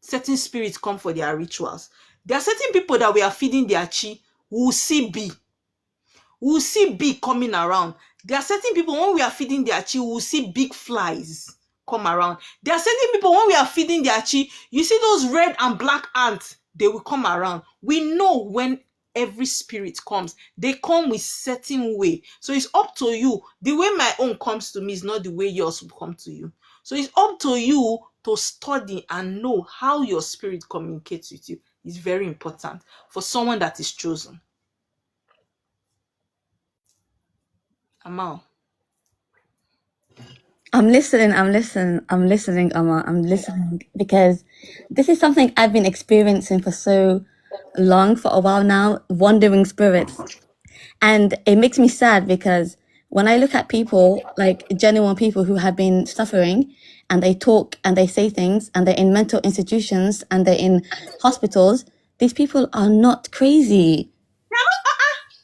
certain spirits come for their rituals. There are certain people that we are feeding their chi, we will see B. We will see B coming around. There are certain people, when we are feeding their chi, we will see big flies come around. There are certain people, when we are feeding their chi, you see those red and black ants, they will come around. We know when every spirit comes. They come with certain way. So it's up to you. The way my own comes to me is not the way yours will come to you. So it's up to you to study and know how your spirit communicates with you. It's very important for someone that is chosen. Amal. I'm listening, Amma. I'm listening because this is something I've been experiencing for so long, for a while now, wandering spirits. And it makes me sad because when I look at people, like genuine people who have been suffering, and they talk and they say things, and they're in mental institutions and they're in hospitals, these people are not crazy.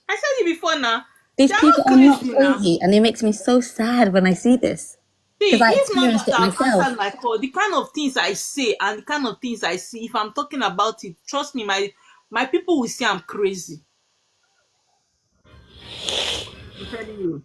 I said it before now. These They're people not are not crazy now. crazy, and it makes me so sad when I see this. See, Because I if not experienced that it I've myself. answered my call, the kind of things I say and the kind of things I see, if I'm talking about it, trust me, my people will say I'm crazy. I'm telling you.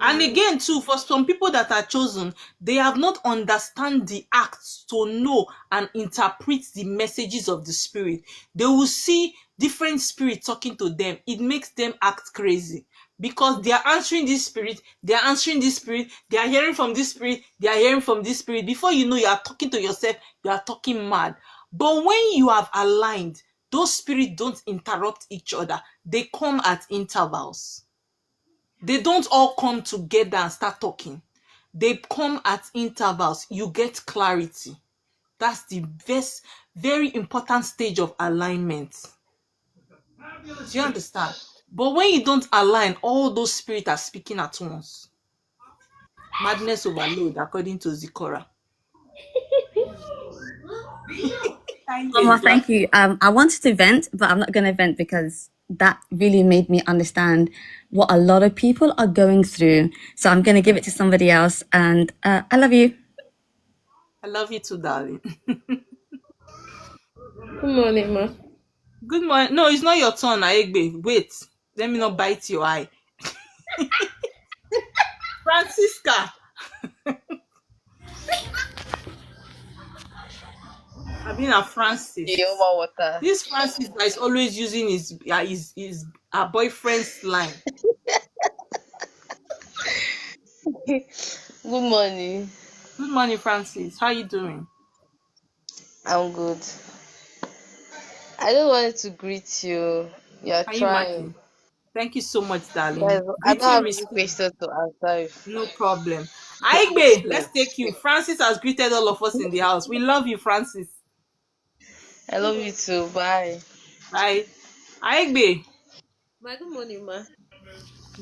And again, too, for some people that are chosen, they have not understand the acts to know and interpret the messages of the spirit. They will see different spirits talking to them. It makes them act crazy because they are answering this spirit, they are answering this spirit, they are hearing from this spirit, they are hearing from this spirit. Before you know, you are talking to yourself, you are talking mad. But when you have aligned, those spirits don't interrupt each other. They come at intervals. They don't all come together and start talking. They come at intervals. You get clarity. That's the best, very important stage of alignment. Do you understand? But when you don't align, all those spirits are speaking at once. Madness overload, according to Zikora. Mama, thank you. I wanted to vent, but I'm not going to vent because that really made me understand what a lot of people are going through. So I'm going to give it to somebody else. And I love you. I love you too, darling. Good morning, ma. Good morning. No, it's not your turn, Aegbe. Wait. Let me not bite your eye. Francisca. I've been a Francis. Water. This Francis that is always using his her boyfriend's line. Good morning. Good morning, Francis. How you doing? I'm good. I just wanted to greet you. You're Can you trying. imagine? Thank you so much, darling. Yes, I don't have any Greeting, question to answer. no problem. Aigbe, let's take you. Francis has greeted all of us in the house. We love you, Francis. I love you too. Bye. Bye. Aigbe. Ma, good morning, ma.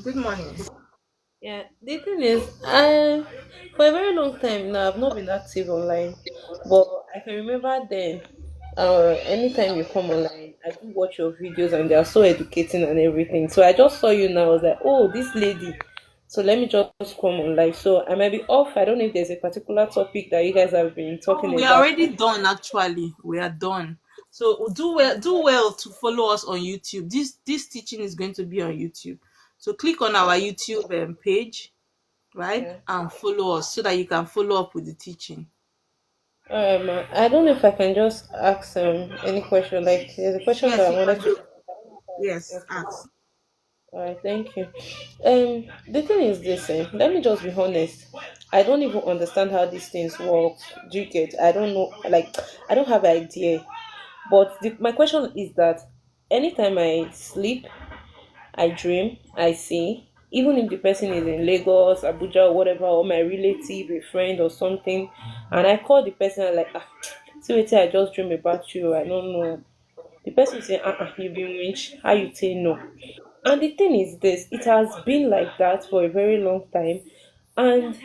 Good morning. Yeah, the thing is, for a very long time now, I've not been active online, but I can remember then. Anytime you come online, I do watch your videos, and they are so educating and everything. So I just saw you now. I was like, oh, this lady, So let me just come on live. So I might be off. I don't know if there's a particular topic that you guys have been Oh, talking we are about. already done actually. We are done. So do well to follow us on YouTube. This teaching is going to be on YouTube. So click on our YouTube page, right? Yeah. And follow us so that you can follow up with the teaching. Ma. I don't know if I can just ask any question. Like there's a question Yes, that I you wanted can. to. Yes, Okay. ask. All right, thank you. The thing is this, let me just be honest. I don't even understand how these things work. Do you get? I don't know. Like, I don't have idea. But my question is that anytime I sleep, I dream, I see. Even if the person is in Lagos, Abuja, or whatever, or my relative, a friend, or something, and I call the person, I'm like, see what I just dream about you. I don't know. The person say, you been rich. How you say no? And the thing is this, it has been like that for a very long time, and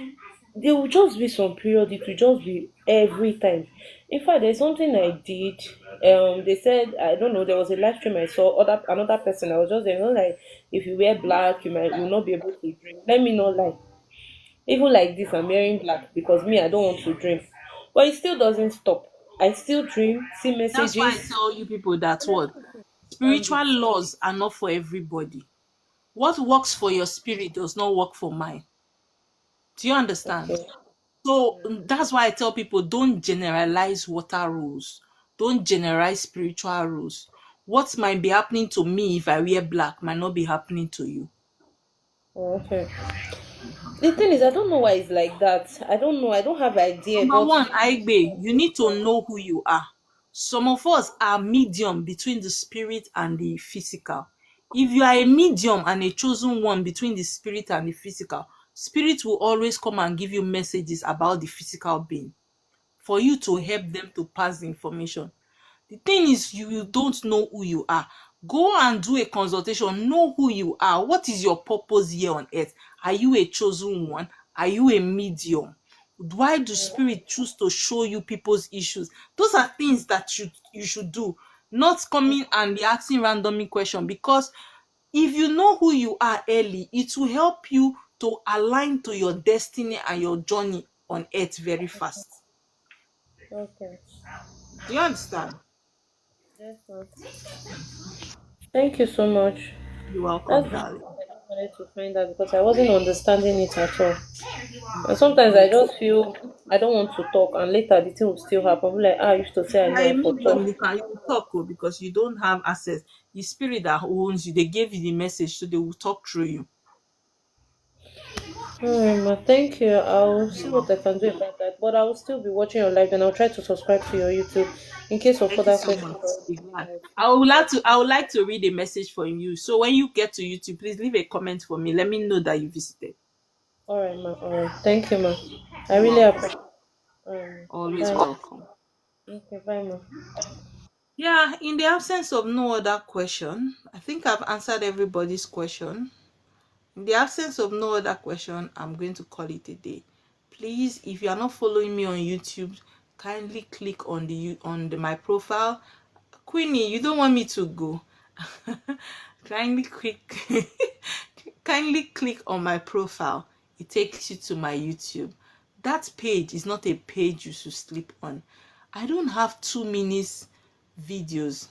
there will just be some period, it will just be every time. In fact, there's something I did. They said, I don't know, there was a live stream I saw another person. I was just there, like, if you wear black, you will not be able to drink. Let me not lie. Even like this, I'm wearing black because me, I don't want to drink. But it still doesn't stop. I still dream, see That's why I messages, tell you people that what and spiritual laws are not for everybody. What works for your spirit does not work for mine. Do you understand? okay. So that's why I tell people don't generalize water rules. Don't generalize spiritual rules. What might be happening to me if I wear black might not be happening to you. Okay. The thing is, I don't know why it's like that. I don't know. I don't have idea. Number But one, Aigbe, you need to know who you are. Some of us are medium between the spirit and the physical. If you are a medium and a chosen one between the spirit and the physical, spirit will always come and give you messages about the physical being for you to help them to pass the information. The thing is, you don't know who you are. Go and do a consultation. Know who you are. What is your purpose here on earth? Are you a chosen one? Are you a medium? Why do spirit choose to show you people's issues? Those are things that you should do. Not coming and be asking randomly question, because if you know who you are early, it will help you to align to your destiny and your journey on earth very fast. okay. Do you understand? Yes, ma'am. Thank you so much. You're That's welcome, the darling. I just wanted to find out because I wasn't understanding it at all. And sometimes I just feel I don't want to talk, and later the thing will still happen. I'm like, I used to say I You are know a I for medium, talk. you talk because you don't have access. The spirit that owns you, they gave you the message, so they will talk through you. Alright, ma. Thank you. I'll see You're what I welcome. can do about that. But I will still be watching your live, and I'll try to subscribe to your YouTube in case of Thank you further so questions. much. Be glad. I would like to read a message from you. So when you get to YouTube, please leave a comment for me. Let me know that you visited. Alright, ma. Alright. Thank you, ma. I You're really welcome. appreciate it. Always Bye. welcome. Okay, bye, ma. Yeah, in the absence of no other question, I think I've answered everybody's question. In the absence of no other question, I'm going to call it a day. Please, if you are not following me on YouTube, kindly click on my profile. Queenie, you don't want me to go. kindly click kindly click on my profile. It takes you to my YouTube. That page is not a page you should sleep on. I don't have 2 minutes videos.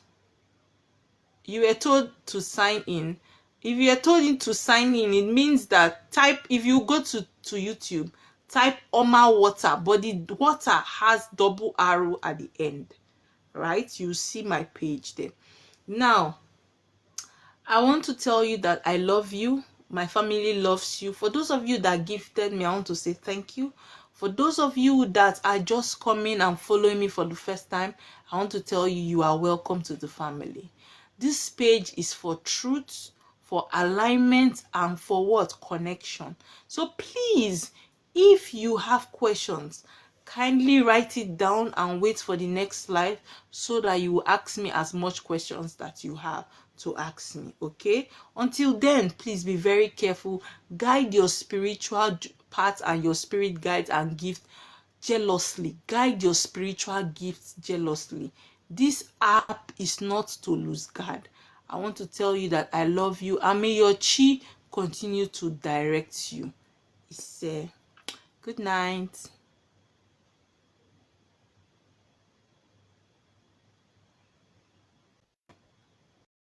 You were told to sign in. If you are told to sign in, it means that if you go to YouTube, type Oma water, but the water has double arrow at the end, right? You see my page there. Now, I want to tell you that I love you. My family loves you. For those of you that gifted me, I want to say thank you. For those of you that are just coming and following me for the first time, I want to tell you, you are welcome to the family. This page is for truth, for alignment, and for what? Connection. So please, if you have questions, kindly write it down and wait for the next live so that you will ask me as much questions that you have to ask me. Okay, until then, please be very careful. Guide your spiritual part and your spirit guides and gift jealously. Guide your spiritual gifts jealously. This app is not to lose guard. I want to tell you that I love you, and may your chi continue to direct you. It's good night.